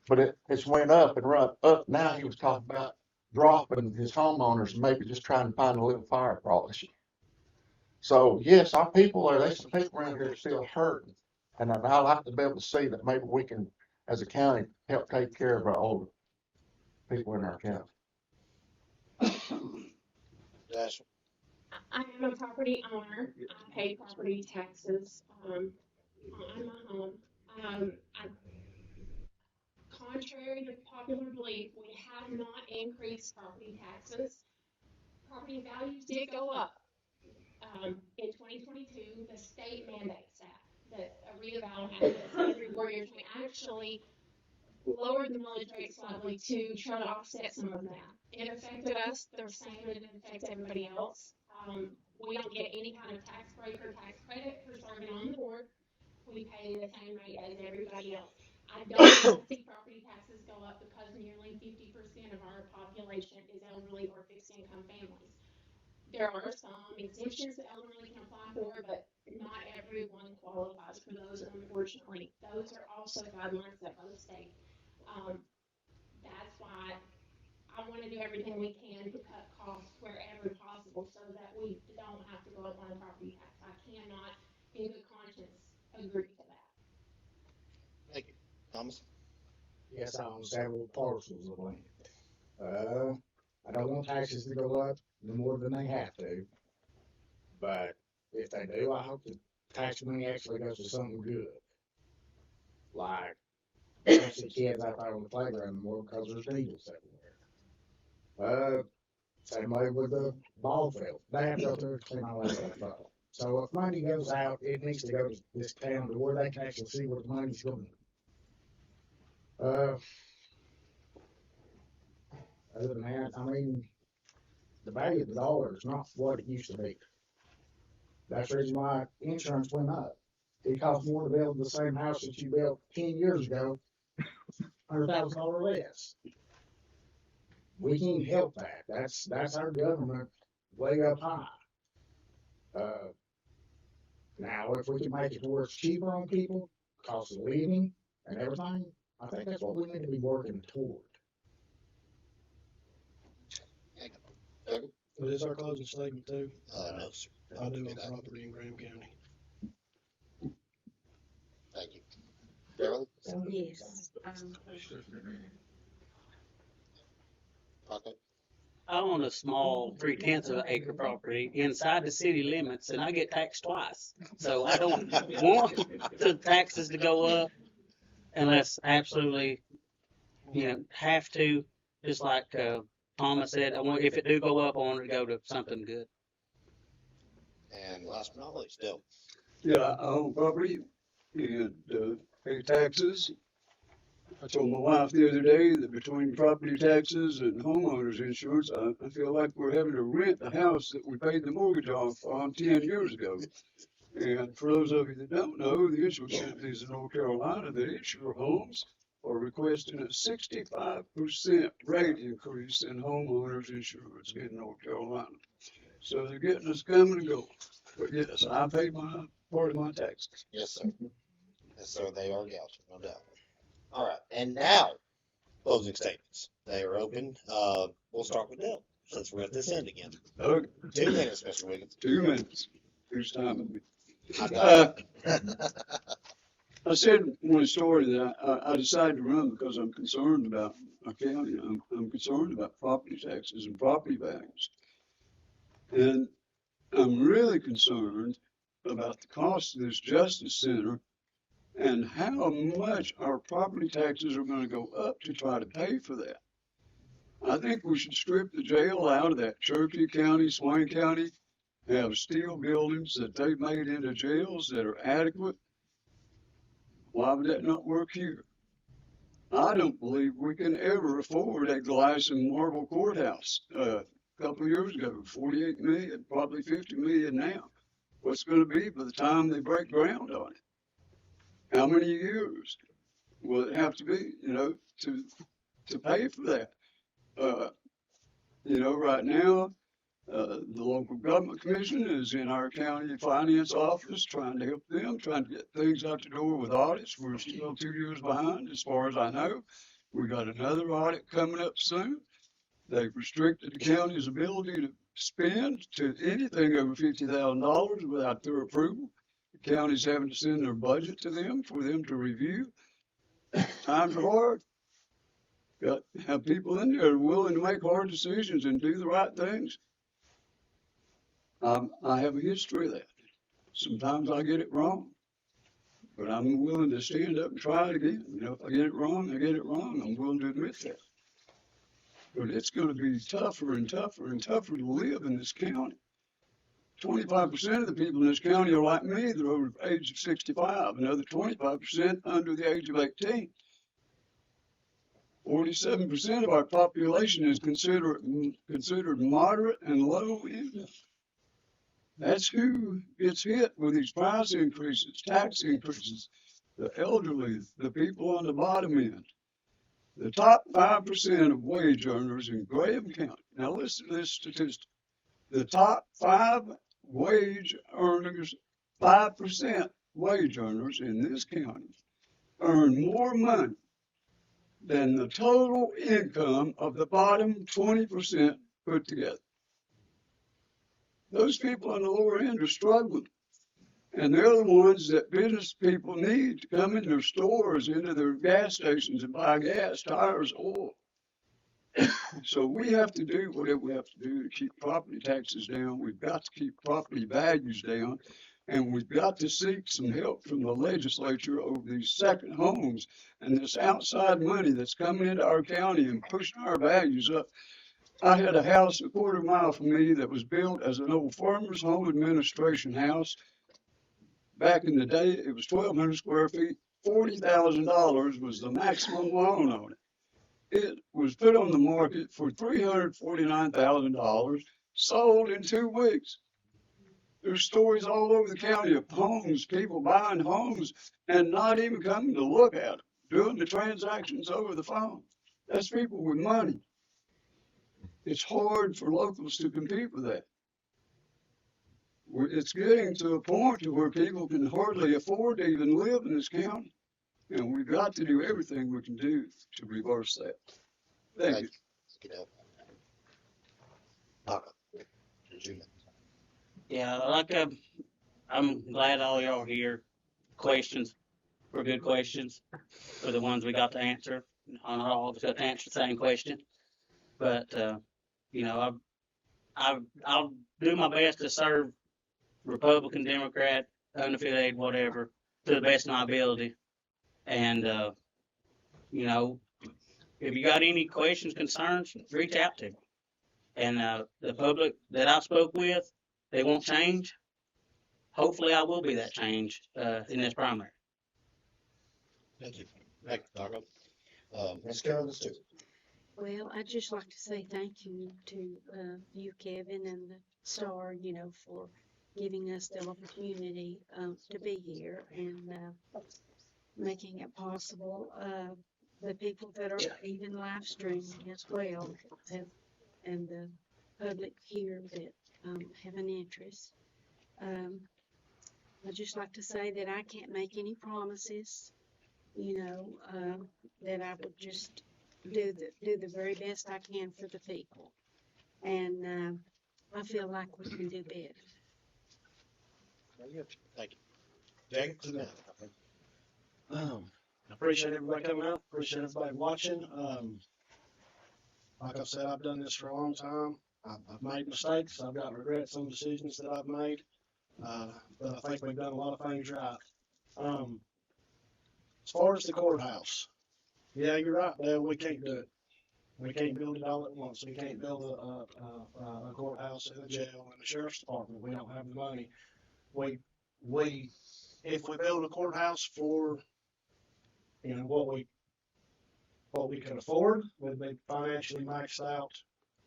Speaker 14: But it's went up and run up. Now he was talking about dropping his homeowners and maybe just trying to find a little fire policy. So yes, our people there's some people around here still hurting. And I like to be able to see that maybe we can, as a county, help take care of our older people in our county.
Speaker 6: Dash.
Speaker 18: I am a property owner. I pay property taxes on my home. I, contrary to popular belief, we have not increased property taxes. Property values did go up. In 2022, the state mandates that a reeval happens every 4 years. We actually lowered the millage rate slightly to try to offset some of that. It affected us the same as it affects everybody else. We don't get any kind of tax break or tax credit for serving on the board. We pay the same rate as everybody else. I don't want to see property taxes go up because nearly 50% of our population is elderly or fixed income families. There are some exemptions that elderly can apply for, but not everyone qualifies for those, unfortunately. Those are also guidelines set by the state. That's why I want to do everything we can to cut costs wherever possible so that we don't have to go up on a property tax. I cannot, in good conscience, agree to that.
Speaker 6: Thank you. Thomas?
Speaker 12: Yes, I own several parcels of land. I don't want taxes to go up no more than they have to. But if they do, I hope the tax money actually goes to something good. Like, I don't see kids out there on the playground anymore because there's needles everywhere. Same way with the ball field. They have to go through to clean all that stuff up. So if money goes out, it needs to go to this town to where they can actually see where the money's going. Other than that, I mean, the value of the dollar is not what it used to be. That's the reason why insurance went up. It costs more to build the same house that you built 10 years ago, $100,000 less. We can't help that. That's our government way up high. Now, if we can make it to where it's cheaper on people, cost of living and everything, I think that's what we need to be working toward.
Speaker 11: What is our closing statement too?
Speaker 6: No, sir.
Speaker 11: I do own property in Graham County.
Speaker 6: Thank you. Beverly?
Speaker 10: Yes.
Speaker 6: Okay.
Speaker 17: I own a small 3/10 of an acre property inside the city limits and I get taxed twice. So I don't want the taxes to go up unless absolutely, have to, just like, Thomas said, if it do go up, I want it to go to something good.
Speaker 6: And last but not least, Dale.
Speaker 16: Yeah, I own property and pay taxes. I told my wife the other day that between property taxes and homeowners insurance, I feel like we're having to rent the house that we paid the mortgage off on 10 years ago. And for those of you that don't know, the insurance companies in North Carolina that insure homes are requesting a 65% rate increase in homeowners insurance in North Carolina. So they're getting us coming and going. But yes, I pay my part of my taxes.
Speaker 6: Yes, sir. Yes, sir. They are gouging, no doubt. All right. And now, closing statements. They are open. We'll start with Dale, since we're at this end again.
Speaker 16: Okay.
Speaker 6: 2 minutes, Mr. Wiggins.
Speaker 16: 2 minutes. Whose time is it?
Speaker 6: I got
Speaker 16: I said when I started that I decided to run because I'm concerned about my county. I'm concerned about property taxes and property values. And I'm really concerned about the cost of this justice center and how much our property taxes are going to go up to try to pay for that. I think we should strip the jail out of that Cherokee County, Swain County, have steel buildings that they've made into jails that are adequate. Why would that not work here? I don't believe we can ever afford a glass and marble courthouse. A couple of years ago, 48 million, probably 50 million now. What's going to be by the time they break ground on it? How many years will it have to be, to pay for that? Right now, the local government commission is in our county finance office trying to help them, trying to get things out the door with audits. We're still 2 years behind, as far as I know. We got another audit coming up soon. They've restricted the county's ability to spend to anything over $50,000 without their approval. The county's having to send their budget to them for them to review. Times are hard. Got to have people in there willing to make hard decisions and do the right things. I have a history of that. Sometimes I get it wrong, but I'm willing to stand up and try it again. If I get it wrong, I get it wrong. I'm willing to admit that. But it's going to be tougher and tougher and tougher to live in this county. 25% of the people in this county are like me. They're over the age of 65. Another 25% under the age of 18. 47% of our population is considered moderate and low income. That's who gets hit with these price increases, tax increases. The elderly, the people on the bottom end. The top 5% of wage earners in Graham County. Now listen to this statistic. The top 5 wage earners, 5% wage earners in this county earn more money than the total income of the bottom 20% put together. Those people on the lower end are struggling. And they're the ones that business people need to come in their stores, into their gas stations and buy gas, tires, oil. So we have to do whatever we have to do to keep property taxes down. We've got to keep property values down. And we've got to seek some help from the legislature over these second homes and this outside money that's coming into our county and pushing our values up. I had a house a quarter mile from me that was built as an old farmer's home administration house. Back in the day, it was 1,200 square feet. $40,000 was the maximum loan on it. It was put on the market for $349,000, sold in 2 weeks. There's stories all over the county of homes, people buying homes and not even coming to look at them, doing the transactions over the phone. That's people with money. It's hard for locals to compete with that. It's getting to a point to where people can hardly afford to even live in this county. And we've got to do everything we can do to reverse that. Thank you.
Speaker 17: Yeah, like, I'm glad all y'all are here. Questions were good questions for the ones we got to answer. I not all of us got to answer the same question, but, you know, I'll do my best to serve Republican, Democrat, unaffiliated, whatever, to the best of my ability. And, you know, if you got any questions, concerns, reach out to me. And the public that I spoke with, they won't change. Hopefully I will be that change in this primary.
Speaker 6: Thank you. Thank you, Taco. Ms. Carol, let's do it.
Speaker 10: Well, I'd just like to say thank you to you, Kevin, and the Star, you know, for giving us the opportunity to be here and making it possible. The people that are even live streaming as well, and the public here that have an interest. I'd just like to say that I can't make any promises, you know, that I would just do the very best I can for the people. And I feel like we can do better.
Speaker 6: Very good. Thank you. Jacob, to the minute, I think.
Speaker 11: I appreciate everybody coming out, appreciate everybody watching. Like I've said, I've done this for a long time. I've made mistakes. I've got regrets on decisions that I've made. But I think we've done a lot of things right. As far as the courthouse, yeah, you're right, Dale, we can't do it. We can't build it all at once. We can't build a courthouse and a jail and a sheriff's department. We don't have the money. If we build a courthouse for, you know, what we can afford, we'd be financially maxed out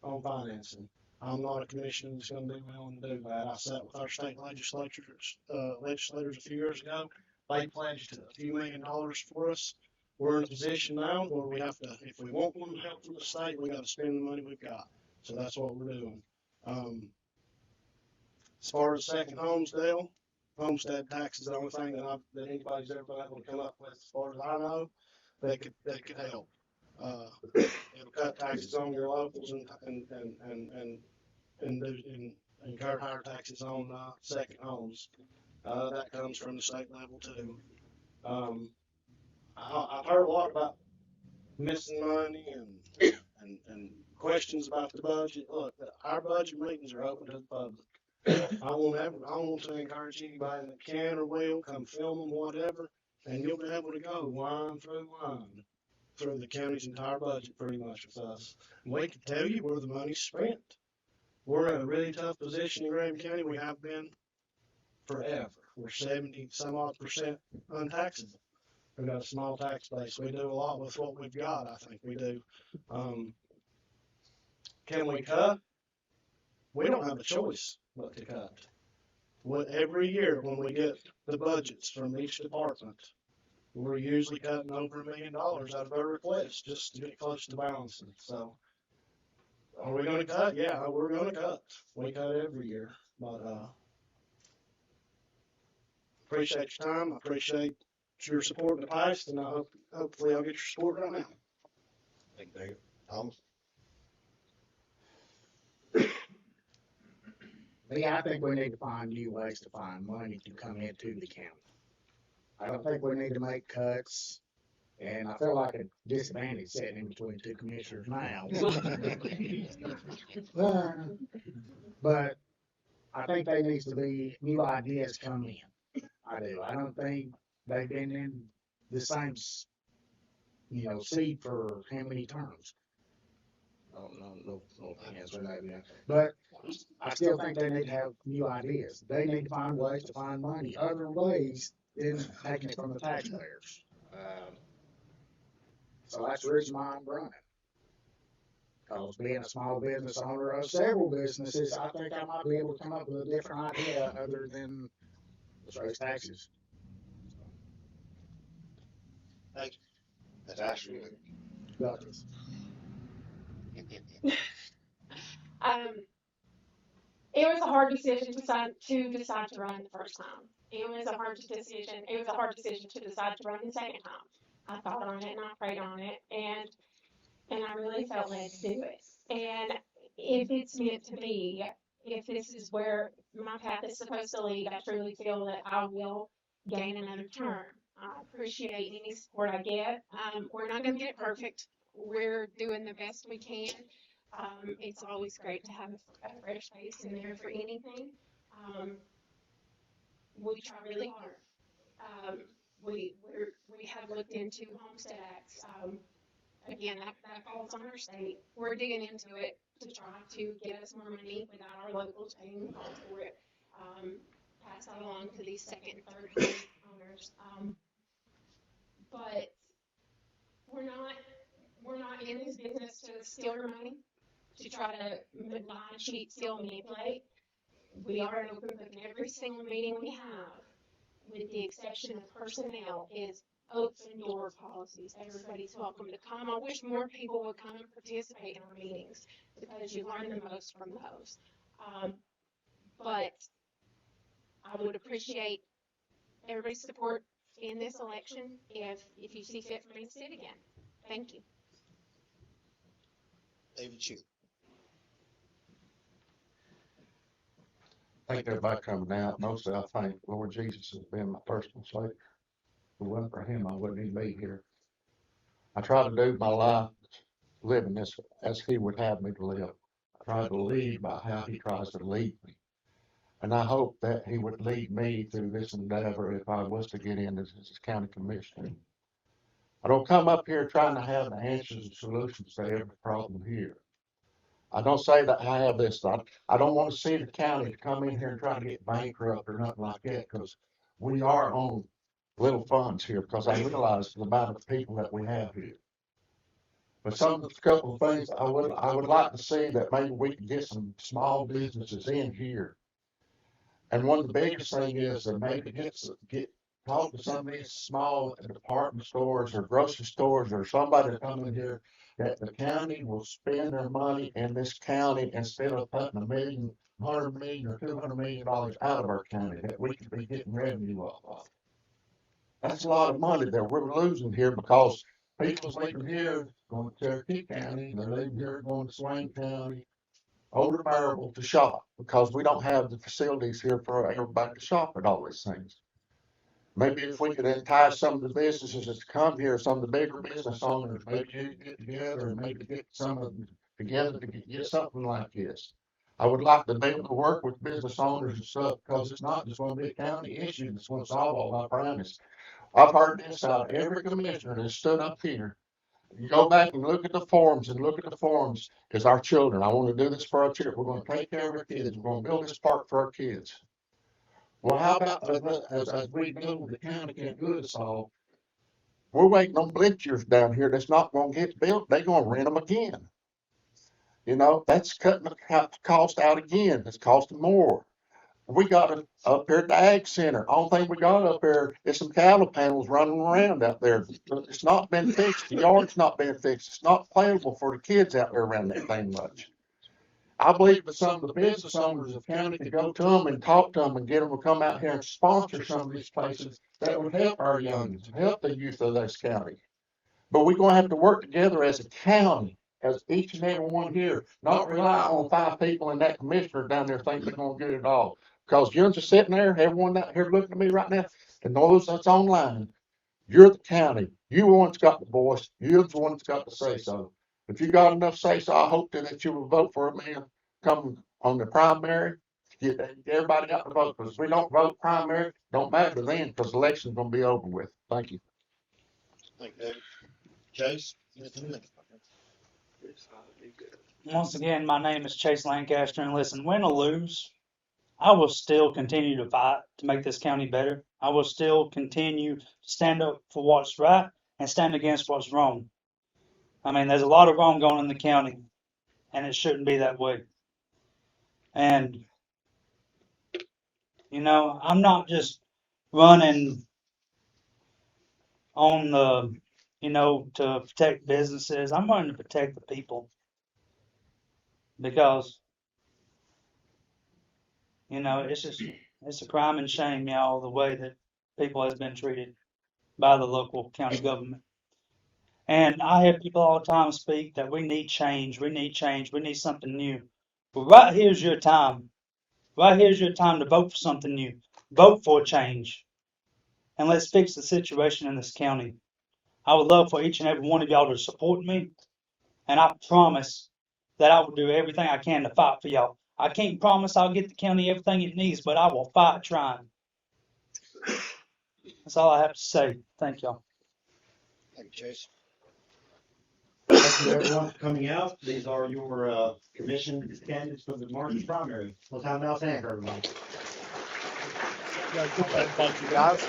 Speaker 11: on financing. I'm not a commissioner that's going to be willing to do that. I sat with our state legislators a few years ago. They pledged a few $1 million for us. We're in a position now where we have to, if we want one help from the state, we got to spend the money we've got. So that's what we're doing. As far as second homes, Dale, homestead tax is the only thing that anybody's ever been able to come up with, as far as I know, that could help. It'll cut taxes on your locals and incur higher taxes on second homes. That comes from the state level too. I've heard a lot about missing money and questions about the budget. Look, our budget meetings are open to the public. I want to encourage anybody that can or will come film them, whatever, and you'll be able to go line through the county's entire budget pretty much with us. And we can tell you where the money's spent. We're in a really tough position in Graham County. We have been forever. We're 70-some-odd% untaxable. We've got a small tax base. We do a lot with what we've got, I think we do. Can we cut? We don't have a choice but to cut. Every year when we get the budgets from each department, we're usually cutting over $1 million out of our request just to get close to balancing. So, are we going to cut? Yeah, we're going to cut. We cut every year. But appreciate your time. I appreciate your support in the past, and hopefully I'll get your support right now.
Speaker 6: Thank you, Thomas.
Speaker 12: me, I think we need to find new ways to find money to come into the county. I don't think we need to make cuts, and I feel like a disadvantage sitting in between two commissioners now. But I think there needs to be new ideas come in. I do. I don't think they've been in the same, seat for how many terms. No offense or nothing. But I still think they need to have new ideas. They need to find ways to find money, other ways than taking it from the taxpayers. So that's the reason why I'm running. Because being a small business owner of several businesses, I think I might be able to come up with a different idea other than let's raise taxes.
Speaker 6: Thank you. Natasha.
Speaker 12: Douglas.
Speaker 13: It was a hard decision to decide to run the first time. It was a hard decision. It was a hard decision to decide to run the second time. I thought on it and I prayed on it, and I really felt led to do it. And if it's meant to be, if this is where my path is supposed to lead, I truly feel that I will gain another term. I appreciate any support I get. We're not going to get it perfect. We're doing the best we can. It's always great to have a fresh face in there for anything. We try really hard. We have looked into homestead acts. Again, that falls on our state. We're digging into it to try to get us more money without our locals paying the cost for it. Pass that along to these second and third home owners. But we're not in this business to steal your money, to try to lie, cheat, steal, manipulate. We are an open book in every single meeting we have, with the exception of personnel, is open door policies. Everybody's welcome to come. I wish more people would come and participate in our meetings because you learn the most from those. But I would appreciate everybody's support in this election if you see fit for me to sit again. Thank you.
Speaker 6: David Chu.
Speaker 14: Thank everybody coming out. Mostly I thank Lord Jesus has been my personal savior. If it wasn't for him, I wouldn't even be here. I try to do my life living this as he would have me to live. I try to lead by how he tries to lead me. And I hope that he would lead me through this endeavor if I was to get in as county commissioner. I don't come up here trying to have the answers and solutions to every problem here. I don't say that I have this. I don't want to see the county come in here and try to get bankrupt or nothing like that, because we are on little funds here, because I realize the amount of people that we have here. But some of the couple of things I would like to see that maybe we could get some small businesses in here. And one of the biggest thing is that maybe talk to some of these small department stores or grocery stores or somebody to come in here, that the county will spend their money in this county instead of putting $1 million, $100 million or $200 million out of our county that we could be getting revenue off of. That's a lot of money that we're losing here, because people's leaving here going to Cherokee County, and they're leaving here going to Swain County, Older Marble to shop, because we don't have the facilities here for everybody to shop at all these things. Maybe if we could entice some of the businesses to come here, some of the bigger business owners, maybe you get together and maybe get some of them together to get something like this. I would like to be able to work with business owners and stuff, because it's not just going to be a county issue that's going to solve all our problems. I've heard this out of every commissioner that stood up here. You go back and look at the forms as our children. I want to do this for our children. We're going to take care of our kids. We're going to build this park for our kids. Well, how about as we know the county can't do this all? We're waiting on bleachers down here that's not going to get built. They're going to rent them again. That's cutting the cost out again. It's costing more. We got it up here at the Ag Center. Only thing we got up there is some cattle panels running around out there. It's not been fixed. The yard's not been fixed. It's not playable for the kids out there around that thing much. I believe that some of the business owners of county could go to them and talk to them and get them to come out here and sponsor some of these places that would help our youngins, help the youth of this county. But we're going to have to work together as a county as each and every one here. Don't rely on 5 people and that commissioner down there think they're gonna get it all. Because you're just sitting there, everyone out here looking at me right now, and those that's online, you're the county. You the one that's got the voice. You're the one that's got the say so. If you got enough say so, I hope that you will vote for a man come on the primary. Get everybody out to vote, because if we don't vote primary, don't matter then, because election's gonna be over with. Thank you.
Speaker 6: Thank you, David. Chase, anything to mention?
Speaker 15: Once again, my name is Chase Lancaster, and listen, win or lose, I will still continue to fight to make this county better. I will still continue to stand up for what's right and stand against what's wrong. I mean, there's a lot of wrong going on in the county, and it shouldn't be that way. And, you know, I'm not just running on the, you know, to protect businesses. I'm running to protect the people. Because, you know, it's a crime and shame, y'all, the way that people has been treated by the local county government. And I hear people all the time speak that we need change, we need change, we need something new. Well, right here's your time. Right here's your time to vote for something new. Vote for a change. And let's fix the situation in this county. I would love for each and every one of y'all to support me. And I promise that I will do everything I can to fight for y'all. I can't promise I'll get the county everything it needs, but I will fight trying. That's all I have to say. Thank y'all.
Speaker 6: Thank you, Chase.
Speaker 2: Thank you everyone for coming out. These are your commission candidates for the March primary. Let's have an outstanding for everybody.
Speaker 6: Thank you, guys.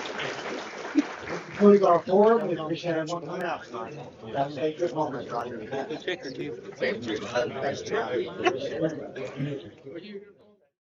Speaker 2: Concludes our forum. We appreciate everyone coming out tonight. Have a good moment.
Speaker 17: Thank you.
Speaker 6: Thank you.